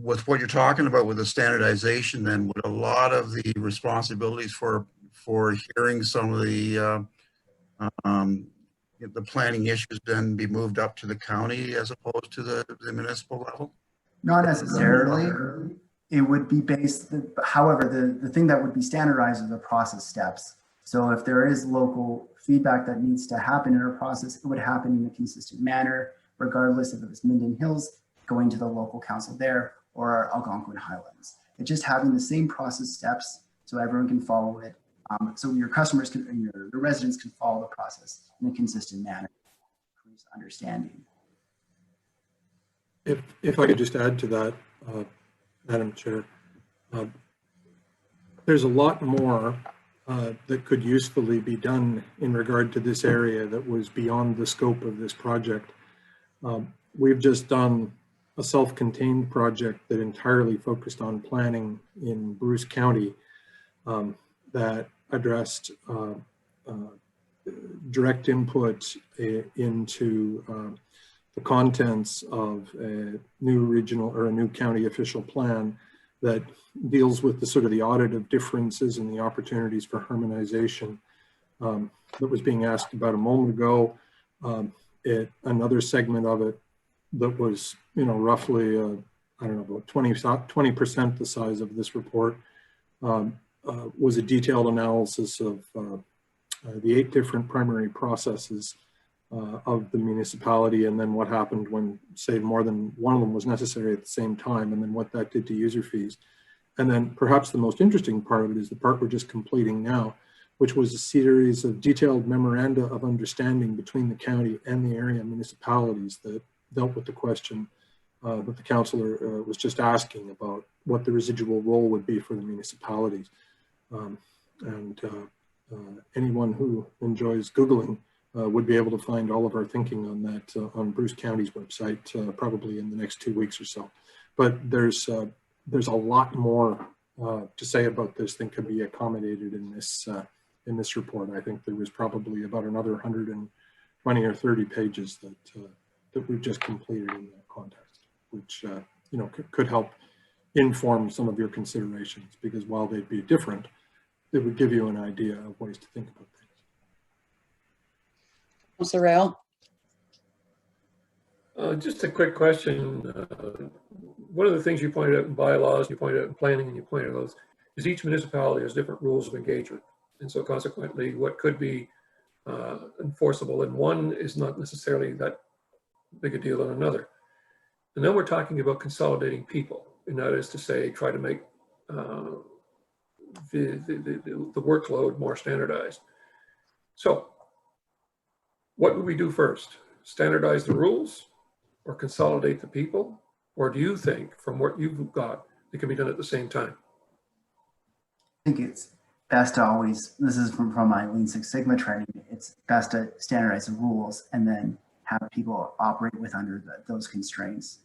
With what you're talking about with the standardization, then would a lot of the responsibilities for hearing some of the planning issues then be moved up to the county as opposed to the municipal level? Not necessarily. It would be based, however, the thing that would be standardized are the process steps. So if there is local feedback that needs to happen in our process, it would happen in a consistent manner regardless if it was Minden Hills going to the local council there or Algonquin Highlands. It's just having the same process steps so everyone can follow it. So your customers can, the residents can follow the process in a consistent manner. Understanding. If I could just add to that, Madam Chair, there's a lot more that could usefully be done in regard to this area that was beyond the scope of this project. We've just done a self-contained project that entirely focused on planning in Bruce County that addressed direct input into the contents of a new regional or a new county official plan that deals with the sort of the audit of differences and the opportunities for harmonization that was being asked about a moment ago. Another segment of it that was, roughly, I don't know, about 20% the size of this report was a detailed analysis of the 8 different primary processes of the municipality, and then what happened when, say, more than one of them was necessary at the same time, and then what that did to user fees. And then perhaps the most interesting part of it is the part we're just completing now, which was a series of detailed memoranda of understanding between the county and the area municipalities that dealt with the question that the councillor was just asking about what the residual role would be for the municipalities. Anyone who enjoys Googling would be able to find all of our thinking on that on Bruce County's website probably in the next 2 weeks or so. But there's a lot more to say about this than can be accommodated in this report. I think there was probably about another 120 or 30 pages that we've just completed in that context, which could help inform some of your considerations, because while they'd be different, it would give you an idea of ways to think about things. Councillor Rail. Just a quick question. One of the things you pointed out in bylaws, you pointed out in planning, and you pointed out is each municipality has different rules of engagement. And so consequently, what could be enforceable in one is not necessarily that big a deal in another. And then we're talking about consolidating people, and that is to say, try to make the workload more standardized. So what would we do first? Standardize the rules or consolidate the people? Or do you think, from what you've got, it can be done at the same time? I think it's best to always, this is from my Lean Six Sigma training, it's best to standardize the rules and then have people operate with under those constraints.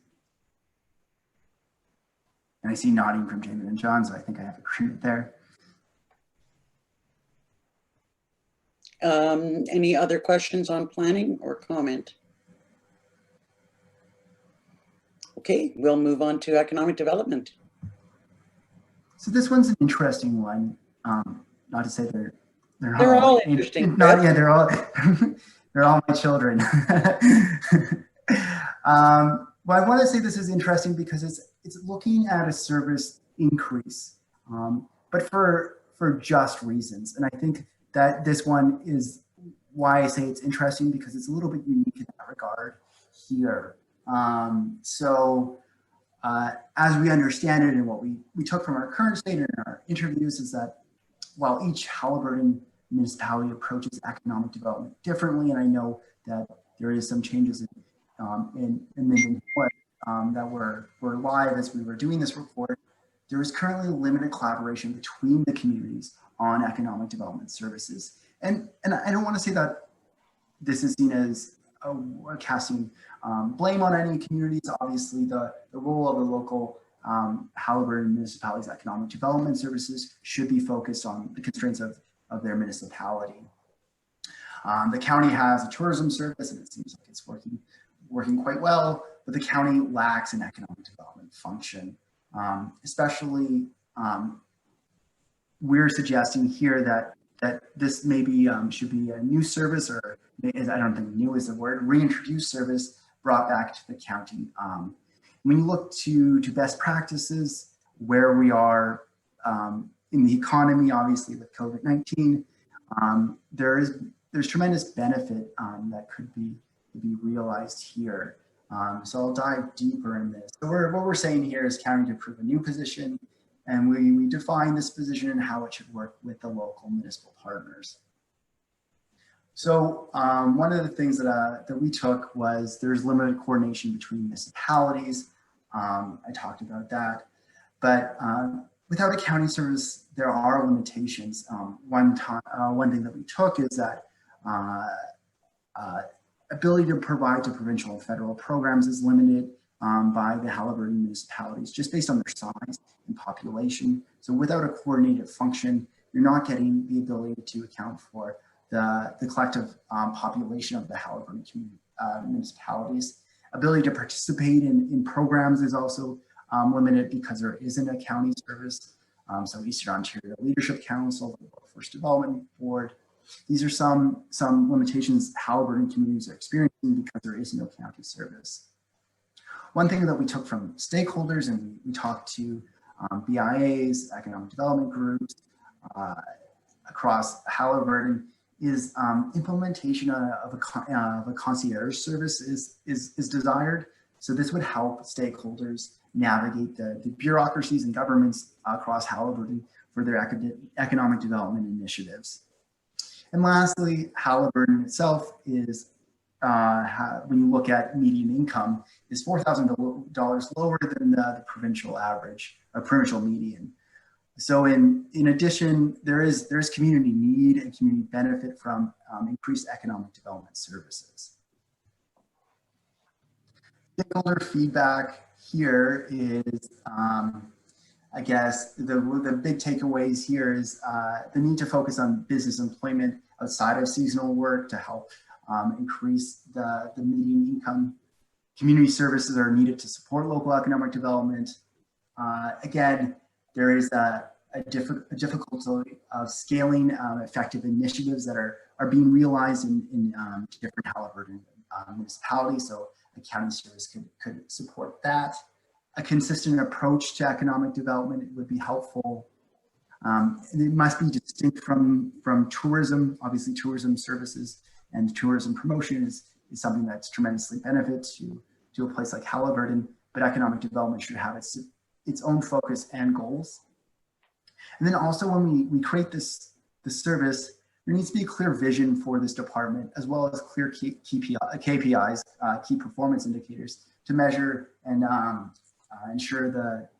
And I see nodding from Jamin and John, so I think I have agreement there. Any other questions on planning or comment? Okay, we'll move on to economic development. So this one's an interesting one. Not to say they're all interesting. Yeah, they're all they're all my children. Well, I want to say this is interesting because it's looking at a service increase, but for just reasons. And I think that this one is why I say it's interesting, because it's a little bit unique in that regard here. As we understand it, and what we took from our current state and our interviews, is that while each Haliburton municipality approaches economic development differently, and I know that there is some changes in Minden that were live as we were doing this report, there is currently limited collaboration between the communities on economic development services. And I don't want to say that this is seen as casting blame on any communities. Obviously, the role of the local Haliburton municipalities' economic development services should be focused on the constraints of their municipality. The county has a tourism service, and it seems like it's working quite well, but the county lacks an economic development function. Especially, we're suggesting here that this maybe should be a new service, or I don't think new is the word, reintroduced service brought back to the county. When you look to best practices, where we are in the economy, obviously with COVID-19, there's tremendous benefit that could be realized here. So I'll dive deeper in this. So what we're saying here is county to approve a new position, and we define this position and how it should work with the local municipal partners. So one of the things that we took was there's limited coordination between municipalities. I talked about that, but without a county service, there are limitations. One thing that we took is that ability to provide to provincial and federal programs is limited by the Haliburton municipalities just based on their size and population. So without a coordinated function, you're not getting the ability to account for the collective population of the Haliburton municipalities. Ability to participate in programs is also limited because there isn't a county service. So Eastern Ontario Leadership Council, the Workforce Development Board. These are some limitations Haliburton communities are experiencing because there is no county service. One thing that we took from stakeholders, and we talked to BIAs, economic development groups across Haliburton, is implementation of a concierge service is desired. So this would help stakeholders navigate the bureaucracies and governments across Haliburton for their economic development initiatives. And lastly, Haliburton itself is, when you look at median income, is $4,000 lower than the provincial average, or provincial median. So in addition, there is community need and community benefit from increased economic development services. Stakeholder feedback here is, I guess, the big takeaways here is the need to focus on business employment outside of seasonal work to help increase the median income. Community services are needed to support local economic development. Again, there is a difficulty of scaling effective initiatives that are being realized in different Haliburton municipalities. So a county service could support that. A consistent approach to economic development would be helpful. It must be distinct from tourism. Obviously, tourism services and tourism promotion is something that's tremendously benefit to a place like Haliburton, but economic development should have its own focus and goals. And then also when we create this service, there needs to be a clear vision for this department, as well as clear KPIs, key performance indicators, to measure and ensure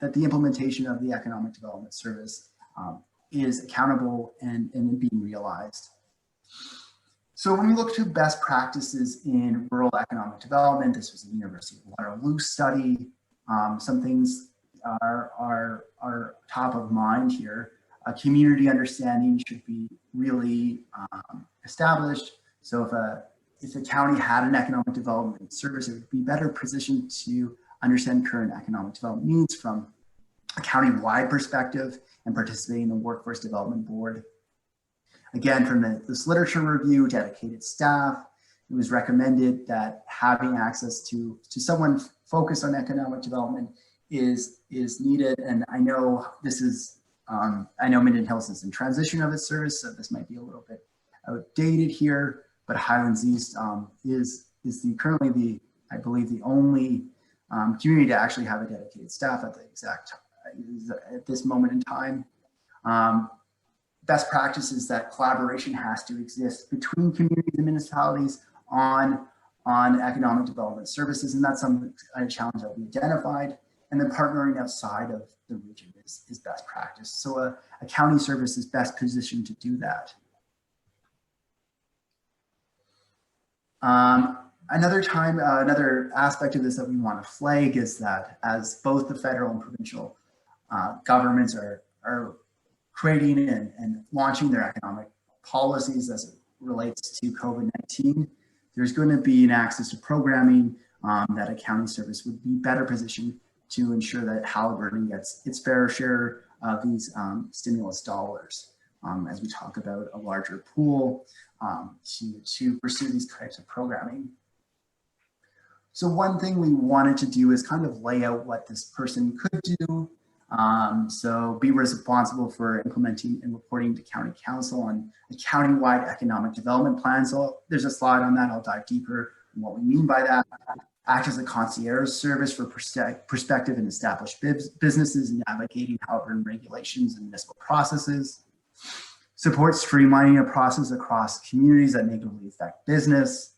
that the implementation of the economic development service is accountable and being realized. So when we look to best practices in rural economic development, this was a University of Waterloo study. Some things are top of mind here. A community understanding should be really established. So if a county had an economic development service, it would be better positioned to understand current economic development needs from a county-wide perspective and participate in the Workforce Development Board. Again, from this literature review, dedicated staff, it was recommended that having access to someone focused on economic development is needed. And I know this is, I know Minden Hills is in transition of its service, so this might be a little bit outdated here, but Highlands East is currently I believe the only community to actually have a dedicated staff at this moment in time. Best practice is that collaboration has to exist between communities and municipalities on economic development services, and that's a challenge that we identified. And then partnering outside of the region is best practice. So a county service is best positioned to do that. Another aspect of this that we want to flag is that as both the federal and provincial governments are creating and launching their economic policies as it relates to COVID-19, there's going to be an access to programming that a county service would be better positioned to ensure that Haliburton gets its fair share of these stimulus dollars as we talk about a larger pool to pursue these types of programming. So one thing we wanted to do is kind of lay out what this person could do. So be responsible for implementing and reporting to county council on a county-wide economic development plan. So there's a slide on that. I'll dive deeper on what we mean by that. act as a concierge service for prospective and established businesses navigating Haliburton regulations and municipal processes, support streamlining a process across communities that negatively affect business,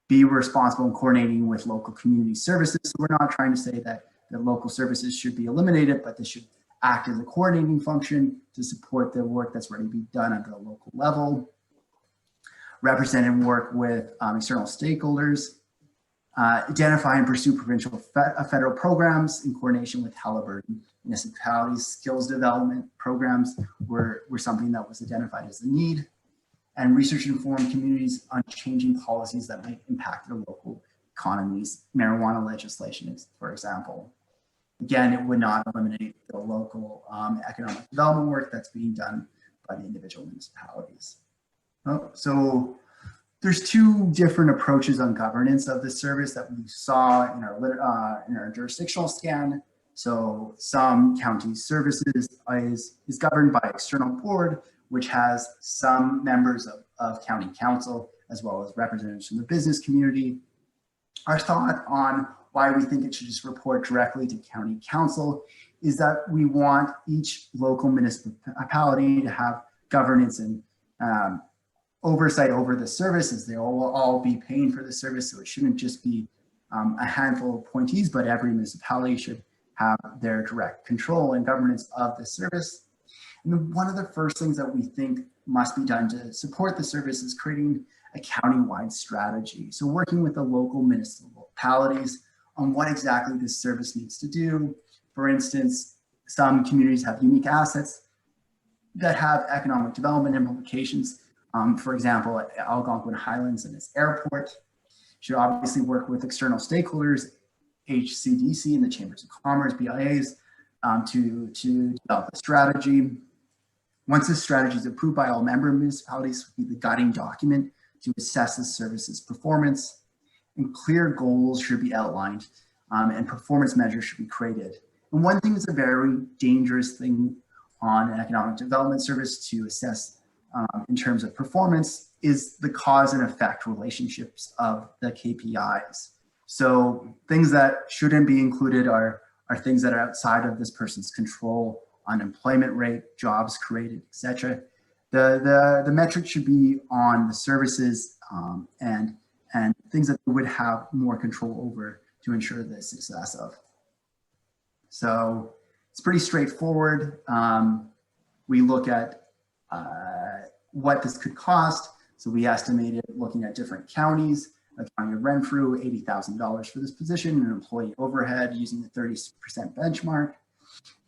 be responsible in coordinating with local community services. So we're not trying to say that local services should be eliminated, but they should act as a coordinating function to support the work that's ready to be done at the local level. Represent and work with external stakeholders. Identify and pursue provincial federal programs in coordination with Haliburton municipalities. Skills development programs were something that was identified as a need. And research inform communities on changing policies that might impact their local economies, marijuana legislation, for example. Again, it would not eliminate the local economic development work that's being done by the individual municipalities. So there's two different approaches on governance of the service that we saw in our jurisdictional scan. So some county services is governed by external board, which has some members of county council, as well as representatives from the business community. Our thought on why we think it should just report directly to county council is that we want each local municipality to have governance and oversight over the services. They will all be paying for the service, so it shouldn't just be a handful of appointees, but every municipality should have their direct control and governance of the service. And one of the first things that we think must be done to support the service is creating a county-wide strategy. So working with the local municipalities on what exactly this service needs to do. For instance, some communities have unique assets that have economic development implications. For example, at Algonquin Highlands and its airport. Should obviously work with external stakeholders, HCDC and the Chambers of Commerce, BIAs, to develop a strategy. Once this strategy is approved by all member municipalities, will be the guiding document to assess the service's performance, and clear goals should be outlined and performance measures should be created. And one thing that's a very dangerous thing on an economic development service to assess in terms of performance is the cause and effect relationships of the KPIs. So things that shouldn't be included are things that are outside of this person's control: unemployment rate, jobs created, etc. The metric should be on the services and things that they would have more control over to ensure the success of. So it's pretty straightforward. We look at what this could cost. So we estimated, looking at different counties, a county of Renfrew, $80,000 for this position, and employee overhead using the 30% benchmark,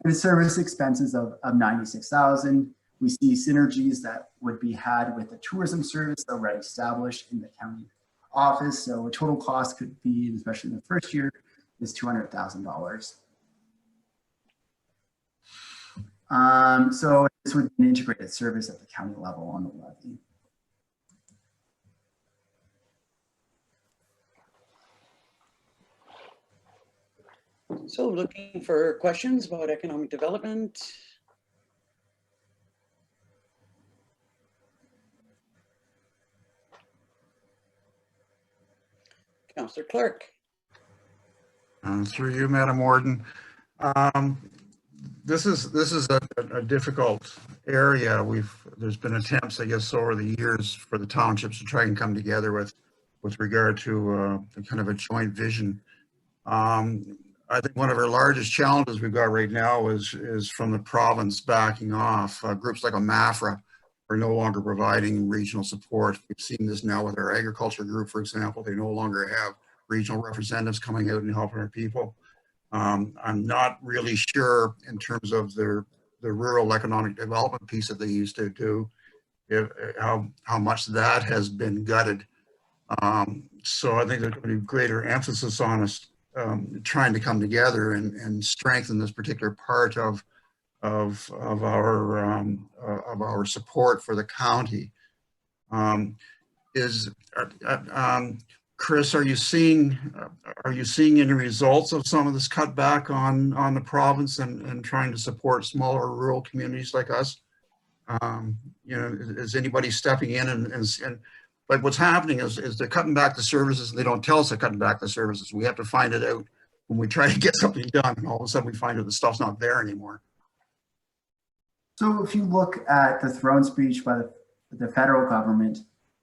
and the service expenses of $96,000. We see synergies that would be had with the tourism service already established in the county office. So a total cost could be, especially in the first year, is $200,000. So this would be an integrated service at the county level on the levy. So looking for questions about economic development. Councillor Clark. Through you, Madam Warden. This is a difficult area. There's been attempts, I guess, over the years for the townships to try and come together with regard to kind of a joint vision. I think one of our largest challenges we've got right now is from the province backing off. Groups like AMAFRA are no longer providing regional support. We've seen this now with our agriculture group, for example. They no longer have regional representatives coming out and helping our people. I'm not really sure in terms of the rural economic development piece that they used to do, how much that has been gutted. So I think there's going to be greater emphasis on us trying to come together and strengthen this particular part of our support for the county. Chris, are you seeing any results of some of this cutback on the province and trying to support smaller rural communities like us? You know, is anybody stepping in and But what's happening is they're cutting back the services and they don't tell us they're cutting back the services. We have to find it out when we try to get something done, and all of a sudden we find out the stuff's not there anymore. So if you look at the throne speech by the federal government,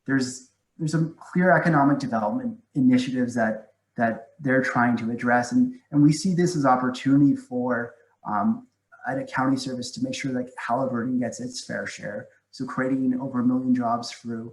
there's some clear economic development initiatives that they're trying to address. And we see this as opportunity for at a county service to make sure that Haliburton gets its fair share. So creating over 1 million jobs through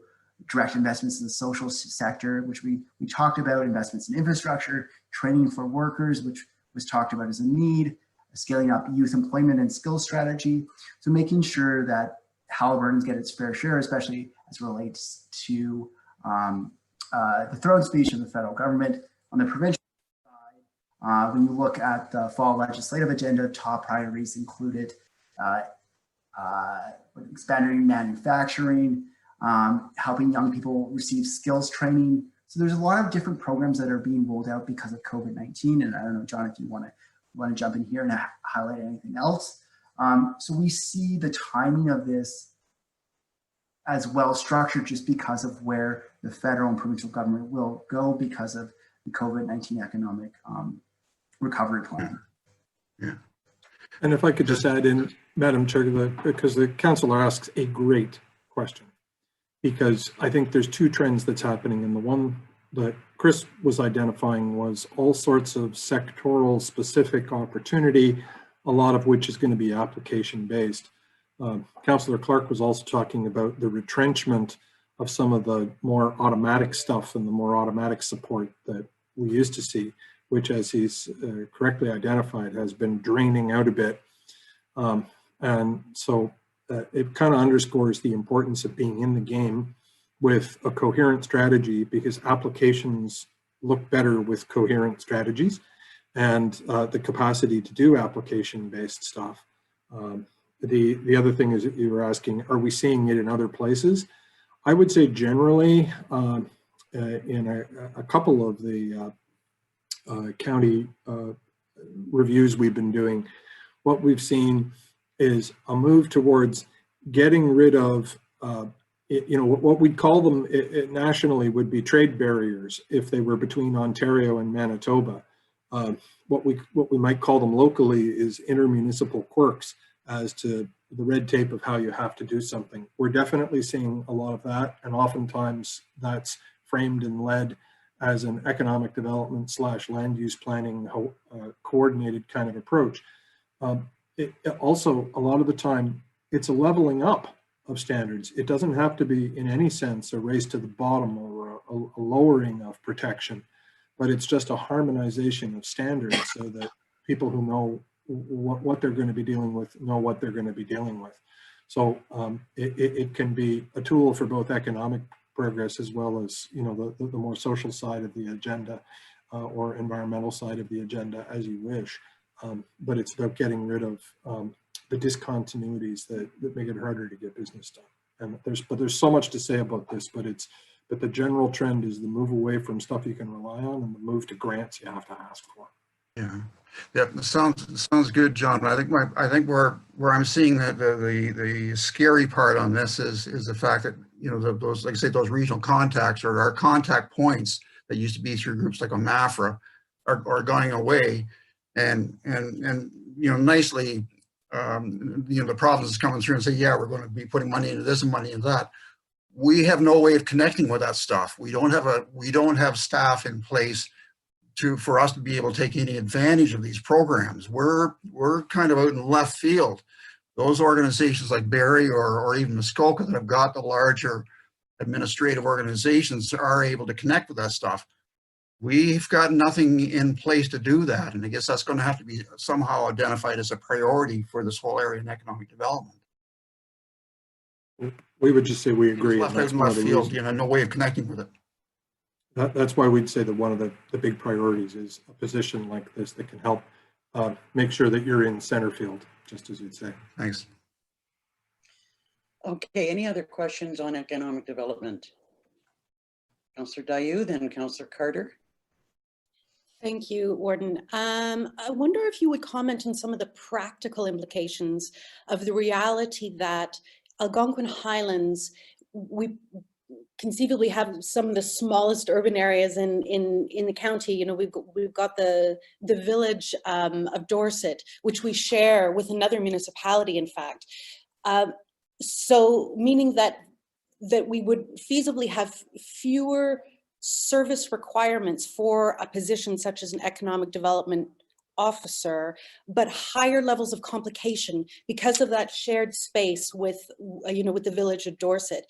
direct investments in the social sector, which we talked about, investments in infrastructure, training for workers, which was talked about as a need, scaling up youth employment and skills strategy. So making sure that Haliburton's get its fair share, especially as it relates to the throne speech of the federal government. On the provincial side, when you look at the fall legislative agenda, top priorities included expanding manufacturing, helping young people receive skills training. So there's a lot of different programs that are being rolled out because of COVID-19. And I don't know, John, if you want to jump in here and highlight anything else. So we see the timing of this as well structured just because of where the federal and provincial government will go because of the COVID-19 economic recovery plan. Yeah. And if I could just add in, Madam Chair, because the councillor asks a great question, because I think there's two trends that's happening. And the one that Chris was identifying was all sorts of sectoral specific opportunity, a lot of which is going to be application based. Councillor Clark was also talking about the retrenchment of some of the more automatic stuff and the more automatic support that we used to see, which, as he's correctly identified, has been draining out a bit. And so it kind of underscores the importance of being in the game with a coherent strategy, because applications look better with coherent strategies and the capacity to do application-based stuff. The other thing is that you were asking, are we seeing it in other places? I would say generally in a couple of the county reviews we've been doing, what we've seen is a move towards getting rid of, what we'd call them nationally would be trade barriers if they were between Ontario and Manitoba. What we might call them locally is intermunicipal quirks as to the red tape of how you have to do something. We're definitely seeing a lot of that, and oftentimes that's framed and led as an economic development / land use planning coordinated kind of approach. Also, a lot of the time, it's a leveling up of standards. It doesn't have to be in any sense a race to the bottom or a lowering of protection, but it's just a harmonization of standards so that people who know what they're going to be dealing with know what they're going to be dealing with. So it can be a tool for both economic progress as well as the more social side of the agenda or environmental side of the agenda, as you wish. But it's about getting rid of the discontinuities that make it harder to get business done. And there's so much to say about this, but the general trend is the move away from stuff you can rely on and the move to grants you have to ask for. Yeah, sounds good, John. I think where I'm seeing the scary part on this is the fact that those, like I say, those regional contacts or our contact points that used to be through groups like OMAFRA are going away, and nicely the province is coming through and say, yeah, we're going to be putting money into this and money into that. We have no way of connecting with that stuff. We don't have staff in place for us to be able to take any advantage of these programs. We're kind of out in left field. Those organizations like Barrie or even Muskoka that have got the larger administrative organizations are able to connect with that stuff. We've got nothing in place to do that. And I guess that's going to have to be somehow identified as a priority for this whole area in economic development. We would just say we agree. Left out in left field, no way of connecting with it. That's why we'd say that one of the big priorities is a position like this that can help make sure that you're in center field, just as you'd say. Thanks. Okay, any other questions on economic development? Councillor Dayu, then Councillor Carter. Thank you, Warden. I wonder if you would comment on some of the practical implications of the reality that Algonquin Highlands, conceivably have some of the smallest urban areas in the county. You know, we've got the village of Dorset, which we share with another municipality, in fact. So meaning that we would feasibly have fewer service requirements for a position such as an economic development officer, but higher levels of complication because of that shared space with, you know, with the village of Dorset.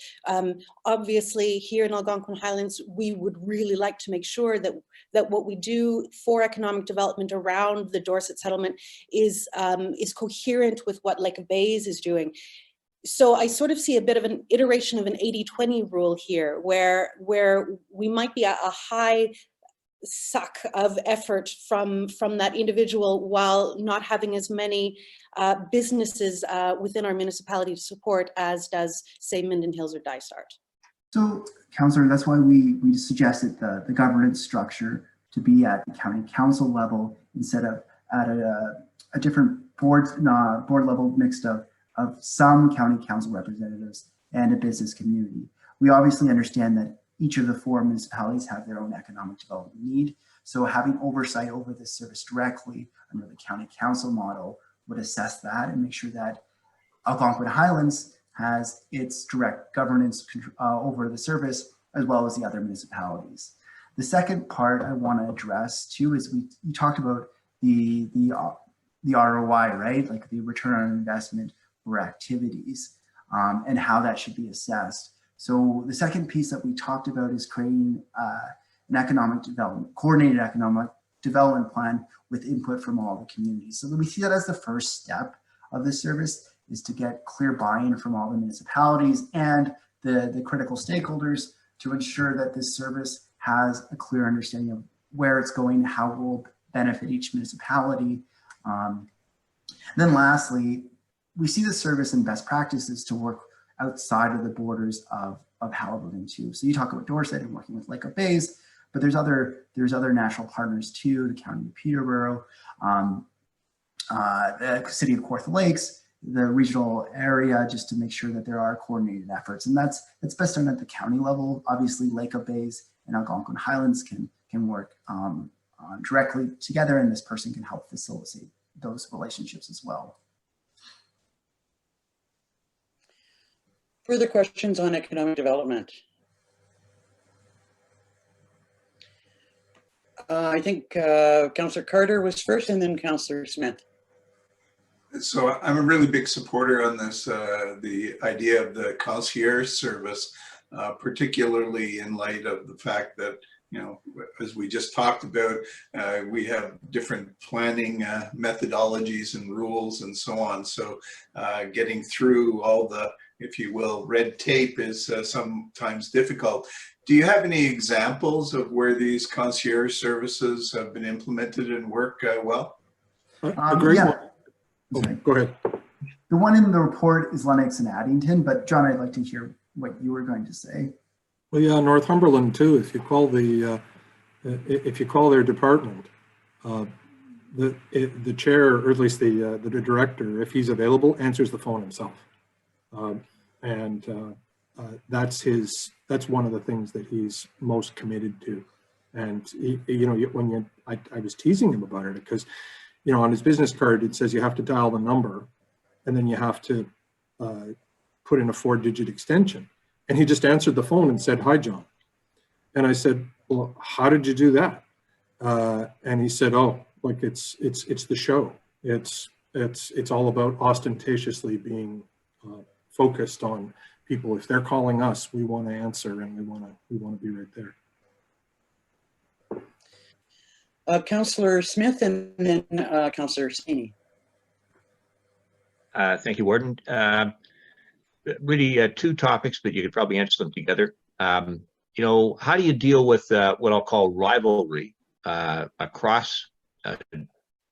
Obviously, here in Algonquin Highlands, we would really like to make sure that what we do for economic development around the Dorset settlement is coherent with what Lake of Bays is doing. So I sort of see a bit of an iteration of an 80-20 rule here, where we might be a high suck of effort from that individual while not having as many businesses within our municipality to support as does, say, Minden Hills or Dysart. So, Councillor, that's why we suggested the governance structure to be at the county council level instead of at a different board level mixed of some county council representatives and a business community. We obviously understand that each of the 4 municipalities have their own economic development need. So having oversight over this service directly under the county council model would assess that and make sure that Algonquin Highlands has its direct governance over the service, as well as the other municipalities. The second part I want to address too is you talked about the ROI, right? Like the return on investment for activities and how that should be assessed. So the second piece that we talked about is creating an coordinated economic development plan with input from all the communities. So we see that as the first step of this service, is to get clear buy-in from all the municipalities and the critical stakeholders to ensure that this service has a clear understanding of where it's going, how it will benefit each municipality. And then lastly, we see the service and best practices to work outside of the borders of Haliburton too. So you talk about Dorset and working with Lake of Bays, but there's other national partners too, the County of Peterborough, the City of Kawartha Lakes, the regional area, just to make sure that there are coordinated efforts. And that's best done at the county level. Obviously, Lake of Bays and Algonquin Highlands can work directly together, and this person can help facilitate those relationships as well. Further questions on economic development? I think Councillor Carter was first and then Councillor Smith. So I'm a really big supporter on this, the idea of the concierge service, particularly in light of the fact that, you know, as we just talked about, we have different planning methodologies and rules and so on. So getting through all the, if you will, red tape is sometimes difficult. Do you have any examples of where these concierge services have been implemented and work well? Yeah. Oh, go ahead. The one in the report is Lennox and Addington, but John, I'd like to hear what you were going to say. Well, yeah, Northumberland too. If you call their department, the chair, or at least the director, if he's available, answers the phone himself, that's one of the things that he's most committed to. And I was teasing him about it because, you know, on his business card it says you have to dial the number, and then you have to put in a 4-digit extension. And he just answered the phone and said, "Hi, John." And I said, "Well, how did you do that?" And he said, "Oh, like it's the show. It's all about ostentatiously being focused on people. If they're calling us, we want to answer, and we want to be right there." Councillor Smith and then Councillor Sweeney. Thank you, Warden. Really 2 topics, but you could probably answer them together. You know, how do you deal with what I'll call rivalry across,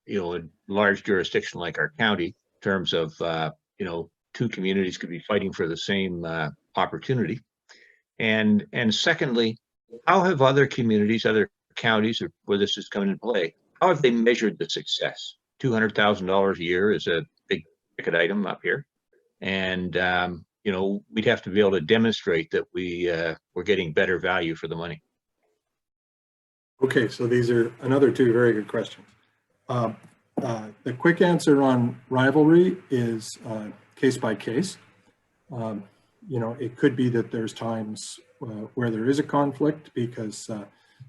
you know, a large jurisdiction like our county, in terms of, you know, 2 communities could be fighting for the same opportunity? And secondly, how have other communities, other counties where this is coming into play, how have they measured the success? $200,000 a year is a big ticket item up here. And you know, we'd have to be able to demonstrate that we're getting better value for the money. Okay, so these are another two very good questions. The quick answer on rivalry is case by case. You know, it could be that there's times where there is a conflict because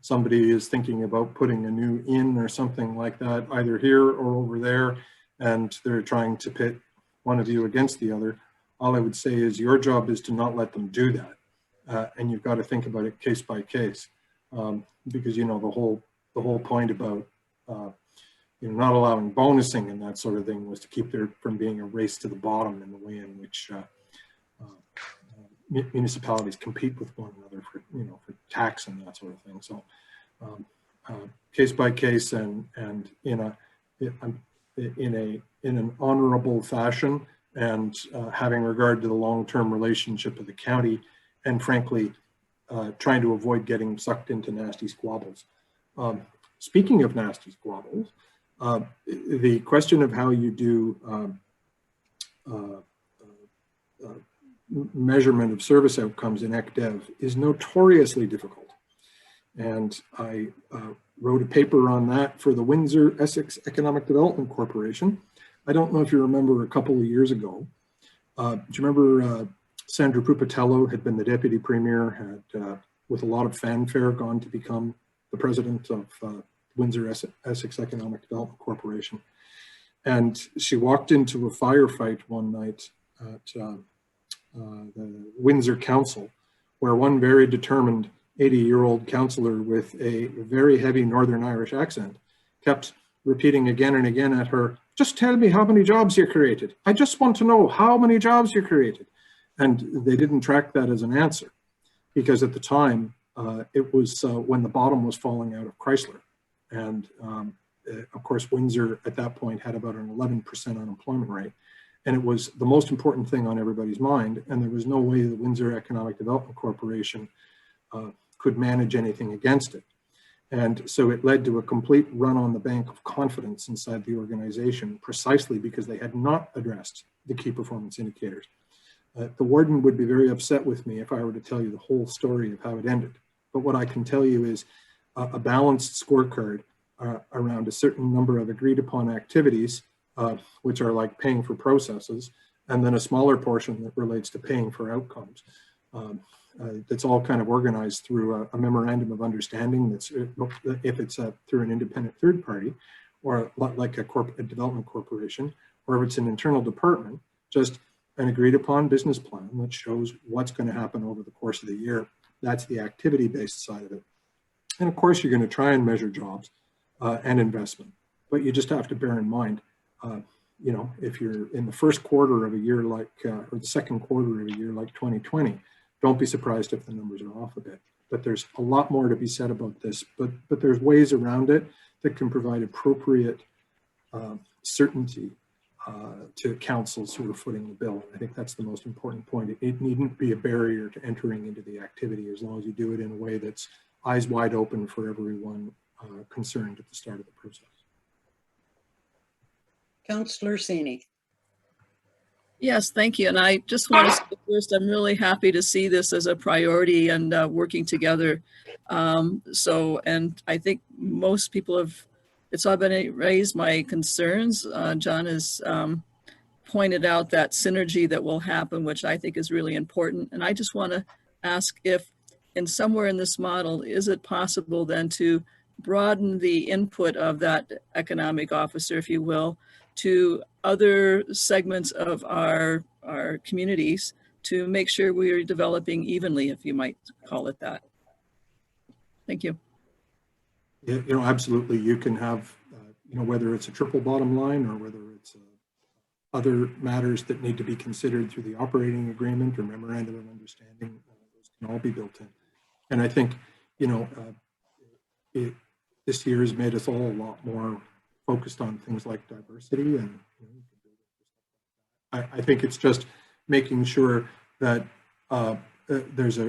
somebody is thinking about putting a new inn or something like that, either here or over there, and they're trying to pit one of you against the other. All I would say is your job is to not let them do that. And you've got to think about it case by case. Because, you know, the whole point about you know, not allowing bonusing and that sort of thing was to keep there from being a race to the bottom in the way in which municipalities compete with one another for, you know, for tax and that sort of thing. So case by case and in an honorable fashion, and having regard to the long-term relationship of the county, and frankly trying to avoid getting sucked into nasty squabbles. Speaking of nasty squabbles, the question of how you do measurement of service outcomes in ECDEV is notoriously difficult. And I wrote a paper on that for the Windsor-Essex Economic Development Corporation. I don't know if you remember a couple of years ago. Do you remember Sandra Pupatello had been the deputy premier, had with a lot of fanfare gone to become the president of Windsor-Essex Economic Development Corporation. And she walked into a firefight one night at the Windsor Council, where one very determined 80-year-old councillor with a very heavy Northern Irish accent kept repeating again and again at her, "Just tell me how many jobs you created. I just want to know how many jobs you created." And they didn't track that as an answer, because at the time, it was when the bottom was falling out of Chrysler. And of course, Windsor at that point had about an 11% unemployment rate. And it was the most important thing on everybody's mind. And there was no way the Windsor Economic Development Corporation could manage anything against it. And so it led to a complete run on the bank of confidence inside the organization, precisely because they had not addressed the key performance indicators. The warden would be very upset with me if I were to tell you the whole story of how it ended. But what I can tell you is a balanced scorecard around a certain number of agreed upon activities, which are like paying for processes, and then a smaller portion that relates to paying for outcomes. That's all kind of organized through a memorandum of understanding that's, if it's through an independent third party, or like a development corporation, or if it's an internal department, just an agreed upon business plan that shows what's going to happen over the course of the year. That's the activity-based side of it. And of course, you're going to try and measure jobs and investment, but you just have to bear in mind, you know, if you're in the first quarter of a year like, or the second quarter of a year like 2020, don't be surprised if the numbers are off a bit. But there's a lot more to be said about this, but there's ways around it that can provide appropriate certainty to councils who are footing the bill. I think that's the most important point. It needn't be a barrier to entering into the activity, as long as you do it in a way that's eyes wide open for everyone concerned at the start of the process. Councillor Sini. Yes, thank you. And I just want to say first, I'm really happy to see this as a priority and working together. And I think most people have, it's all been raised my concerns. John has pointed out that synergy that will happen, which I think is really important. And I just want to ask if in somewhere in this model, is it possible then to broaden the input of that economic officer, if you will, to other segments of our communities to make sure we are developing evenly, if you might call it that. Thank you. You know, absolutely. You can have, you know, whether it's a triple bottom line or whether it's other matters that need to be considered through the operating agreement or memorandum of understanding, those can all be built in. And I think, you know, this year has made us all a lot more focused on things like diversity, and you know, I think it's just making sure that there's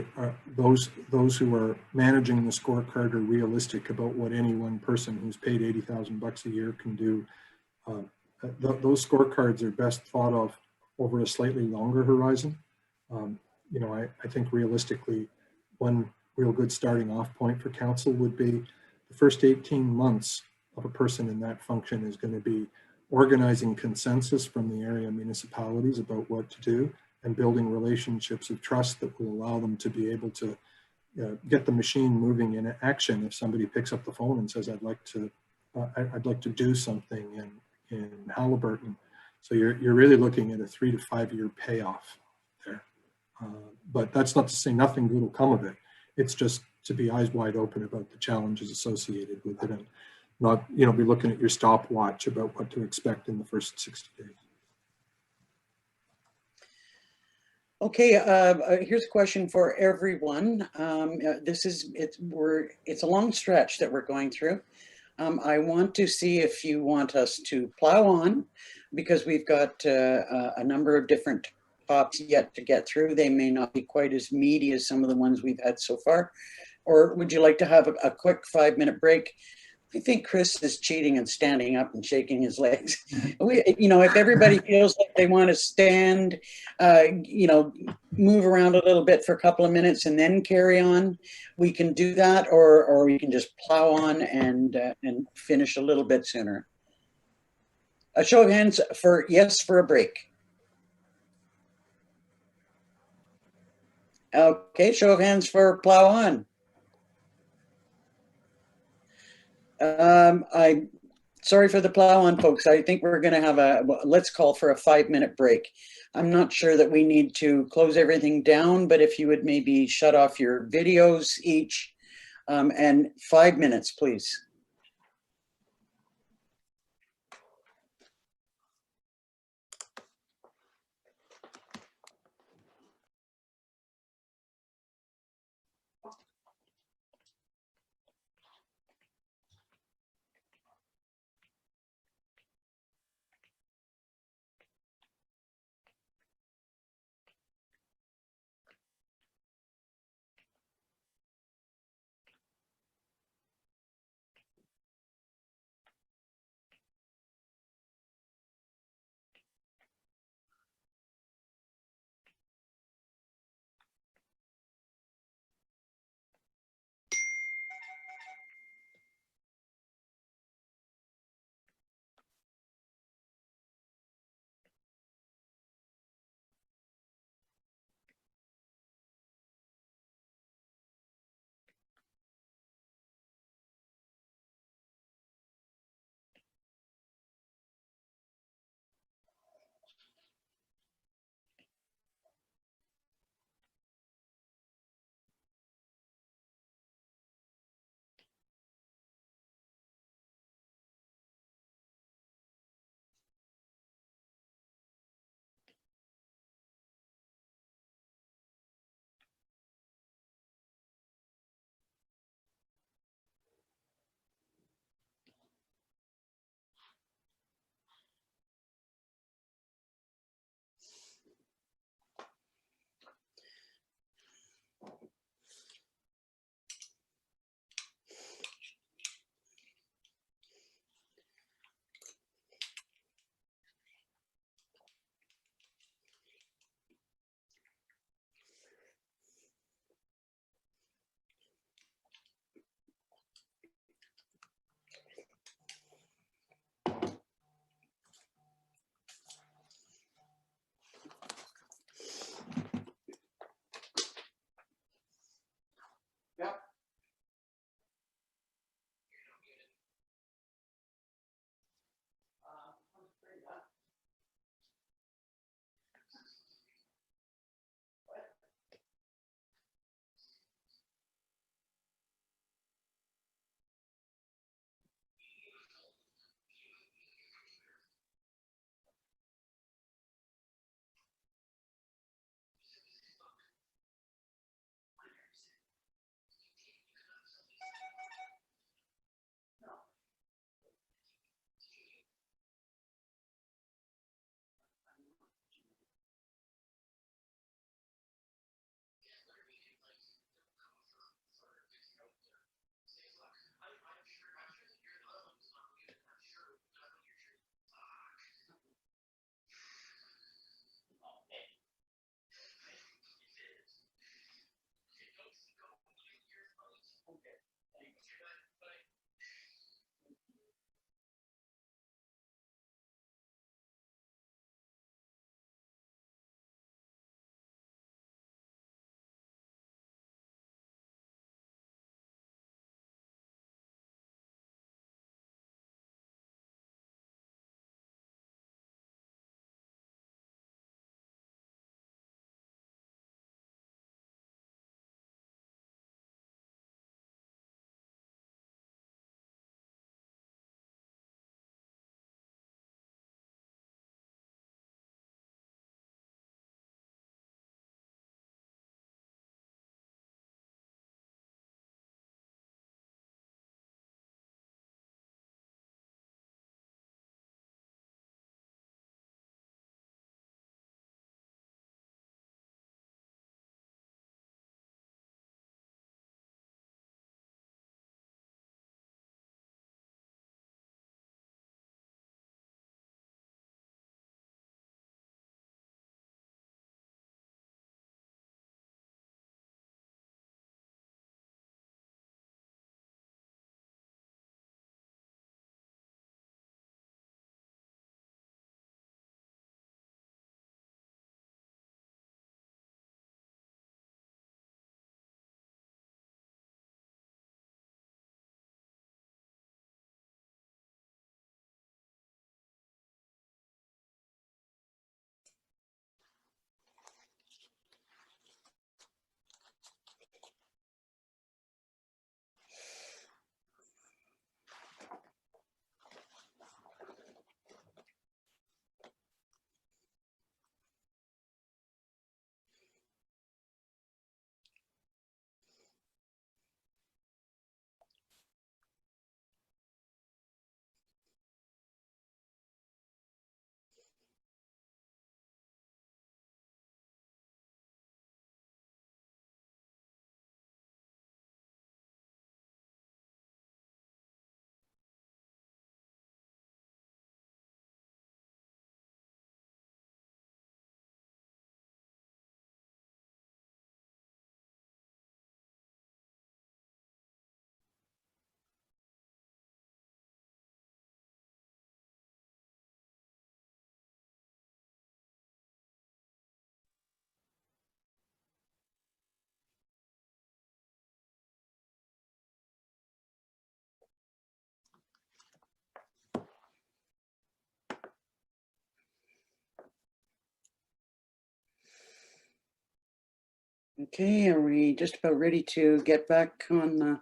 those who are managing the scorecard are realistic about what any one person who's paid $80,000 a year can do. Those scorecards are best thought of over a slightly longer horizon, You know, I think realistically, one real good starting off point for council would be the first 18 months of a person in that function is going to be organizing consensus from the area municipalities about what to do and building relationships of trust that will allow them to be able to get the machine moving in action. If somebody picks up the phone and says, I'd like to do something in Haliburton. So you're really looking at a 3 to 5 year payoff there. But that's not to say nothing good will come of it. It's just to be eyes wide open about the challenges associated with it and not, you know, be looking at your stopwatch about what to expect in the first 60 days. Okay, here's a question for everyone. It's a long stretch that we're going through. I want to see if you want us to plow on, because we've got a number of different topics yet to get through. They may not be quite as meaty as some of the ones we've had so far. Or would you like to have a quick 5-minute break? I think Chris is cheating and standing up and shaking his legs. You know, if everybody feels like they want to stand, you know, move around a little bit for a couple of minutes and then carry on, we can do that, or we can just plow on and finish a little bit sooner. A show of hands for yes for a break. Okay, show of hands for plow on. I'm sorry for the plow on, folks. I think we're going to have let's call for a 5-minute break. I'm not sure that we need to close everything down, but if you would maybe shut off your videos each, and 5 minutes, please. Okay, are we just about ready to get back on the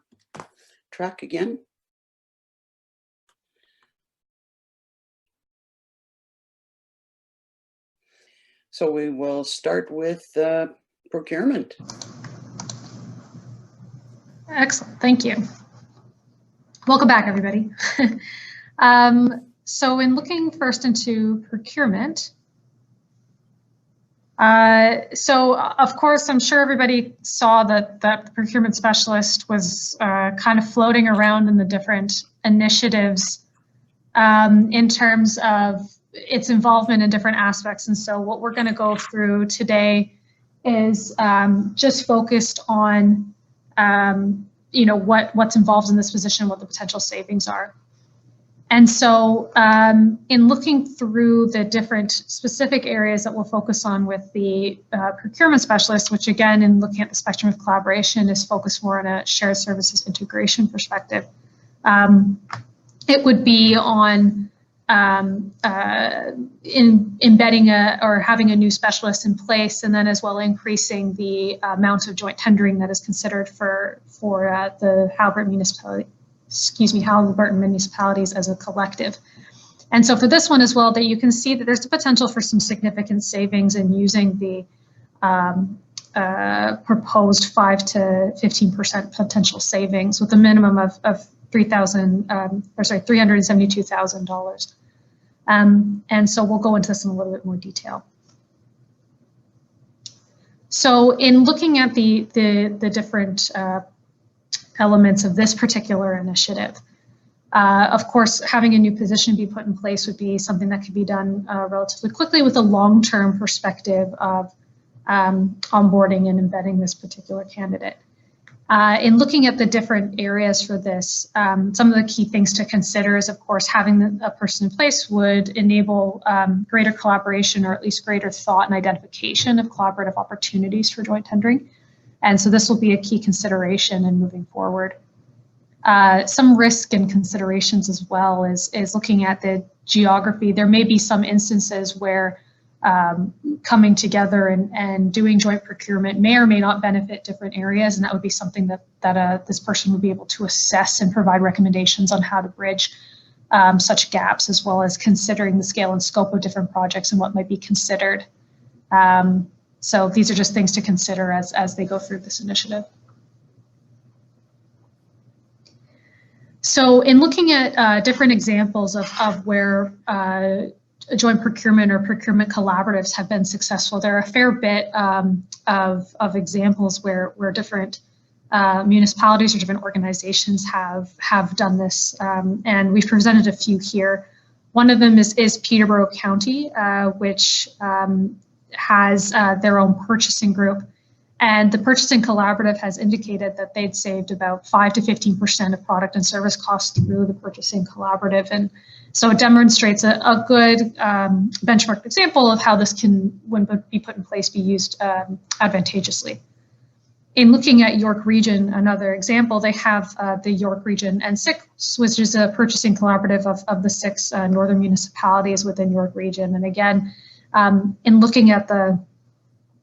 track again? So we will start with procurement. Excellent, thank you. Welcome back, everybody. So in looking first into procurement, so of course, I'm sure everybody saw that the procurement specialist was kind of floating around in the different initiatives in terms of its involvement in different aspects. And so what we're going to go through today is just focused on you know, what's involved in this position, what the potential savings are. And so in looking through the different specific areas that we'll focus on with the procurement specialist, which again, in looking at the spectrum of collaboration, is focused more on a shared services integration perspective. It would be on embedding or having a new specialist in place, and then as well increasing the amount of joint tendering that is considered for the Haliburton municipalities as a collective. And so for this one as well, that you can see that there's the potential for some significant savings in using the proposed 5 to 15% potential savings with a minimum of $372,000. And so we'll go into this in a little bit more detail. So in looking at the different elements of this particular initiative, of course, having a new position be put in place would be something that could be done relatively quickly with a long-term perspective of onboarding and embedding this particular candidate. In looking at the different areas for this, some of the key things to consider is, of course, having a person in place would enable greater collaboration, or at least greater thought and identification of collaborative opportunities for joint tendering. And so this will be a key consideration in moving forward. Some risk and considerations as well is looking at the geography. There may be some instances where coming together and doing joint procurement may or may not benefit different areas, and that would be something that this person would be able to assess and provide recommendations on how to bridge such gaps, as well as considering the scale and scope of different projects and what might be considered. So these are just things to consider as they go through this initiative. So in looking at different examples of where joint procurement or procurement collaboratives have been successful, there are a fair bit of examples where different municipalities or different organizations have done this, and we've presented a few here. One of them is Peterborough County, which has their own purchasing group. And the purchasing collaborative has indicated that they'd saved about 5 to 15% of product and service costs through the purchasing collaborative. And so it demonstrates a good benchmark example of how this can, when be put in place, be used advantageously. In looking at York Region, another example, they have the York Region N6, which is a purchasing collaborative of the 6 northern municipalities within York Region. And again, in looking at the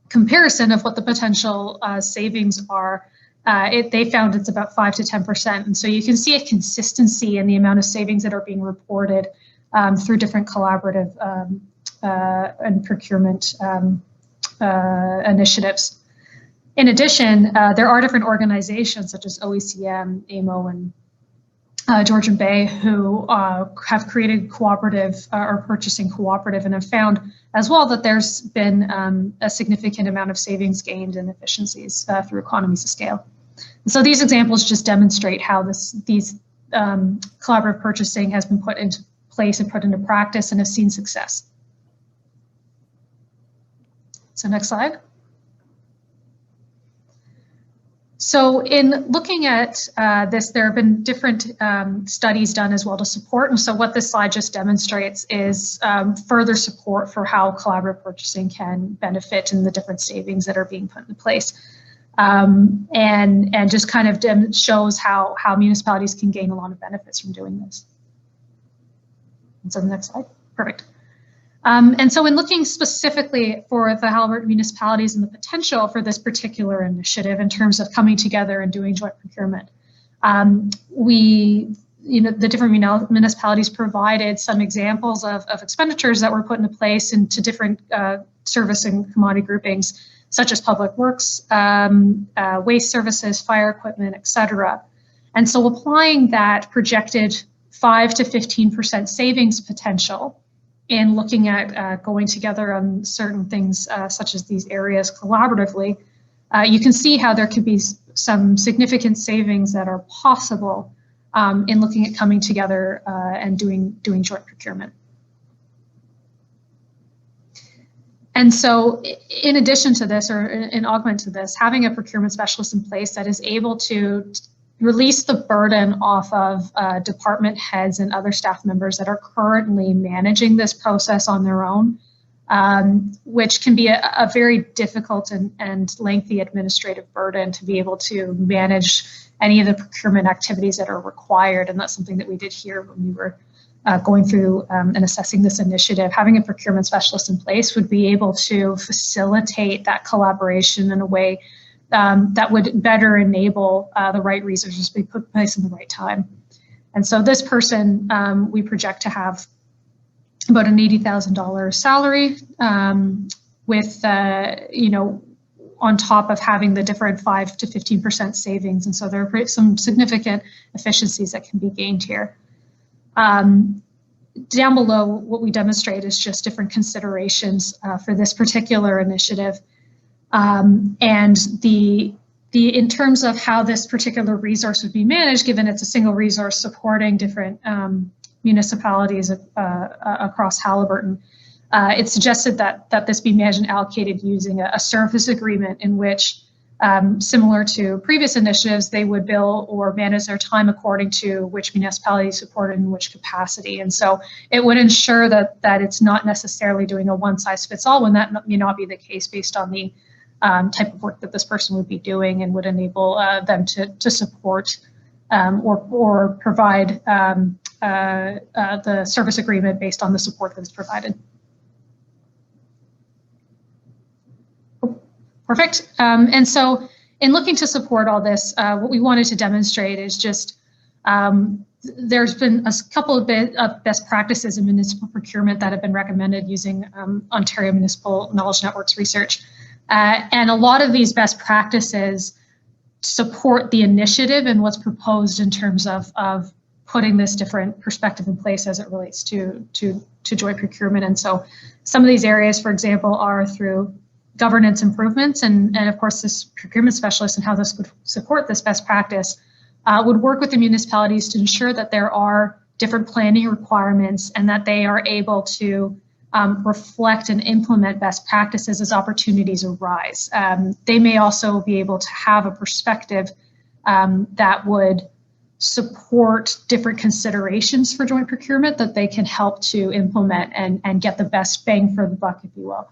comparison of what the potential savings are, they found it's about 5 to 10%. And so you can see a consistency in the amount of savings that are being reported through different collaborative and procurement initiatives. In addition, there are different organizations such as OECM, AMO, and Georgian Bay, who have created cooperative or purchasing cooperative, and have found as well that there's been a significant amount of savings gained and efficiencies through economies of scale. And so these examples just demonstrate how these collaborative purchasing has been put into place and put into practice and have seen success. So next slide. So in looking at this, there have been different studies done as well to support. And so what this slide just demonstrates is further support for how collaborative purchasing can benefit in the different savings that are being put in place. And just kind of shows how municipalities can gain a lot of benefits from doing this. And so the next slide, perfect. And so in looking specifically for the Haliburton municipalities and the potential for this particular initiative in terms of coming together and doing joint procurement, the different municipalities provided some examples of expenditures that were put into place into different service and commodity groupings, such as public works, waste services, fire equipment, et cetera. And so applying that projected 5 to 15% savings potential in looking at going together on certain things such as these areas collaboratively, you can see how there could be some significant savings that are possible in looking at coming together and doing joint procurement. And so in addition to this, or in augment to this, having a procurement specialist in place that is able to release the burden off of department heads and other staff members that are currently managing this process on their own, which can be a very difficult and lengthy administrative burden to be able to manage any of the procurement activities that are required. And that's something that we did here when we were going through and assessing this initiative. Having a procurement specialist in place would be able to facilitate that collaboration in a way that would better enable the right resources to be put in place in the right time. And so this person, we project to have about an $80,000 salary with, on top of having the different 5 to 15% savings. And so there are some significant efficiencies that can be gained here. Down below, what we demonstrate is just different considerations for this particular initiative. And in terms of how this particular resource would be managed, given it's a single resource supporting different municipalities across Haliburton, it's suggested that this be managed and allocated using a service agreement in which, similar to previous initiatives, they would bill or manage their time according to which municipality is supported in which capacity. And so it would ensure that it's not necessarily doing a one-size-fits-all when that may not be the case based on the type of work that this person would be doing, and would enable them to support or provide the service agreement based on the support that is provided. Perfect. And so in looking to support all this, what we wanted to demonstrate is just there's been a couple of best practices in municipal procurement that have been recommended using Ontario Municipal Knowledge Networks research. And a lot of these best practices support the initiative and what's proposed in terms of putting this different perspective in place as it relates to joint procurement. And so some of these areas, for example, are through governance improvements, and of course this procurement specialist and how this would support this best practice would work with the municipalities to ensure that there are different planning requirements and that they are able to reflect and implement best practices as opportunities arise. They may also be able to have a perspective that would support different considerations for joint procurement that they can help to implement and get the best bang for the buck, if you will.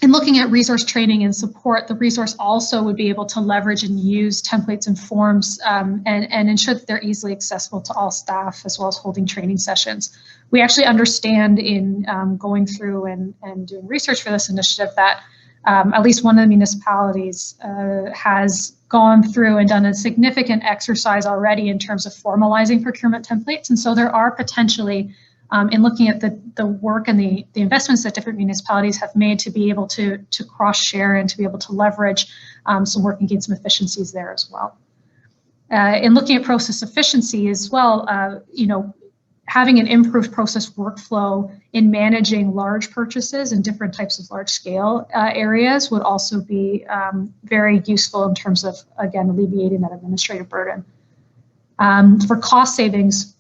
In looking at resource training and support, the resource also would be able to leverage and use templates and forms and ensure that they're easily accessible to all staff, as well as holding training sessions. We actually understand in going through and doing research for this initiative that at least one of the municipalities has gone through and done a significant exercise already in terms of formalizing procurement templates. And so there are potentially in looking at the work and the investments that different municipalities have made to be able to cross-share and to be able to leverage some work and gain some efficiencies there as well. In looking at process efficiency as well, having an improved process workflow in managing large purchases and different types of large-scale areas would also be very useful in terms of, again, alleviating that administrative burden. For cost savings,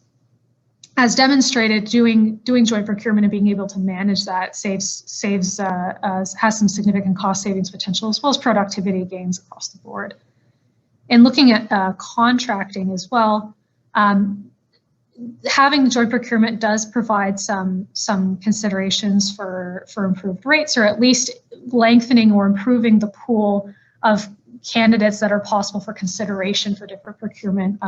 as demonstrated, doing joint procurement and being able to manage that has some significant cost savings potential, as well as productivity gains across the board. And looking at contracting as well, having joint procurement does provide some considerations for improved rates, or at least lengthening or improving the pool of candidates that are possible for consideration for different procurement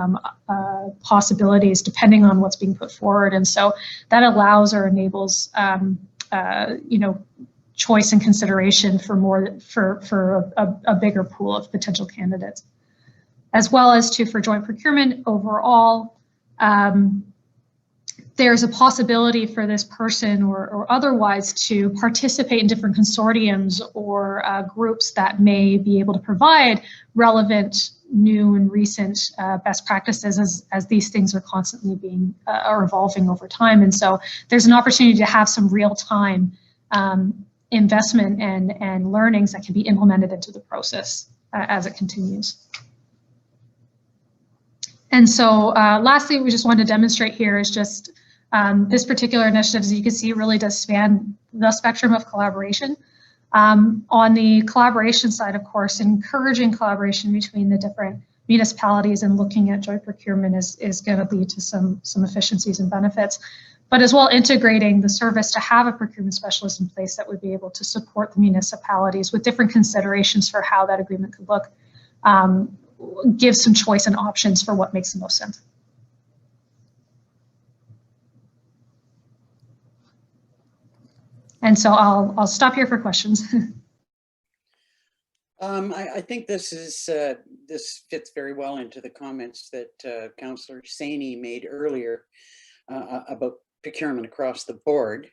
possibilities depending on what's being put forward. And so that allows or enables choice and consideration for a bigger pool of potential candidates, as well as for joint procurement overall. There's a possibility for this person or otherwise to participate in different consortiums or groups that may be able to provide relevant, new and recent best practices as these things are constantly are evolving over time. And so there's an opportunity to have some real-time investment and learnings that can be implemented into the process as it continues. And so lastly, we just wanted to demonstrate here is just this particular initiative, as you can see, really does span the spectrum of collaboration. On the collaboration side, of course, encouraging collaboration between the different municipalities and looking at joint procurement is going to lead to some efficiencies and benefits, but as well integrating the service to have a procurement specialist in place that would be able to support the municipalities with different considerations for how that agreement could look, give some choice and options for what makes the most sense. And so I'll stop here for questions. I think this fits very well into the comments that Councillor Saini made earlier about procurement across the board.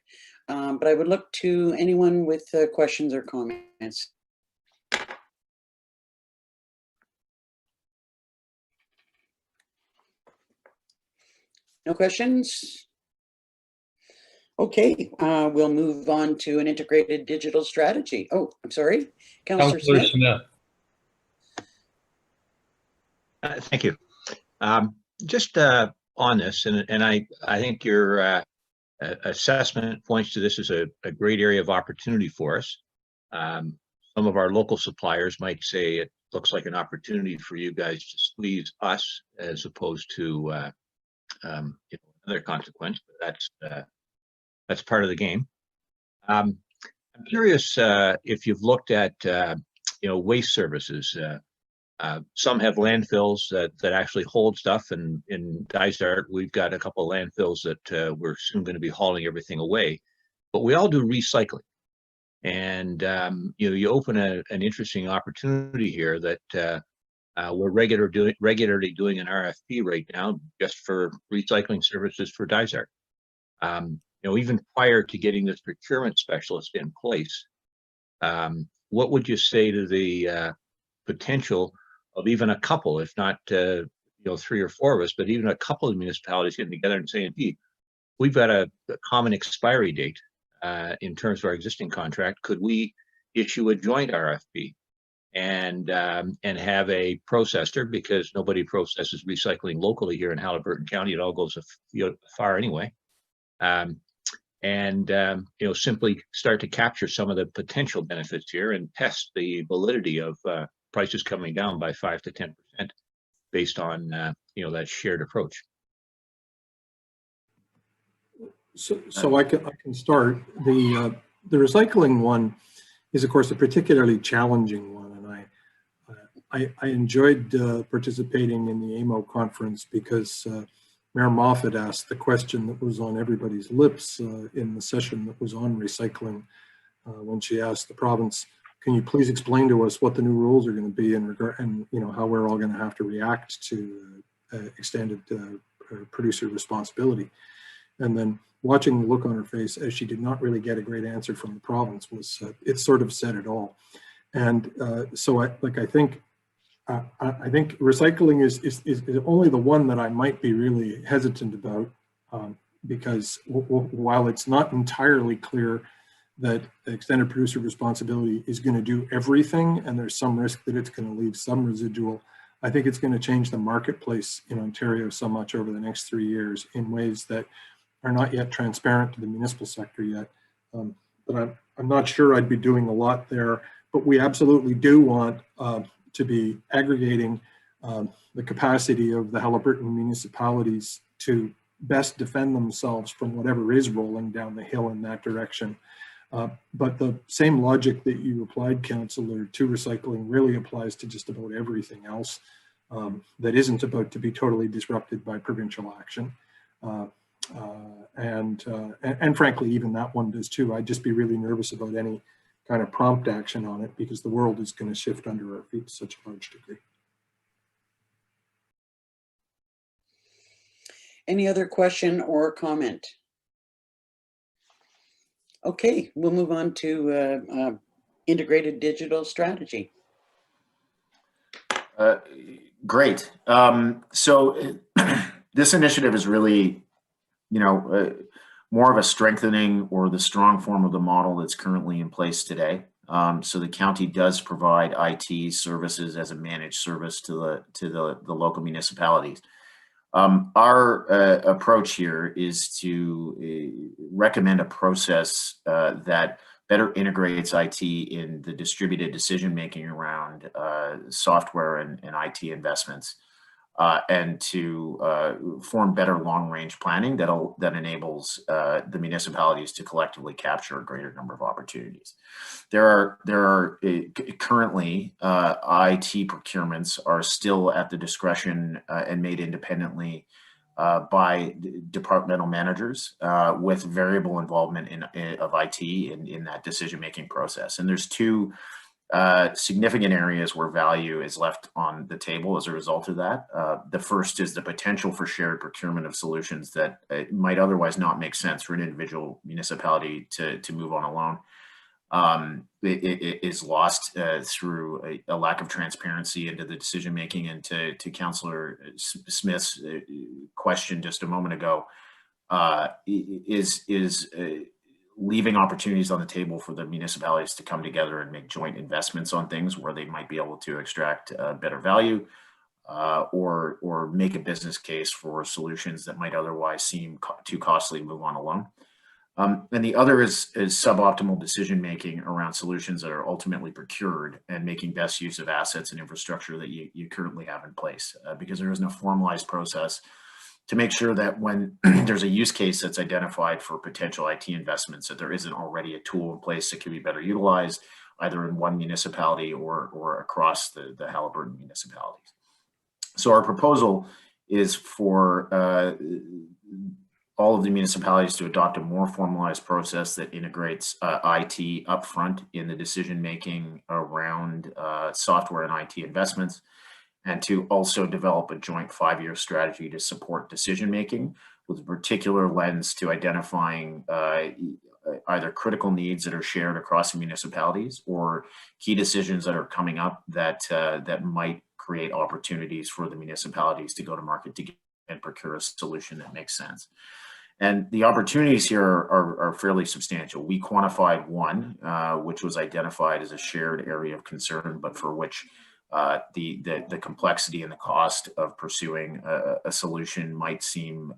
But I would look to anyone with questions or comments. No questions? Okay, we'll move on to an integrated digital strategy. Oh, I'm sorry, Councillor Smith. Thank you. Just on this, and I think your assessment points to this as a great area of opportunity for us. Some of our local suppliers might say it looks like an opportunity for you guys to squeeze us as opposed to another consequence, but that's part of the game. I'm curious if you've looked at waste services. Some have landfills that actually hold stuff, and in Dysart we've got a couple of landfills that we're soon going to be hauling everything away. But we all do recycling, and you open an interesting opportunity here that we're regularly doing an RFP right now just for recycling services for Dysart. Even prior to getting this procurement specialist in place, what would you say to the potential of even a couple, if not 3 or 4 of us, but even a couple of municipalities getting together and saying, "Gee, we've got a common expiry date in terms of our existing contract. Could we issue a joint RFP and have a processor, because nobody processes recycling locally here in Haliburton County. It all goes far anyway." Simply start to capture some of the potential benefits here and test the validity of prices coming down by 5 to 10% based on that shared approach. So I can start. The recycling one is, of course, a particularly challenging one, and I enjoyed participating in the AMO conference because Mayor Moffat asked the question that was on everybody's lips in the session that was on recycling when she asked the province, "Can you please explain to us what the new rules are going to be in regard, and how we're all going to have to react to extended producer responsibility?" And then watching the look on her face as she did not really get a great answer from the province was it sort of said it all. And so I think recycling is only the one that I might be really hesitant about because while it's not entirely clear that extended producer responsibility is going to do everything, and there's some risk that it's going to leave some residual, I think it's going to change the marketplace in Ontario so much over the next 3 years in ways that are not yet transparent to the municipal sector yet. But I'm not sure I'd be doing a lot there, but we absolutely do want to be aggregating the capacity of the Haliburton municipalities to best defend themselves from whatever is rolling down the hill in that direction. But the same logic that you applied, Councillor, to recycling really applies to just about everything else that isn't about to be totally disrupted by provincial action. And frankly, even that one does too. I'd just be really nervous about any kind of prompt action on it because the world is going to shift under our feet to such a large degree. Any other question or comment? Okay, we'll move on to integrated digital strategy. Great. So this initiative is really, more of a strengthening or the strong form of the model that's currently in place today. So the county does provide IT services as a managed service to the local municipalities. Our approach here is to recommend a process that better integrates IT in the distributed decision-making around software and IT investments, and to form better long-range planning that enables the municipalities to collectively capture a greater number of opportunities. There are currently IT procurements are still at the discretion and made independently by departmental managers with variable involvement of IT in that decision-making process. And there's two significant areas where value is left on the table as a result of that. The first is the potential for shared procurement of solutions that might otherwise not make sense for an individual municipality to move on alone. It is lost through a lack of transparency into the decision making. And to Councillor Smith's question just a moment ago, is leaving opportunities on the table for the municipalities to come together and make joint investments on things where they might be able to extract better value, or make a business case for solutions that might otherwise seem too costly to move on alone. And the other is suboptimal decision making around solutions that are ultimately procured and making best use of assets and infrastructure that you currently have in place, because there isn't a formalized process to make sure that when there's a use case that's identified for potential IT investments, that there isn't already a tool in place that can be better utilized either in one municipality or across the Haliburton municipalities. So our proposal is for all of the municipalities to adopt a more formalized process that integrates IT upfront in the decision-making around software and IT investments, and to also develop a joint 5-year strategy to support decision-making with a particular lens to identifying either critical needs that are shared across the municipalities or key decisions that are coming up that might create opportunities for the municipalities to go to market to get and procure a solution that makes sense. And the opportunities here are fairly substantial. We quantified one, which was identified as a shared area of concern, but for which the complexity and the cost of pursuing a solution might seem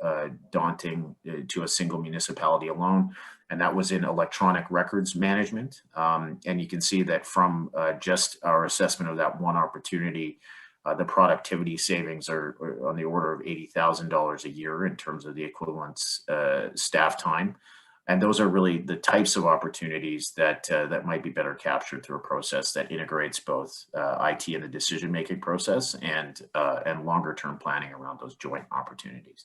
daunting to a single municipality alone. And that was in electronic records management. And you can see that from just our assessment of that one opportunity, the productivity savings are on the order of $80,000 a year in terms of the equivalent staff time. And those are really the types of opportunities that might be better captured through a process that integrates both IT in the decision-making process and longer-term planning around those joint opportunities.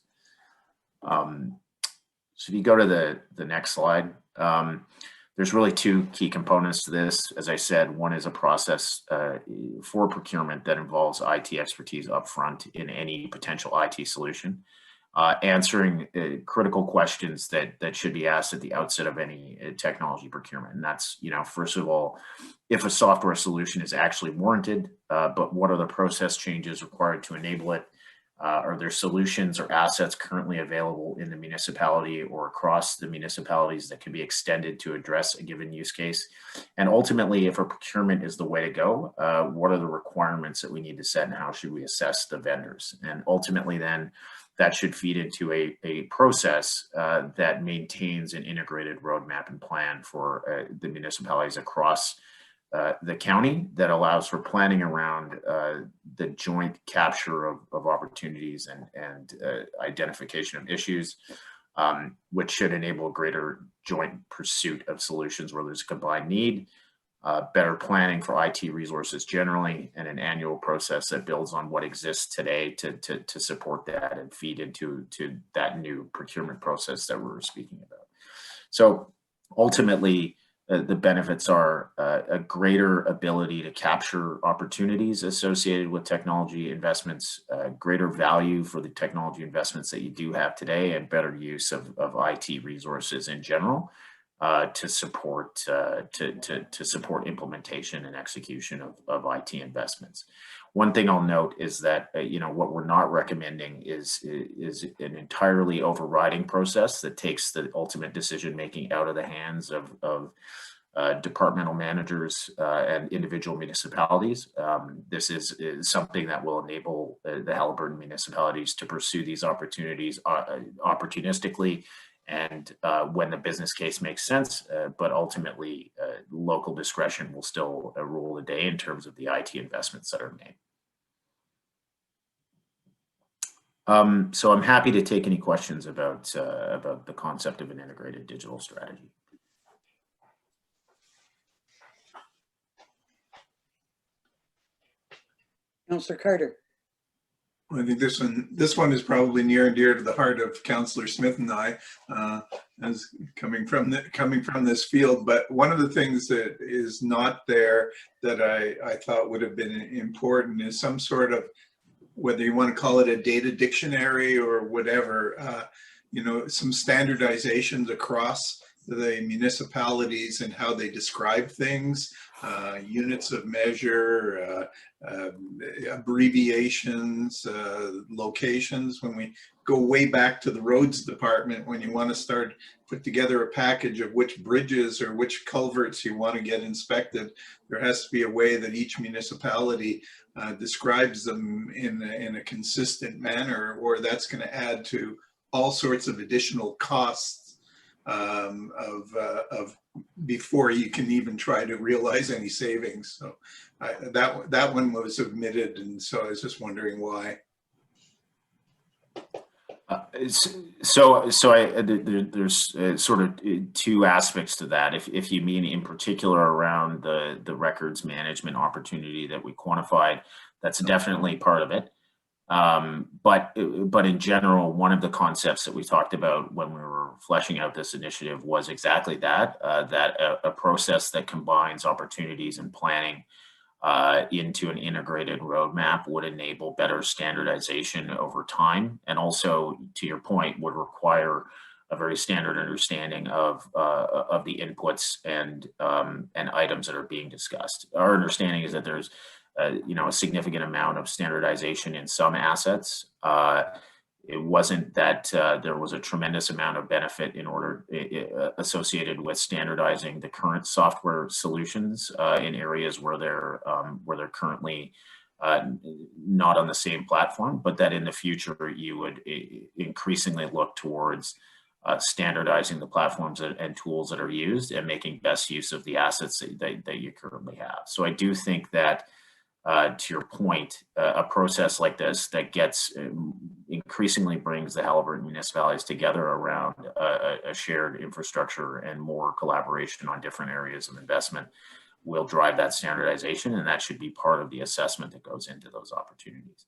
So if you go to the next slide, there's really two key components to this. As I said, one is a process for procurement that involves IT expertise upfront in any potential IT solution, answering critical questions that should be asked at the outset of any technology procurement. And that's, first of all, if a software solution is actually warranted, but what are the process changes required to enable it? Are there solutions or assets currently available in the municipality or across the municipalities that can be extended to address a given use case? And ultimately, if a procurement is the way to go, what are the requirements that we need to set and how should we assess the vendors? And ultimately then, that should feed into a process that maintains an integrated roadmap and plan for the municipalities across the county that allows for planning around the joint capture of opportunities and identification of issues, which should enable greater joint pursuit of solutions where there's a combined need, better planning for IT resources generally, and an annual process that builds on what exists today to support that and feed into that new procurement process that we were speaking about. So ultimately, the benefits are a greater ability to capture opportunities associated with technology investments, greater value for the technology investments that you do have today, and better use of IT resources in general to support implementation and execution of IT investments. One thing I'll note is that what we're not recommending is an entirely overriding process that takes the ultimate decision making out of the hands of departmental managers and individual municipalities. This is something that will enable the Haliburton municipalities to pursue these opportunities opportunistically and when the business case makes sense, but ultimately local discretion will still rule the day in terms of the IT investments that are made. So I'm happy to take any questions about the concept of an integrated digital strategy. Councillor Carter. I think this one is probably near and dear to the heart of Councillor Smith and I, as coming from this field. But one of the things that is not there that I thought would have been important is some sort of, whether you want to call it a data dictionary or whatever, some standardizations across the municipalities and how they describe things, units of measure, abbreviations, locations. When we go way back to the roads department, when you want to start put together a package of which bridges or which culverts you want to get inspected, there has to be a way that each municipality describes them in a consistent manner, or that's going to add to all sorts of additional costs of before you can even try to realize any savings. So that one was omitted, and so I was just wondering why. There's sort of two aspects to that. If you mean in particular around the records management opportunity that we quantified, that's definitely part of it. But in general, one of the concepts that we talked about when we were fleshing out this initiative was exactly that, a process that combines opportunities and planning into an integrated roadmap would enable better standardization over time, and also, to your point, would require a very standard understanding of the inputs and items that are being discussed. Our understanding is that there's a significant amount of standardization in some assets. It wasn't that there was a tremendous amount of benefit associated with standardizing the current software solutions in areas where they're currently not on the same platform, but that in the future you would increasingly look towards standardizing the platforms and tools that are used and making best use of the assets that you currently have. So I do think that to your point, a process like this that gets increasingly brings the Haliburton municipalities together around a shared infrastructure and more collaboration on different areas of investment will drive that standardization, and that should be part of the assessment that goes into those opportunities.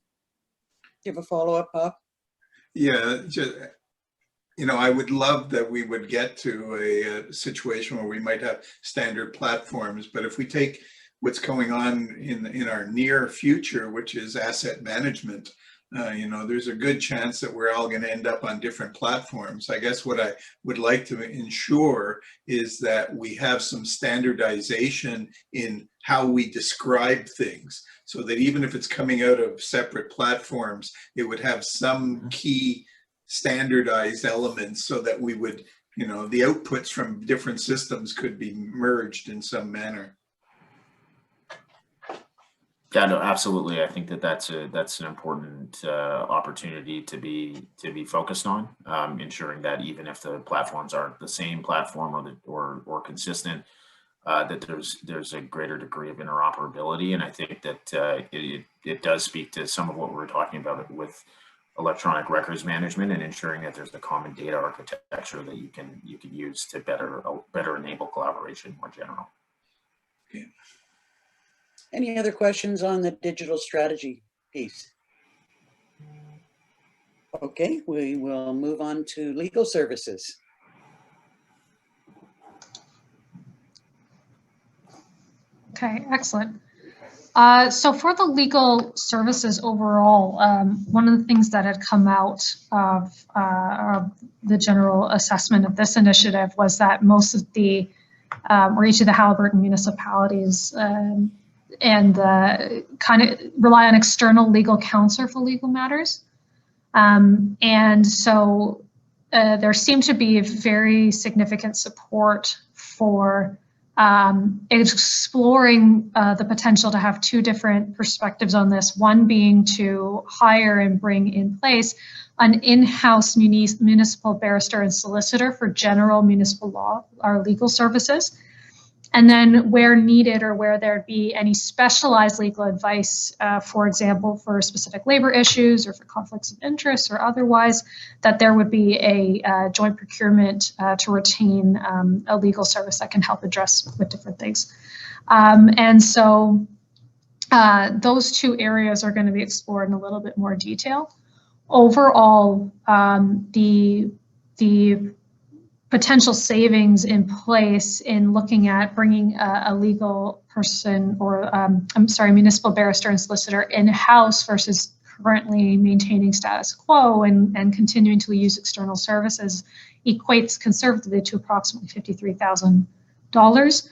Do you have a follow-up, Bob? Yeah, I would love that we would get to a situation where we might have standard platforms, but if we take what's going on in our near future, which is asset management, there's a good chance that we're all going to end up on different platforms. I guess what I would like to ensure is that we have some standardization in how we describe things, so that even if it's coming out of separate platforms, it would have some key standardized elements so that we would, the outputs from different systems could be merged in some manner. Yeah, no, absolutely. I think that's an important opportunity to be focused on, ensuring that even if the platforms aren't the same platform or consistent, that there's a greater degree of interoperability. And I think that it does speak to some of what we were talking about with electronic records management and ensuring that there's a common data architecture that you can use to better enable collaboration more general. Okay. Any other questions on the digital strategy piece? Okay, we will move on to legal services. Okay, excellent. So for the legal services overall, one of the things that had come out of the general assessment of this initiative was that most of the, or each of the Haliburton municipalities and kind of rely on external legal counsel for legal matters. And so there seemed to be very significant support for exploring the potential to have two different perspectives on this, one being to hire and bring in place an in-house municipal barrister and solicitor for general municipal law or legal services. And then where needed or where there'd be any specialized legal advice, for example, for specific labor issues or for conflicts of interest or otherwise, that there would be a joint procurement to retain a legal service that can help address with different things. And so those two areas are going to be explored in a little bit more detail. Overall, the potential savings in place in looking at bringing a legal person or, municipal barrister and solicitor in-house versus currently maintaining status quo and continuing to use external services equates conservatively to approximately $53,000.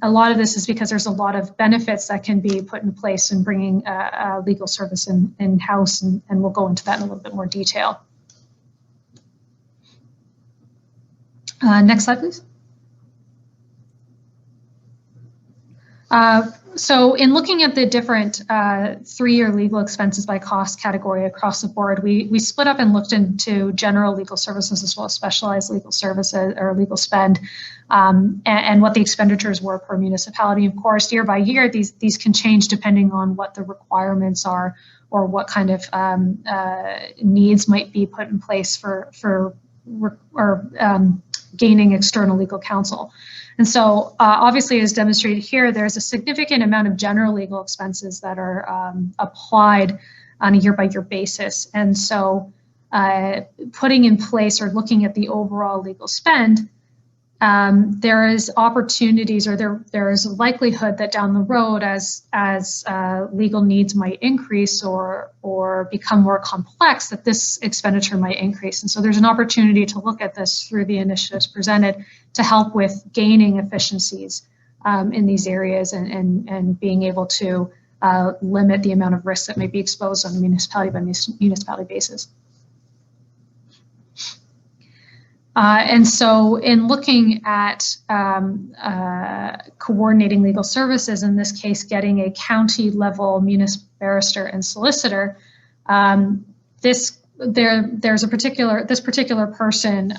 A lot of this is because there's a lot of benefits that can be put in place in bringing a legal service in-house, and we'll go into that in a little bit more detail. Next slide, please. So in looking at the different 3-year legal expenses by cost category across the board, we split up and looked into general legal services as well as specialized legal services or legal spend, and what the expenditures were per municipality. Of course, year by year, these can change depending on what the requirements are or what kind of needs might be put in place for gaining external legal counsel. And so obviously, as demonstrated here, there's a significant amount of general legal expenses that are applied on a year-by-year basis. And so putting in place or looking at the overall legal spend, there is opportunities or there is a likelihood that down the road as legal needs might increase or become more complex, that this expenditure might increase. And so there's an opportunity to look at this through the initiatives presented to help with gaining efficiencies in these areas and being able to limit the amount of risk that may be exposed on a municipality by municipality basis. And so in looking at coordinating legal services, in this case, getting a county level municipal barrister and solicitor, this particular person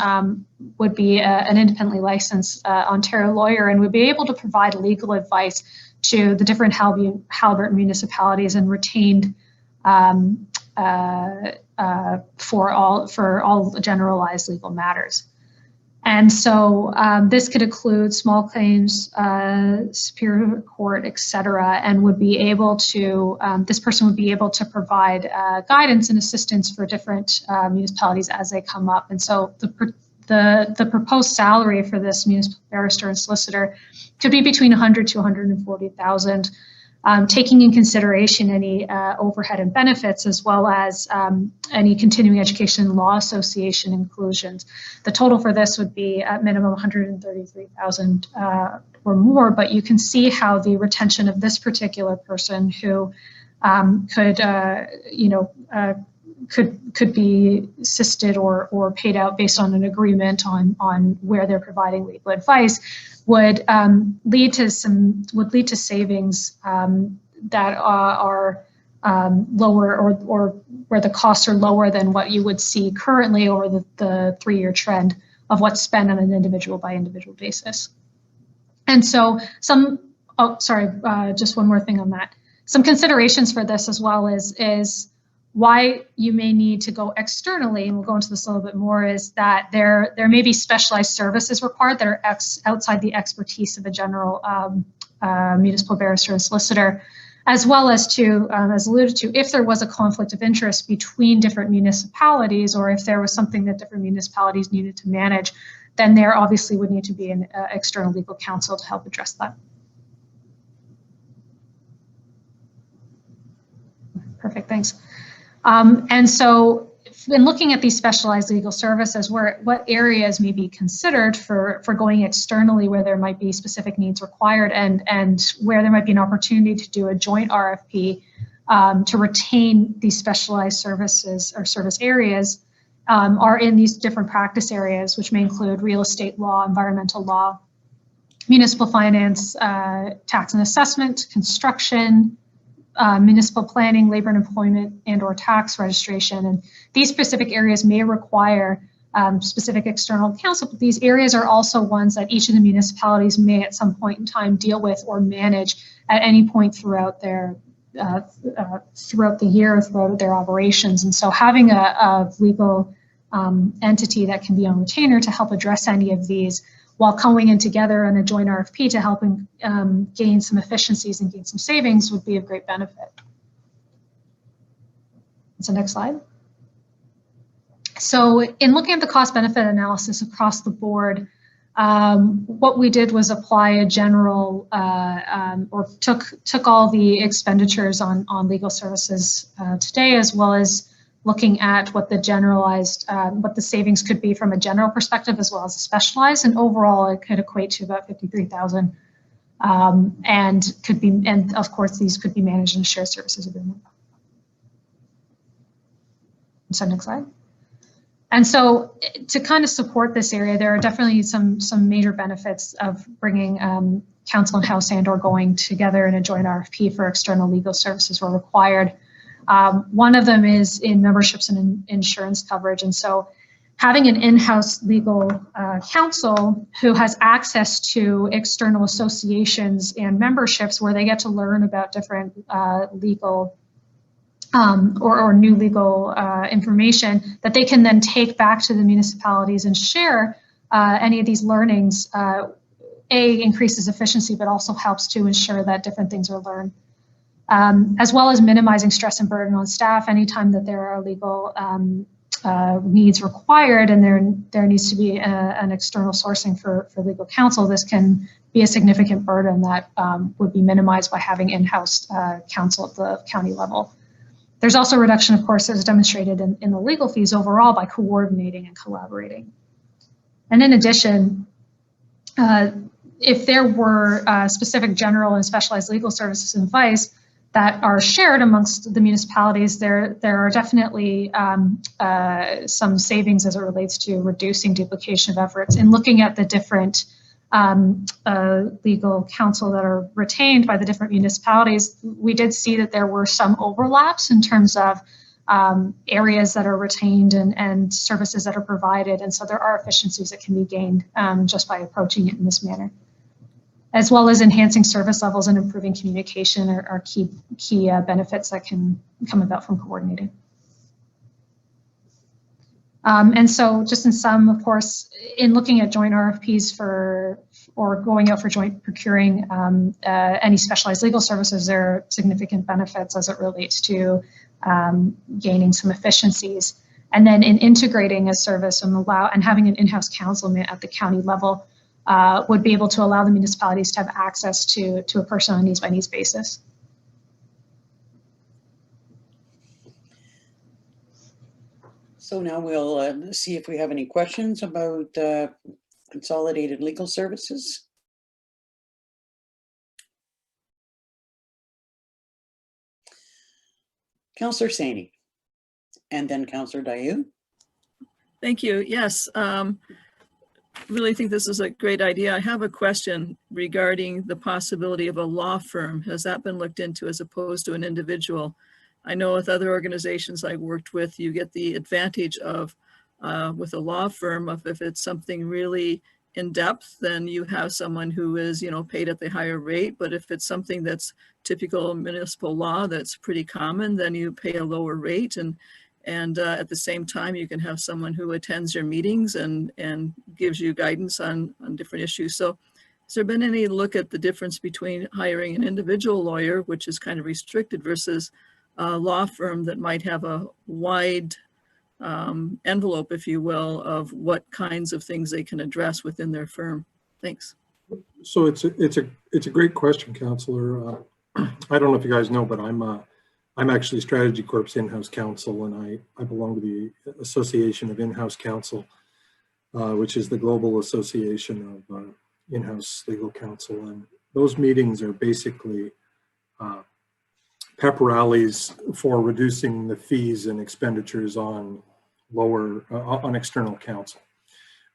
would be an independently licensed Ontario lawyer and would be able to provide legal advice to the different Haliburton municipalities and retained for all generalized legal matters. And so this could include small claims, Superior Court, et cetera, and would be able to, this person would be able to provide guidance and assistance for different municipalities as they come up. And so the proposed salary for this municipal barrister and solicitor could be between $100,000 to $140,000. Taking in consideration any overhead and benefits, as well as any continuing education law association inclusions. The total for this would be at minimum $133,000 or more, but you can see how the retention of this particular person who could be assisted or paid out based on an agreement on where they're providing legal advice would lead to savings that are lower or where the costs are lower than what you would see currently over the 3-year trend of what's spent on an individual by individual basis. And so just one more thing on that. Some considerations for this as well is Why you may need to go externally, and we'll go into this a little bit more, is that there may be specialized services required that are outside the expertise of a general municipal barrister and solicitor, as well as to, as alluded to, if there was a conflict of interest between different municipalities, or if there was something that different municipalities needed to manage, then there obviously would need to be an external legal counsel to help address that. Perfect, thanks. And so in looking at these specialized legal services, what areas may be considered for going externally where there might be specific needs required, and where there might be an opportunity to do a joint RFP to retain these specialized services or service areas, are in these different practice areas, which may include real estate law, environmental law, municipal finance, tax and assessment, construction, municipal planning, labor and employment, and or tax registration. And these specific areas may require specific external counsel, but these areas are also ones that each of the municipalities may at some point in time deal with or manage at any point throughout their throughout the year, throughout their operations. And so having a legal entity that can be on retainer to help address any of these while coming in together in a joint RFP to help gain some efficiencies and gain some savings would be of great benefit. So next slide. So in looking at the cost benefit analysis across the board, what we did was apply a general, or took all the expenditures on legal services today, as well as looking at what the generalized, what the savings could be from a general perspective, as well as a specialized, and overall it could equate to about 53,000, and could be, and of course these could be managed in a shared services agreement. So next slide. And so to kind of support this area, there are definitely some major benefits of bringing counsel in-house and or going together in a joint RFP for external legal services where required. One of them is in memberships and insurance coverage. And so having an in-house legal counsel who has access to external associations and memberships where they get to learn about different legal or new legal information that they can then take back to the municipalities and share any of these learnings, increases efficiency, but also helps to ensure that different things are learned. As well as minimizing stress and burden on staff anytime that there are legal needs required and there needs to be an external sourcing for legal counsel. This can be a significant burden that would be minimized by having in-house counsel at the county level. There's also a reduction, of course, as demonstrated in the legal fees overall by coordinating and collaborating. And in addition, if there were specific general and specialized legal services and advice that are shared amongst the municipalities, there are definitely some savings as it relates to reducing duplication of efforts. And looking at the different legal counsel that are retained by the different municipalities, we did see that there were some overlaps in terms of areas that are retained and services that are provided. And so there are efficiencies that can be gained just by approaching it in this manner, as well as enhancing service levels and improving communication are key benefits that can come about from coordinating. And so just in sum, of course, in looking at joint RFPs or going out for joint procuring any specialized legal services, there are significant benefits as it relates to gaining some efficiencies. And then in integrating a service and having an in-house counsel at the county level would be able to allow the municipalities to have access to a person on a needs-by-needs basis. So now we'll see if we have any questions about consolidated legal services. Councillor Saini, and then Councillor Dayu. Thank you. Yes, really think this is a great idea. I have a question regarding the possibility of a law firm. Has that been looked into as opposed to an individual? I know with other organizations I worked with, you get the advantage of with a law firm of if it's something really in depth, then you have someone who is, paid at the higher rate. But if it's something that's typical municipal law that's pretty common, then you pay a lower rate. And at the same time, you can have someone who attends your meetings and gives you guidance on different issues. So has there been any look at the difference between hiring an individual lawyer, which is kind of restricted, versus a law firm that might have a wide envelope, if you will, of what kinds of things they can address within their firm? Thanks. So it's a great question, Councillor. I don't know if you guys know, but I'm actually Strategy Corp's in-house counsel, and I belong to the Association of In-House Counsel, which is the global association of in-house legal counsel. And those meetings are basically pep rallies for reducing the fees and expenditures on on external counsel.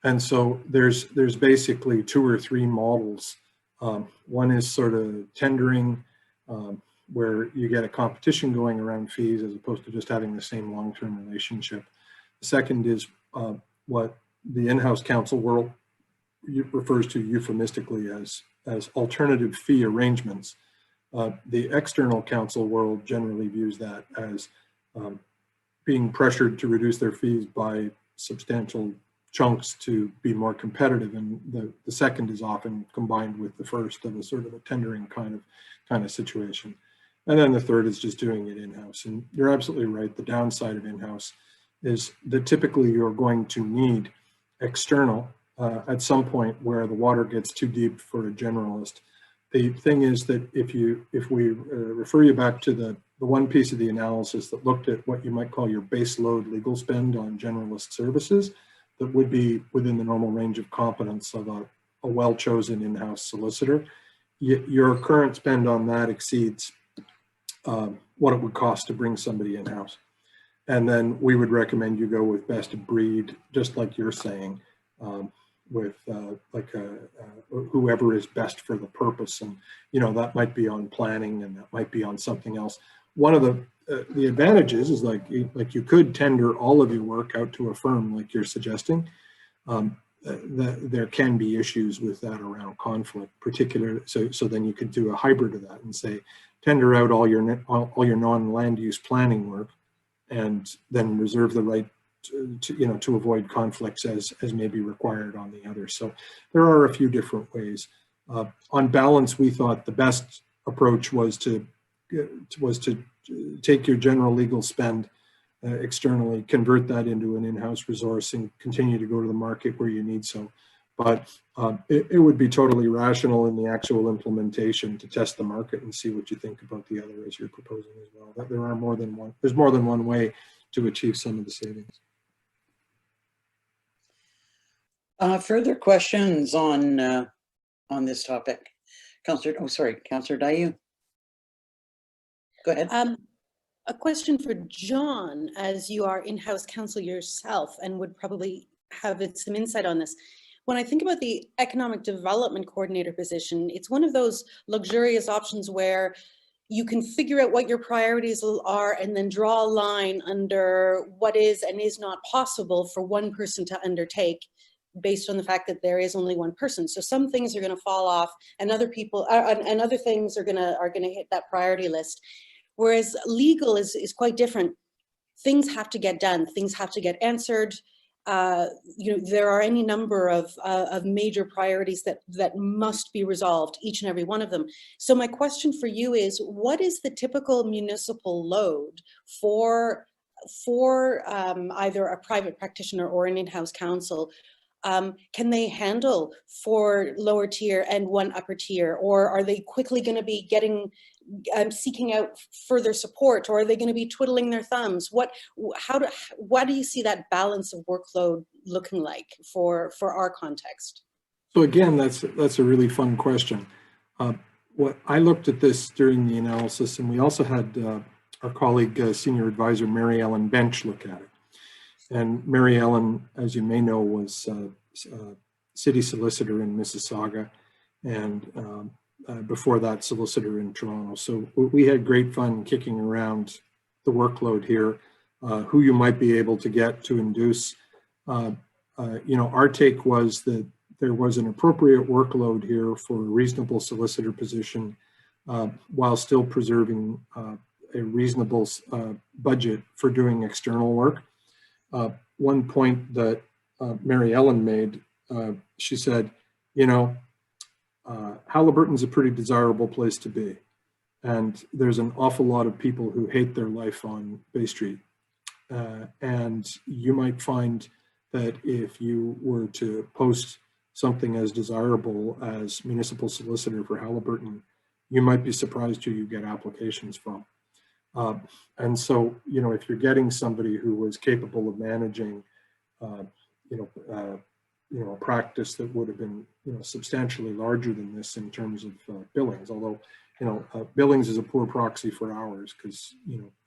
And so there's basically 2 or 3 models. One is sort of tendering, where you get a competition going around fees as opposed to just having the same long-term relationship. The second is what the in-house counsel world refers to euphemistically as alternative fee arrangements. The external counsel world generally views that as being pressured to reduce their fees by substantial chunks to be more competitive, and the second is often combined with the first of a sort of a tendering kind of situation. And then the third is just doing it in-house. And you're absolutely right. The downside of in-house is that typically you're going to need external at some point where the water gets too deep for a generalist. The thing is that if we refer you back to the one piece of the analysis that looked at what you might call your base load legal spend on generalist services, that would be within the normal range of competence of a well-chosen in-house solicitor, your current spend on that exceeds what it would cost to bring somebody in-house. And then we would recommend you go with best of breed, just like you're saying, with whoever is best for the purpose. And, that might be on planning, and that might be on something else. One of the advantages is like you could tender all of your work out to a firm like you're suggesting. There can be issues with that around conflict, particularly. So then you could do a hybrid of that and say, tender out all your non-land use planning work, and then reserve the right to avoid conflicts as may be required on the other. So there are a few different ways. On balance, we thought the best approach was to take your general legal spend externally, convert that into an in-house resource, and continue to go to the market where you need so. But it would be totally rational in the actual implementation to test the market and see what you think about the other as you're proposing as well. That there are more than one. There's more than one way to achieve some of the savings. Further questions on this topic? Councillor Dayu. Go ahead. A question for John, as you are in-house counsel yourself and would probably have some insight on this. When I think about the economic development coordinator position, it's one of those luxurious options where you can figure out what your priorities are and then draw a line under what is and is not possible for one person to undertake, based on the fact that there is only one person. So some things are going to fall off, and other people and other things are going to hit that priority list. Whereas legal is quite different. Things have to get done. Things have to get answered. There are any number of major priorities that must be resolved, each and every one of them. So my question for you is, what is the typical municipal load for either a private practitioner or an in-house counsel? Can they handle 4 lower tier and 1 upper tier, or are they quickly going to be seeking out further support, or are they going to be twiddling their thumbs? What do you see that balance of workload looking like for our context? So again, that's a really fun question. What I looked at this during the analysis, and we also had our colleague, senior advisor Mary Ellen Bench, look at it. And Mary Ellen, as you may know, was city solicitor in Mississauga, and before that, solicitor in Toronto. So we had great fun kicking around the workload here, who you might be able to get to induce. Our take was that there was an appropriate workload here for a reasonable solicitor position while still preserving a reasonable budget for doing external work. One point that Mary Ellen made, she said, you know, Haliburton's a pretty desirable place to be. And there's an awful lot of people who hate their life on Bay Street. And you might find that if you were to post something as desirable as municipal solicitor for Haliburton, you might be surprised who you get applications from. And so, you know, if you're getting somebody who was capable of managing, a practice that would have been, substantially larger than this in terms of billings, although, billings is a poor proxy for hours because,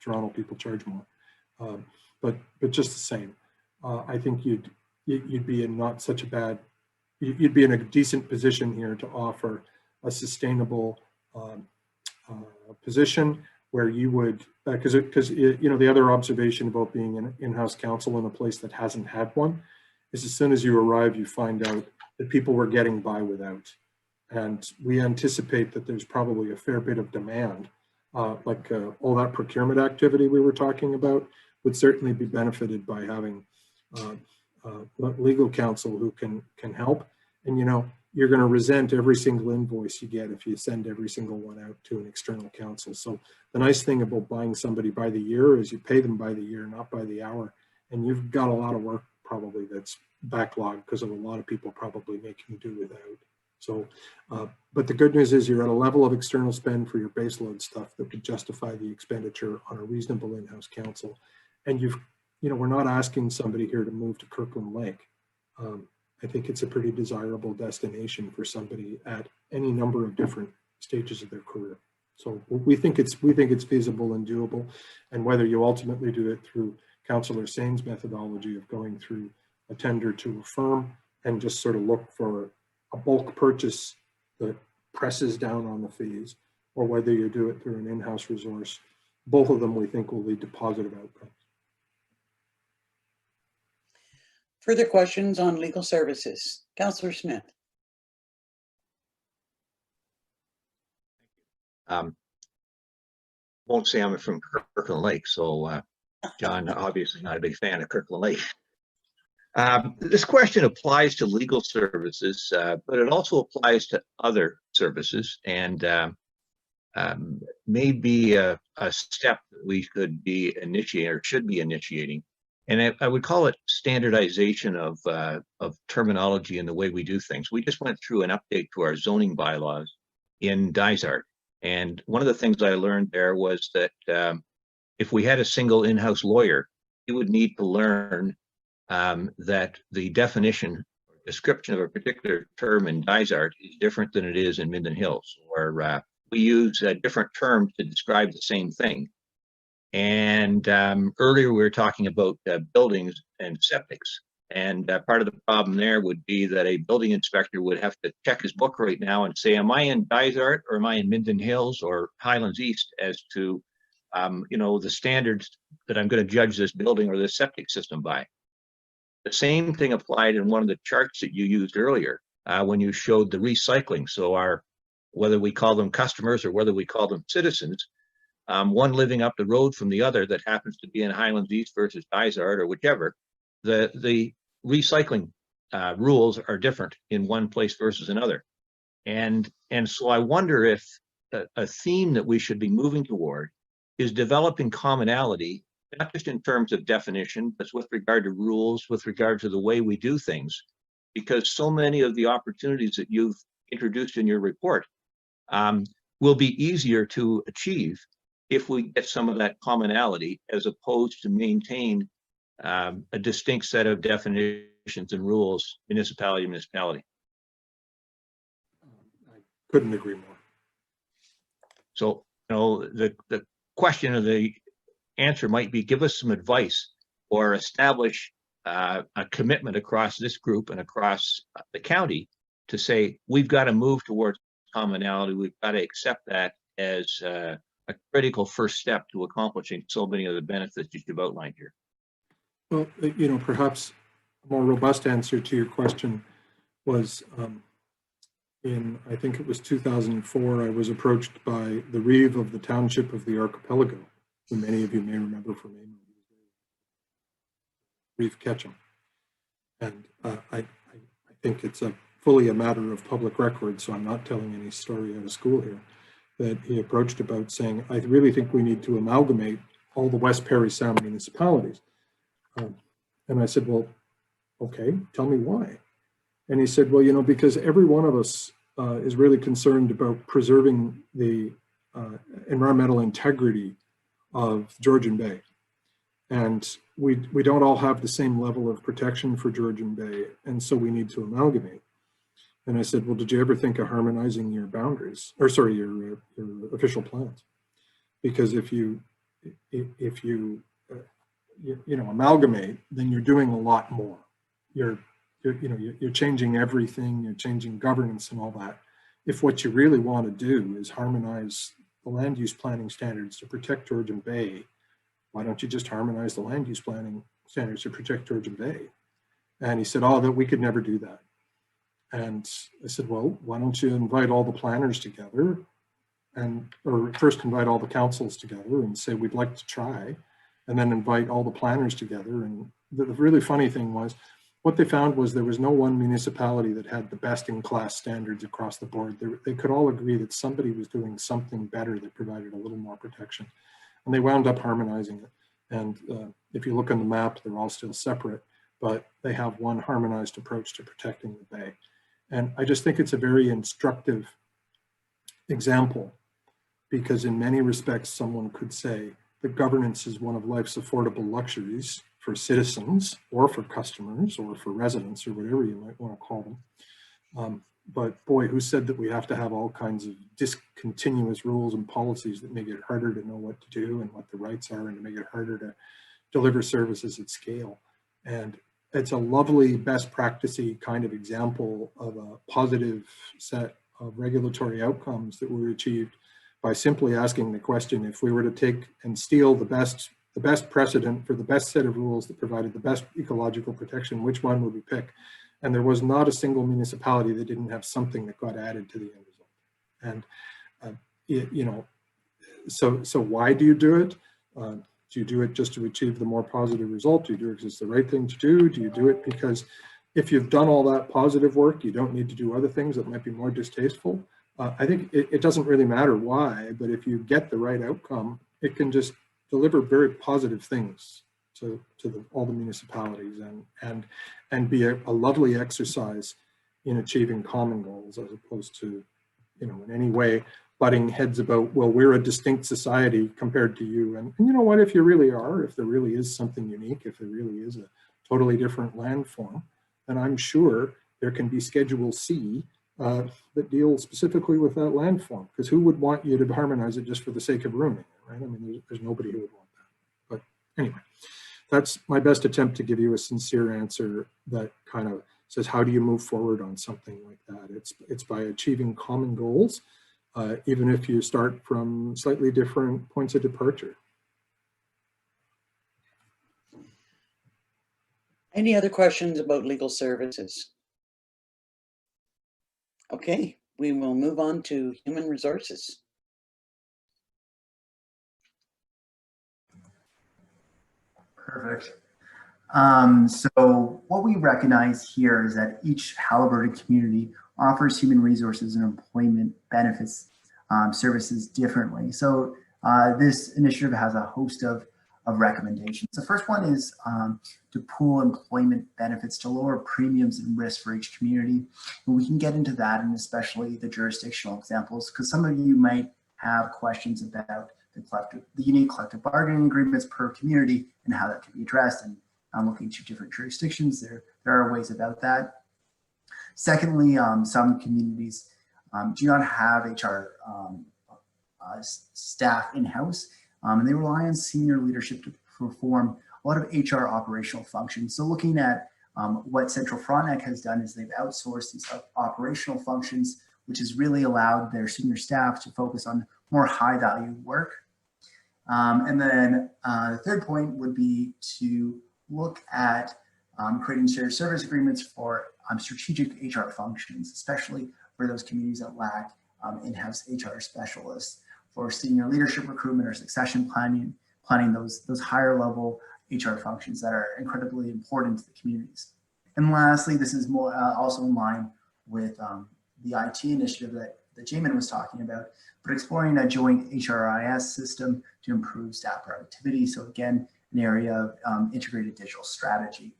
Toronto people charge more. But just the same, I think you'd be in not such a bad, you'd be in a decent position here to offer a sustainable position where you would, because the other observation about being an in-house counsel in a place that hasn't had one is as soon as you arrive, you find out that people were getting by without. And we anticipate that there's probably a fair bit of demand, all that procurement activity we were talking about would certainly be benefited by having legal counsel who can help. And, you're going to resent every single invoice you get if you send every single one out to an external counsel. So the nice thing about buying somebody by the year is you pay them by the year, not by the hour. And you've got a lot of work probably that's backlogged because of a lot of people probably making do without. So, but the good news is you're at a level of external spend for your baseload stuff that would justify the expenditure on a reasonable in-house counsel. And we're not asking somebody here to move to Kirkland Lake. I think it's a pretty desirable destination for somebody at any number of different stages of their career. So we think it's feasible and doable. And whether you ultimately do it through Councillor Sain's methodology of going through a tender to a firm and just sort of look for a bulk purchase that presses down on the fees, or whether you do it through an in-house resource, both of them we think will lead to positive outcomes. Further questions on legal services? Councillor Smith. Won't say I'm from Kirkland Lake, so John, obviously not a big fan of Kirkland Lake. This question applies to legal services, but it also applies to other services, and may be a step that we could be initiating or should be initiating. And I would call it standardization of terminology and the way we do things. We just went through an update to our zoning bylaws in Dysart. And one of the things I learned there was that if we had a single in-house lawyer, he would need to learn that the definition or description of a particular term in Dysart is different than it is in Minden Hills, or we use different terms to describe the same thing. And earlier we were talking about buildings and septics. And part of the problem there would be that a building inspector would have to check his book right now and say, am I in Dysart or am I in Minden Hills or Highlands East as to, the standards that I'm going to judge this building or this septic system by. The same thing applied in one of the charts that you used earlier when you showed the recycling. So whether we call them customers or whether we call them citizens, one living up the road from the other that happens to be in Highlands East versus Dysart or whichever, the recycling rules are different in one place versus another. And so I wonder if a theme that we should be moving toward is developing commonality, not just in terms of definition, but with regard to rules, with regard to the way we do things, because so many of the opportunities that you've introduced in your report will be easier to achieve if we get some of that commonality, as opposed to maintain a distinct set of definitions and rules, municipality to municipality. I couldn't agree more. So, the question of the answer might be, give us some advice or establish a commitment across this group and across the county to say, we've got to move towards commonality. We've got to accept that as a critical first step to accomplishing so many of the benefits that you've outlined here. Well, perhaps a more robust answer to your question was I think it was 2004, I was approached by the Reeve of the Township of the Archipelago, who many of you may remember from Reeve Ketchum. And I think it's fully a matter of public record, so I'm not telling any story out of school here, that he approached about saying, I really think we need to amalgamate all the West Parry Sound municipalities. And I said, well, okay, tell me why. And he said, well, you know, because every one of us is really concerned about preserving the environmental integrity of Georgian Bay. And we don't all have the same level of protection for Georgian Bay, and so we need to amalgamate. And I said, well, did you ever think of harmonizing your boundaries, or sorry, your official plans? Because if you amalgamate, then you're doing a lot more. You're changing everything, you're changing governance and all that. If what you really want to do is harmonize the land use planning standards to protect Georgian Bay, why don't you just harmonize the land use planning standards to protect Georgian Bay? And he said, oh, that we could never do that. And I said, well, why don't you invite all the planners together or first invite all the councils together and say, we'd like to try, and then invite all the planners together. And the really funny thing was, what they found was there was no one municipality that had the best in class standards across the board. They could all agree that somebody was doing something better that provided a little more protection. And they wound up harmonizing it. And if you look on the map, they're all still separate, but they have one harmonized approach to protecting the bay. And I just think it's a very instructive example, because in many respects, someone could say that governance is one of life's affordable luxuries for citizens or for customers or for residents or whatever you might want to call them. But boy, who said that we have to have all kinds of discontinuous rules and policies that make it harder to know what to do and what the rights are, and to make it harder to deliver services at scale. And it's a lovely best practice-y kind of example of a positive set of regulatory outcomes that were achieved by simply asking the question, if we were to take and steal the best precedent for the best set of rules that provided the best ecological protection, which one would we pick? And there was not a single municipality that didn't have something that got added to the end result. And so why do you do it? Do you do it just to achieve the more positive result? Do you do it because it's the right thing to do? Do you do it because if you've done all that positive work, you don't need to do other things that might be more distasteful? I think it doesn't really matter why, but if you get the right outcome, it can just deliver very positive things to all the municipalities and be a lovely exercise in achieving common goals, as opposed to, in any way butting heads about, well, we're a distinct society compared to you. And you know what, if you really are, if there really is something unique, if there really is a totally different land form, then I'm sure there can be Schedule C that deals specifically with that land form, because who would want you to harmonize it just for the sake of ruining it, right? I mean, there's nobody who would want that. But anyway, that's my best attempt to give you a sincere answer that kind of says, how do you move forward on something like that? It's by achieving common goals, even if you start from slightly different points of departure. Any other questions about legal services? Okay, we will move on to human resources. Perfect. So what we recognize here is that each Haliburton community offers human resources and employment benefits services differently. So this initiative has a host of recommendations. The first one is to pool employment benefits to lower premiums and risks for each community. And we can get into that, and especially the jurisdictional examples, because some of you might have questions about the unique collective bargaining agreements per community and how that can be addressed. And looking to different jurisdictions, there are ways about that. Secondly, some communities do not have HR staff in-house, and they rely on senior leadership to perform a lot of HR operational functions. So looking at what Central Frontenac has done is they've outsourced these operational functions, which has really allowed their senior staff to focus on more high value work. And then the third point would be to look at creating shared service agreements for strategic HR functions, especially for those communities that lack in-house HR specialists, for senior leadership recruitment or succession planning those higher level HR functions that are incredibly important to the communities. And lastly, this is more also in line with the IT initiative that Jamin was talking about, but exploring a joint HRIS system to improve staff productivity. So again, an area of integrated digital strategy.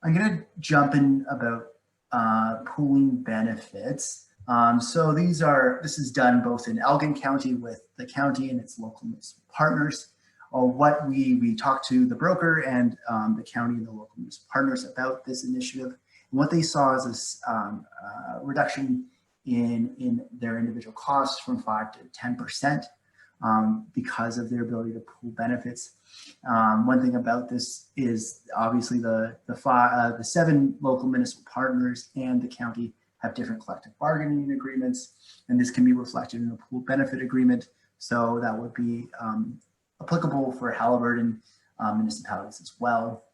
I'm going to jump in about pooling benefits. So this is done both in Elgin County with the county and its local municipal partners. What we talked to the broker and the county and the local municipal partners about this initiative. And what they saw is this reduction in their individual costs from 5 to 10% because of their ability to pool benefits. One thing about this is obviously the 7 local municipal partners and the county have different collective bargaining agreements, and this can be reflected in a pool benefit agreement. So that would be applicable for Haliburton municipalities as well.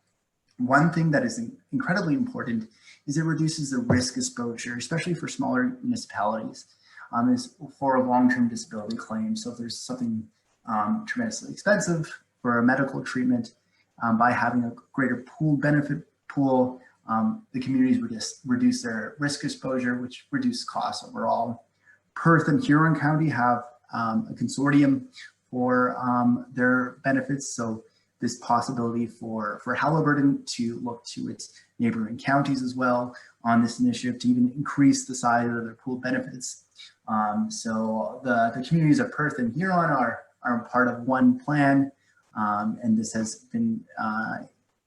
One thing that is incredibly important is it reduces the risk exposure, especially for smaller municipalities, is for a long-term disability claim. So if there's something tremendously expensive for a medical treatment, by having a greater pool benefit pool, the communities would just reduce their risk exposure, which reduces costs overall. Perth and Huron County have a consortium for their benefits. So this possibility for Haliburton to look to its neighboring counties as well on this initiative to even increase the size of their pool benefits. So the communities of Perth and Huron are part of one plan, and this has been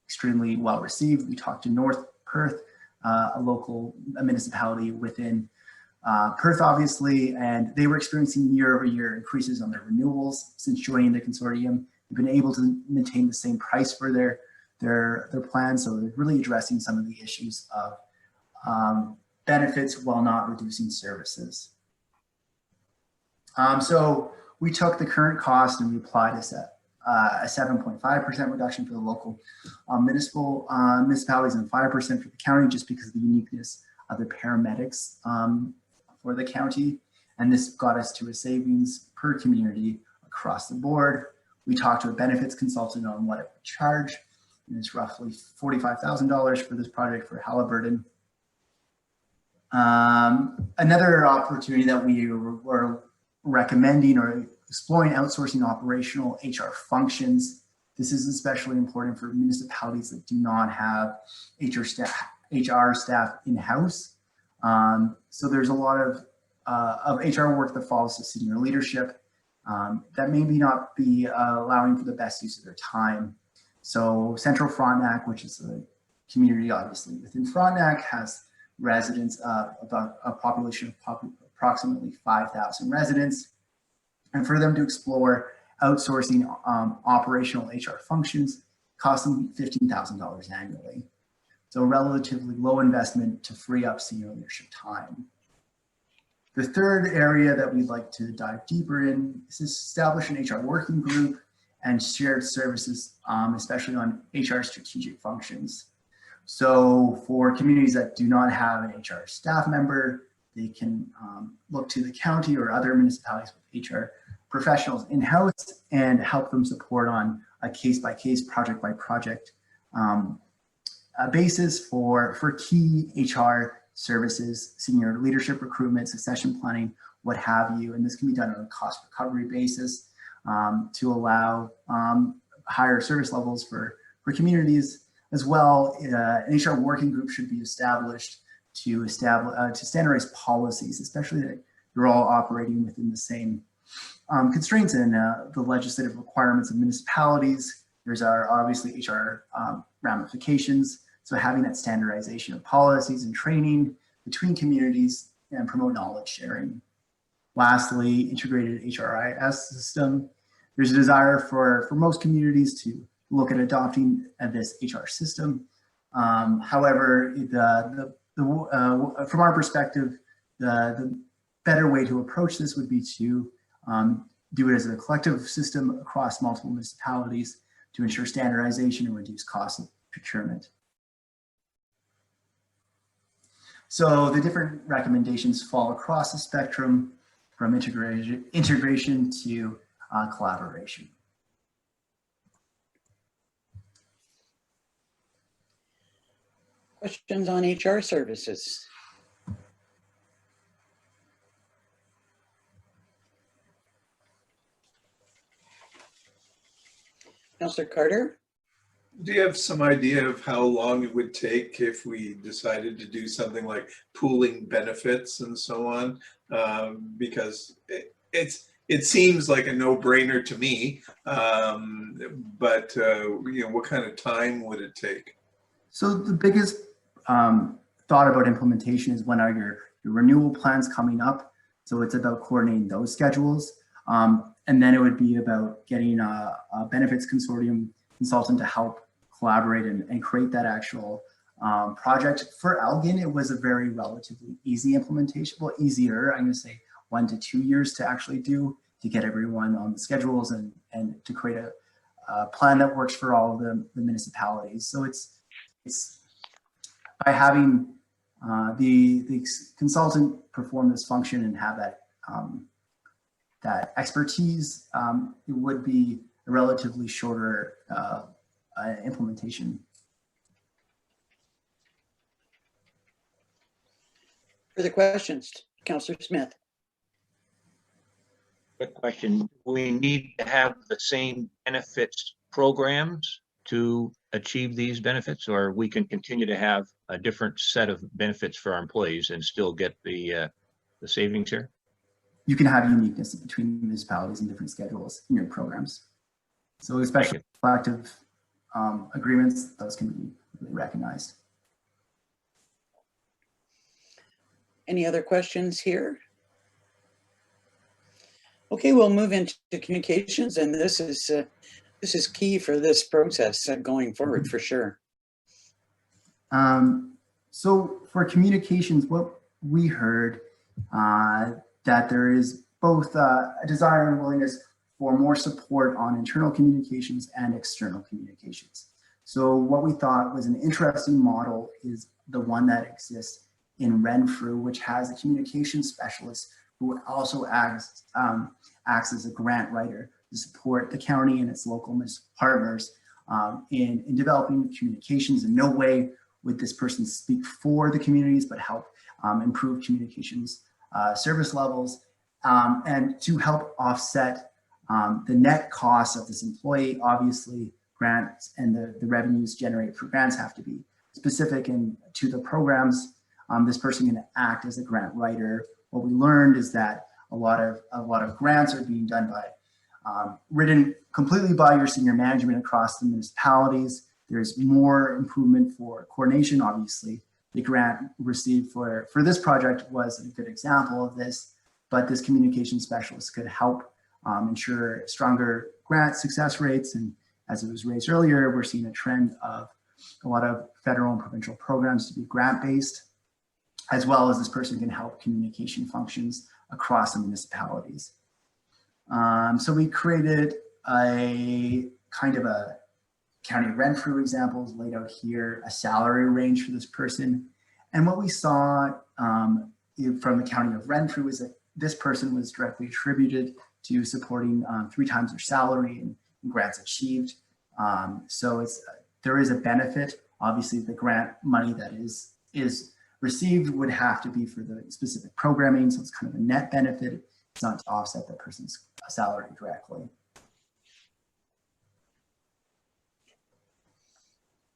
extremely well received. We talked to North Perth, a municipality within Perth, obviously, and they were experiencing year-over-year increases on their renewals since joining the consortium. They've been able to maintain the same price for their plan, so they're really addressing some of the issues of benefits while not reducing services. So we took the current cost and we applied a 7.5% reduction for the local municipalities and 5% for the county, just because of the uniqueness of the paramedics for the county. And this got us to a savings per community across the board. We talked to a benefits consultant on what it would charge, and it's roughly $45,000 for this project for Haliburton. Another opportunity that we were recommending or exploring outsourcing operational HR functions. This is especially important for municipalities that do not have HR staff in-house. So there's a lot of HR work that falls to senior leadership that maybe not be allowing for the best use of their time. So Central Frontenac, which is a community obviously within Frontenac, has residents of about a population of approximately 5,000 residents. And for them to explore outsourcing operational HR functions costs them $15,000 annually. So relatively low investment to free up senior leadership time. The third area that we'd like to dive deeper in is establish an HR working group and shared services, especially on HR strategic functions. So for communities that do not have an HR staff member, they can look to the county or other municipalities with HR professionals in-house and help them support on a case-by-case, project-by-project basis for key HR services, senior leadership recruitment, succession planning, what have you. And this can be done on a cost recovery basis to allow higher service levels for communities as well. An HR working group should be established to standardize policies, especially that you're all operating within the same constraints and the legislative requirements of municipalities. There's obviously HR ramifications. So having that standardization of policies and training between communities and promote knowledge sharing. Lastly, integrated HRIS system. There's a desire for most communities to look at adopting this HR system. However, from our perspective, the better way to approach this would be to do it as a collective system across multiple municipalities to ensure standardization and reduce costs of procurement. So the different recommendations fall across the spectrum from integration to collaboration. Questions on HR services? Councillor Carter? Do you have some idea of how long it would take if we decided to do something like pooling benefits and so on? Because it seems like a no-brainer to me, but you know, what kind of time would it take? So the biggest thought about implementation is when are your renewal plans coming up? So it's about coordinating those schedules. And then it would be about getting a benefits consortium consultant to help collaborate and create that actual project. For Elgin, it was a very relatively easy implementation. Well, easier, I'm going to say 1 to 2 years to actually do, to get everyone on the schedules and to create a plan that works for all of the municipalities. So it's by having the consultant perform this function and have that that expertise, it would be a relatively shorter implementation. Further questions, Councillor Smith? Quick question. We need to have the same benefits programs to achieve these benefits, or we can continue to have a different set of benefits for our employees and still get the savings here? You can have uniqueness between municipalities and different schedules in your programs. So especially collective agreements, those can be really recognized. Any other questions here? Okay, we'll move into communications, and this is key for this process going forward for sure. So for communications, what we heard that there is both a desire and willingness for more support on internal communications and external communications. So what we thought was an interesting model is the one that exists in Renfrew, which has a communications specialist who also acts as a grant writer to support the county and its local partners in developing communications. In no way would this person speak for the communities, but help improve communications service levels and to help offset the net cost of this employee. Obviously, grants and the revenues generated for grants have to be specific and to the programs. This person can act as a grant writer. What we learned is that a lot of grants are being done by written completely by your senior management across the municipalities. There's more improvement for coordination. Obviously, the grant received for this project was a good example of this, but this communication specialist could help ensure stronger grant success rates. And as it was raised earlier, we're seeing a trend of a lot of federal and provincial programs to be grant-based, as well as this person can help communication functions across the municipalities. So we created a kind of a County of Renfrew examples laid out here, a salary range for this person. And what we saw from the County of Renfrew is that this person was directly attributed to supporting 3 times their salary and grants achieved. So there is a benefit. Obviously, the grant money that is received would have to be for the specific programming. So it's kind of a net benefit. It's not to offset that person's salary directly.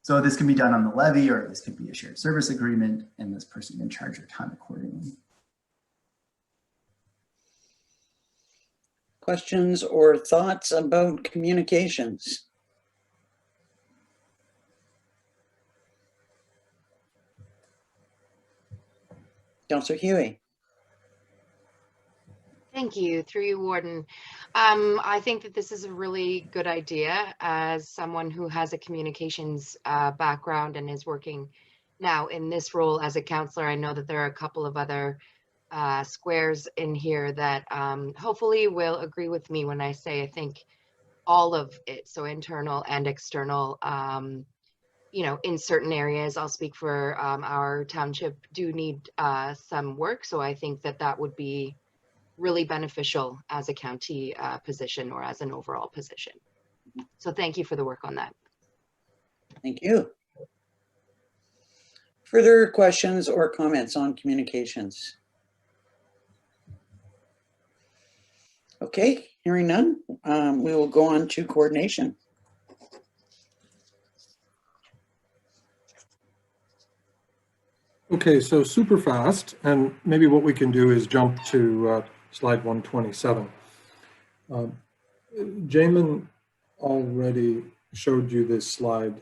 So this can be done on the levy, or this could be a shared service agreement, and this person can charge your time accordingly. Questions or thoughts about communications? Councillor Huey. Thank you. Through you, Warden. I think that this is a really good idea. As someone who has a communications background and is working now in this role as a counselor, I know that there are a couple of other squares in here that hopefully will agree with me when I say I think all of it, so internal and external, you know, in certain areas, I'll speak for our township, do need some work. So I think that that would be really beneficial as a county position or as an overall position. So thank you for the work on that. Thank you. Further questions or comments on communications? Okay, hearing none, we will go on to coordination. Okay, so super fast, and maybe what we can do is jump to slide 127. Jamin already showed you this slide,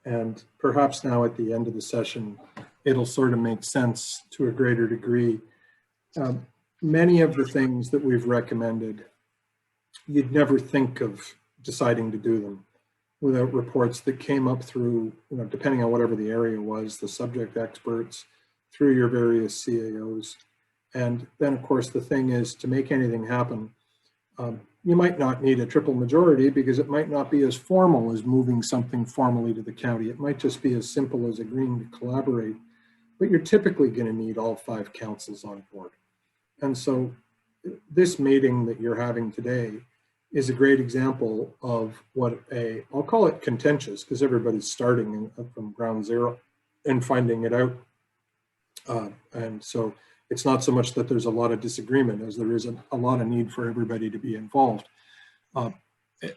and perhaps now at the end of the session, it'll sort of make sense to a greater degree. Many of the things that we've recommended, you'd never think of deciding to do them without reports that came up through, you know, depending on whatever the area was, the subject experts, through your various CAOs. And then, of course, the thing is, to make anything happen, you might not need a triple majority because it might not be as formal as moving something formally to the county. It might just be as simple as agreeing to collaborate, but you're typically going to need all 5 councils on board. And so this meeting that you're having today is a great example of what I'll call it contentious, because everybody's starting from ground zero and finding it out. And so it's not so much that there's a lot of disagreement as there is a lot of need for everybody to be involved.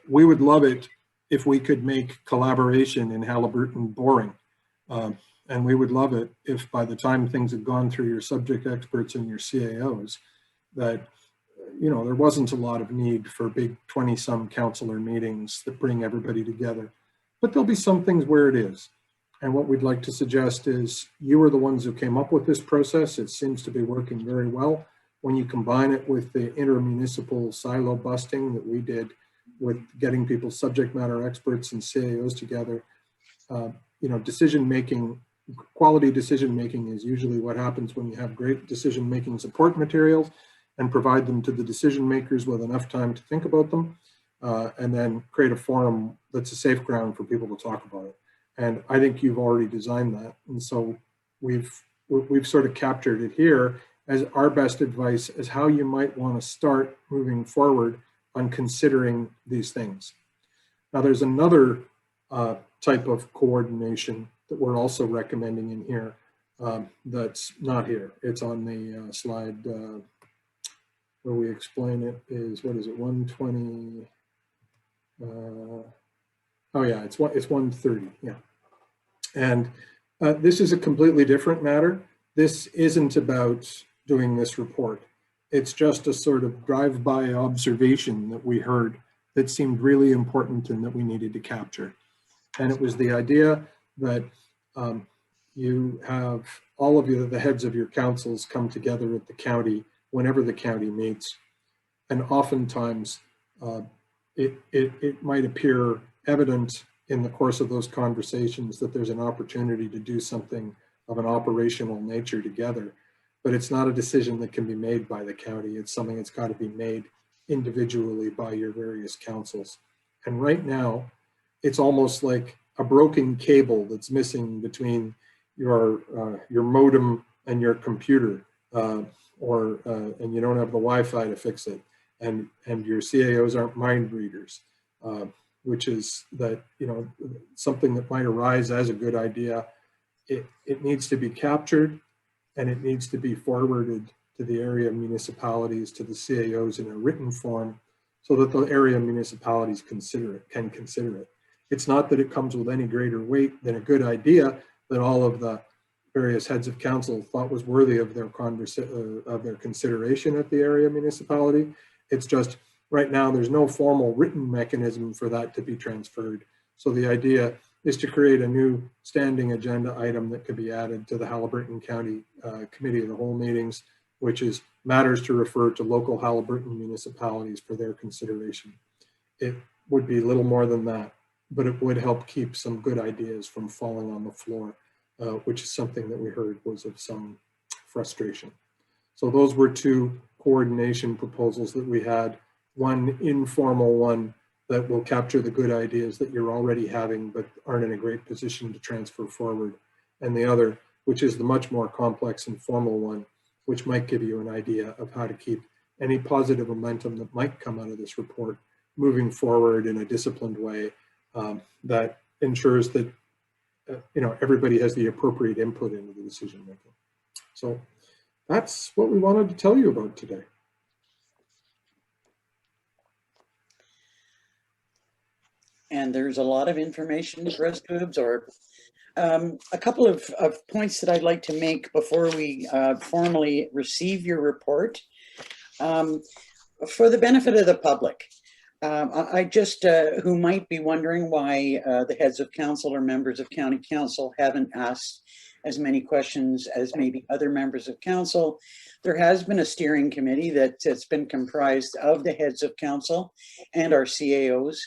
We would love it if we could make collaboration in Haliburton boring. And we would love it if by the time things have gone through your subject experts and your CAOs, that, you know, there wasn't a lot of need for big 20-some councillor meetings that bring everybody together. But there'll be some things where it is. And what we'd like to suggest is, you are the ones who came up with this process. It seems to be working very well. When you combine it with the intermunicipal silo busting that we did with getting people subject matter experts and CAOs together, you know, decision-making, quality decision-making is usually what happens when you have great decision-making support materials and provide them to the decision makers with enough time to think about them, and then create a forum that's a safe ground for people to talk about it. And I think you've already designed that. And so we've sort of captured it here as our best advice as how you might want to start moving forward on considering these things. Now, there's another type of coordination that we're also recommending in here that's not here. It's on the slide where we explain it. Is, what is it, 120? Oh yeah, it's 130, yeah. And this is a completely different matter. This isn't about doing this report. It's just a sort of drive-by observation that we heard that seemed really important and that we needed to capture. And it was the idea that you have all of you, the heads of your councils, come together at the county whenever the county meets. And oftentimes it might appear evident in the course of those conversations that there's an opportunity to do something of an operational nature together, but it's not a decision that can be made by the county. It's something that's got to be made individually by your various councils. And right now, it's almost like a broken cable that's missing between your modem and your computer, and you don't have the Wi-Fi to fix it, and your CAOs aren't mind readers. Which is that, you know, something that might arise as a good idea, it needs to be captured and it needs to be forwarded to the area municipalities, to the CAOs in a written form so that the area municipalities can consider it. It's not that it comes with any greater weight than a good idea that all of the various heads of council thought was worthy of their consideration at the area municipality. It's just, right now, there's no formal written mechanism for that to be transferred. So the idea is to create a new standing agenda item that could be added to the Haliburton County Committee of the Whole meetings, which is matters to refer to local Haliburton municipalities for their consideration. It would be little more than that, but it would help keep some good ideas from falling on the floor, which is something that we heard was of some frustration. So those were 2 coordination proposals that we had. One informal one that will capture the good ideas that you're already having but aren't in a great position to transfer forward. And the other, which is the much more complex and formal one, which might give you an idea of how to keep any positive momentum that might come out of this report moving forward in a disciplined way that ensures that everybody has the appropriate input into the decision making. So that's what we wanted to tell you about today. And there's a lot of information for us to absorb. A couple of points that I'd like to make before we formally receive your report. For the benefit of the public, I just, who might be wondering why the heads of council or members of county council haven't asked as many questions as maybe other members of council. There has been a steering committee that's been comprised of the heads of council and our CAOs,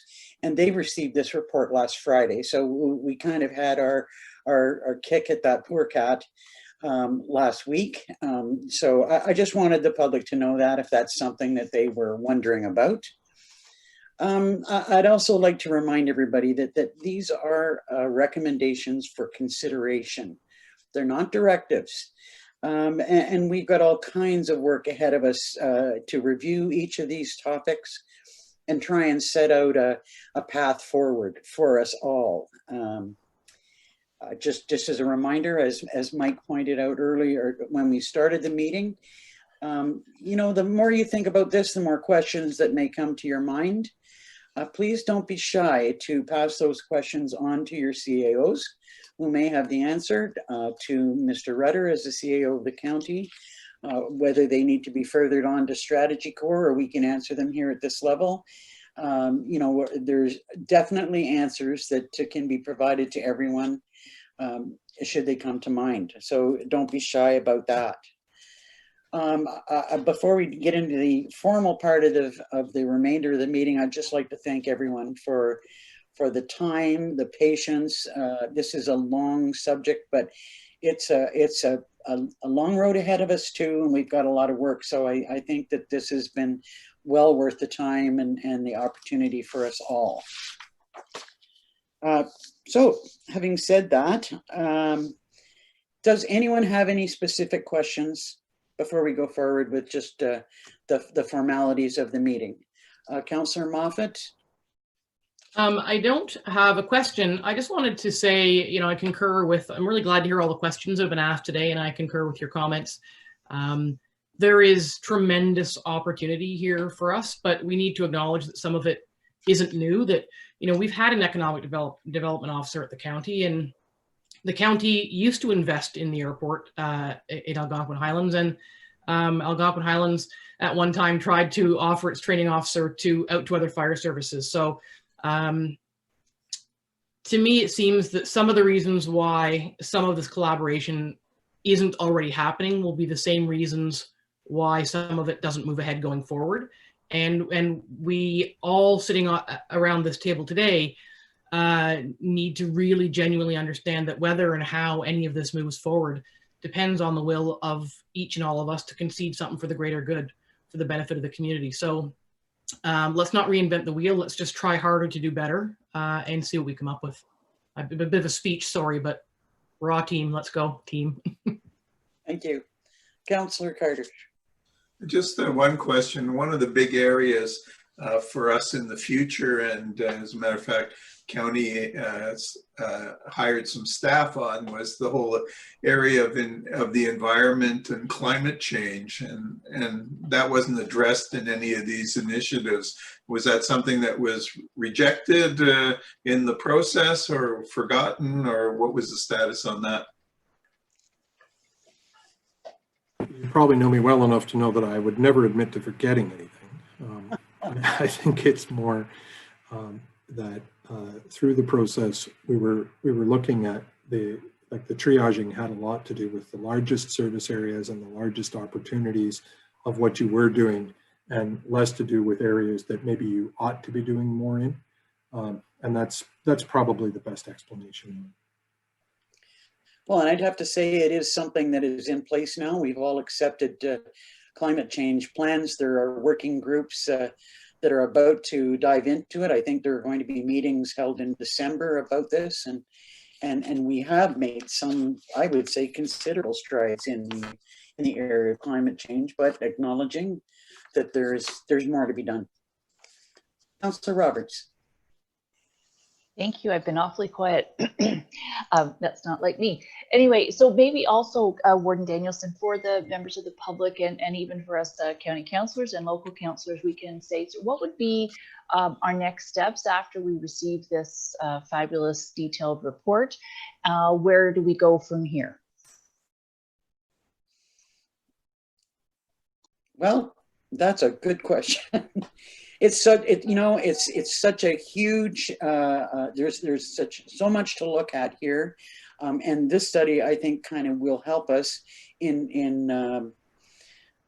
and they received this report last Friday. So we kind of had our kick at that poor cat last week. So I just wanted the public to know that if that's something that they were wondering about. I'd also like to remind everybody that these are recommendations for consideration. They're not directives. And we've got all kinds of work ahead of us to review each of these topics and try and set out a path forward for us all. Just as a reminder, as Mike pointed out earlier when we started the meeting, the more you think about this, the more questions that may come to your mind. Please don't be shy to pass those questions on to your CAOs who may have the answer, to Mr. Rutter as the CAO of the county, whether they need to be furthered on to strategy core or we can answer them here at this level. There's definitely answers that can be provided to everyone should they come to mind. So don't be shy about that. Before we get into the formal part of the remainder of the meeting, I'd just like to thank everyone for the time, the patience. This is a long subject, but it's a long road ahead of us too, and we've got a lot of work. So I think that this has been well worth the time and the opportunity for us all. So having said that, does anyone have any specific questions before we go forward with just the formalities of the meeting? Councillor Moffat? I don't have a question. I just wanted to say, I concur with, I'm really glad to hear all the questions that have been asked today, and I concur with your comments. There is tremendous opportunity here for us, but we need to acknowledge that some of it isn't new, that, we've had an economic development officer at the county, and the county used to invest in the airport in Algonquin Highlands, and Algonquin Highlands at one time tried to offer its training officer out to other fire services. So to me, it seems that some of the reasons why some of this collaboration isn't already happening will be the same reasons why some of it doesn't move ahead going forward. And we all sitting around this table today need to really genuinely understand that whether and how any of this moves forward depends on the will of each and all of us to concede something for the greater good, for the benefit of the community. So let's not reinvent the wheel. Let's just try harder to do better and see what we come up with. A bit of a speech, sorry, but raw team. Let's go, team. Thank you. Councillor Carter. Just one question. One of the big areas for us in the future, and as a matter of fact, county hired some staff on, was the whole area of the environment and climate change, and that wasn't addressed in any of these initiatives. Was that something that was rejected in the process, or forgotten, or what was the status on that? You probably know me well enough to know that I would never admit to forgetting anything. I think it's more that through the process we were looking at the triaging had a lot to do with the largest service areas and the largest opportunities of what you were doing, and less to do with areas that maybe you ought to be doing more in. And that's probably the best explanation. Well, and I'd have to say it is something that is in place now. We've all accepted climate change plans. There are working groups that are about to dive into it. I think there are going to be meetings held in December about this, and we have made some, I would say, considerable strides in the area of climate change, but acknowledging that there's more to be done. Councillor Roberts. Thank you. I've been awfully quiet. That's not like me. Anyway, so maybe also Warden Danielson, for the members of the public and even for us county councillors and local councillors, we can say, so what would be our next steps after we receive this fabulous detailed report? Where do we go from here? Well, that's a good question. It's so, it's such a huge, there's so much to look at here. And this study, I think, kind of will help us in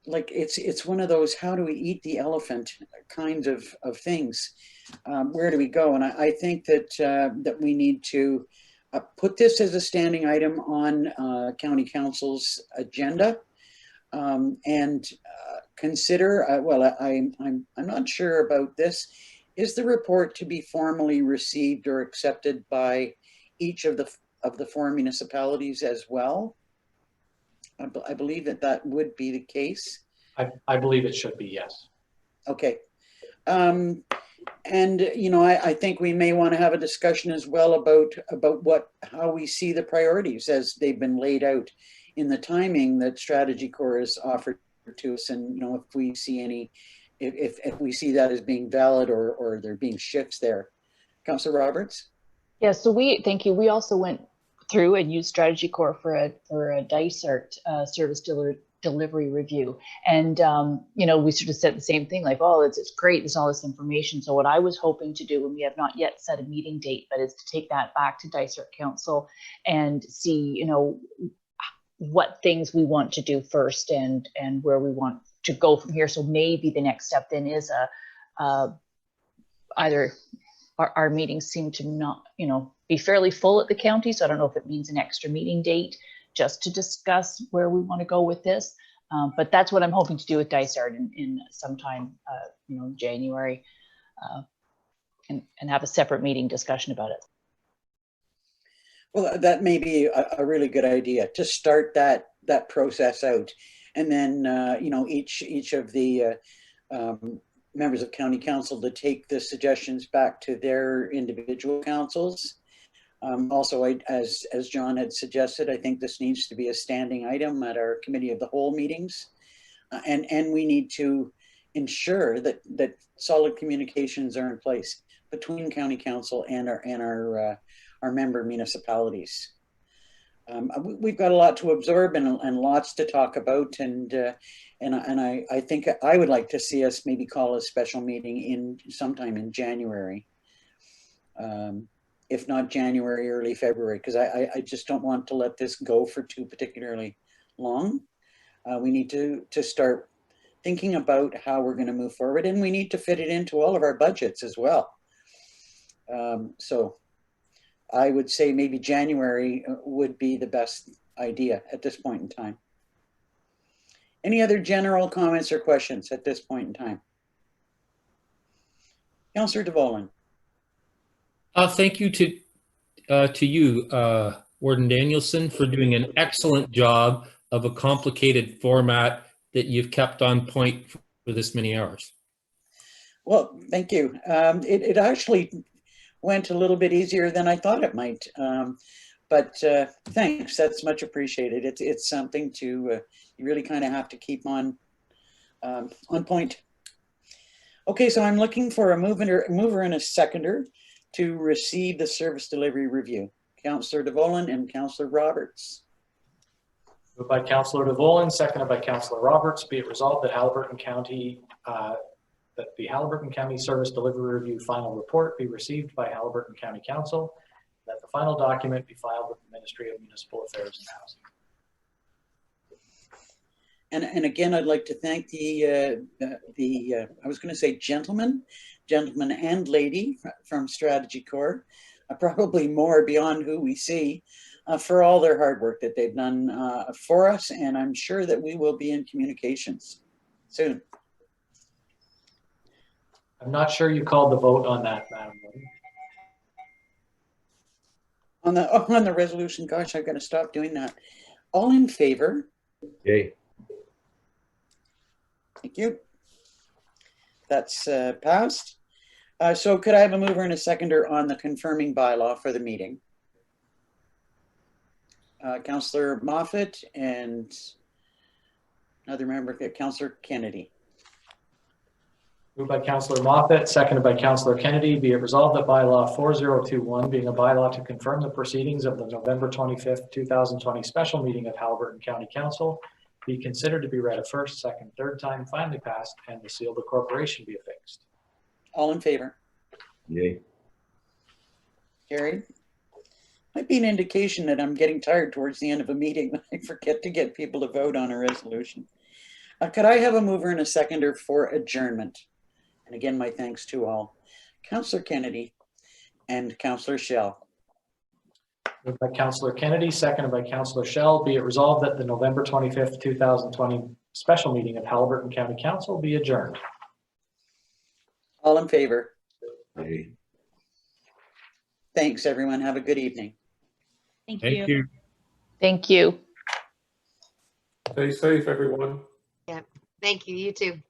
like, it's one of those, how do we eat the elephant kinds of things? Where do we go? And I think that, that we need to put this as a standing item on county council's agenda. And consider, well, I'm not sure about this. Is the report to be formally received or accepted by each of the 4 municipalities as well? I believe that would be the case. I believe it should be, yes. Okay. And, I think we may want to have a discussion as well about how we see the priorities as they've been laid out in the timing that Strategy Corps has offered to us, and if we see any, if we see that as being valid or there being shifts there. Councillor Roberts. Yeah, so thank you. We also went through and used Strategy Corps for a DICERT service delivery review, and we sort of said the same thing, like, oh, it's great, there's all this information. So what I was hoping to do, and we have not yet set a meeting date, but is to take that back to DICERT Council and see, what things we want to do first and where we want to go from here. So maybe the next step then is either our meetings seem to not, be fairly full at the county. So I don't know if it means an extra meeting date just to discuss where we want to go with this. But that's what I'm hoping to do with DICERT in sometime, January, and have a separate meeting discussion about it. Well, that may be a really good idea to start that process out, and then each of the members of county council to take the suggestions back to their individual councils. Also, as John had suggested, I think this needs to be a standing item at our committee of the whole meetings, and we need to ensure that solid communications are in place between county council and our member municipalities. We've got a lot to absorb and lots to talk about, and I think I would like to see us maybe call a special meeting sometime in January, if not January, early February, because I just don't want to let this go for too particularly long. We need to start thinking about how we're going to move forward, and we need to fit it into all of our budgets as well. So I would say maybe January would be the best idea at this point in time. Any other general comments or questions at this point in time? Councillor DeVolen. Thank you to you, Warden Danielson, for doing an excellent job of a complicated format that you've kept on point for this many hours. Well, thank you. It actually went a little bit easier than I thought it might, but thanks, that's much appreciated. It's something to, you really kind of have to keep on point. Okay, so I'm looking for a mover and a seconder to receive the service delivery review. Councillor DeVolen and Councillor Roberts. Moved by Councillor DeVolen, seconded by Councillor Roberts. Be it resolved that the Haliburton County Service Delivery Review final report be received by Haliburton County Council, that the final document be filed with the Ministry of Municipal Affairs and Housing. And again, I'd like to thank the I was going to say gentleman and lady from Strategy Corps, probably more beyond who we see, for all their hard work that they've done for us. And I'm sure that we will be in communications soon. I'm not sure you called the vote on that, Madam Wood. On the resolution, gosh, I've got to stop doing that. All in favor? Yay. Thank you. That's passed. So could I have a mover and a seconder on the confirming bylaw for the meeting? Councillor Moffat and another member, Councillor Kennedy. Moved by Councillor Moffat, seconded by Councillor Kennedy. Be it resolved that bylaw 4021, being a bylaw to confirm the proceedings of the November 25th, 2020 special meeting of Haliburton County Council, be considered to be read a first, second, third time, finally passed, and the seal of the corporation be affixed. All in favor? Yay. Carried. Might be an indication that I'm getting tired towards the end of a meeting when I forget to get people to vote on a resolution. Could I have a mover and a seconder for adjournment? And again, my thanks to all. Councillor Kennedy and Councillor Schell. Moved by Councillor Kennedy, seconded by Councillor Schell. Be it resolved that the November 25th, 2020 special meeting of Haliburton County Council be adjourned. All in favor? Yay. Thanks, everyone. Have a good evening. Thank you. Thank you. Stay safe, everyone. Yeah. Thank you. You too.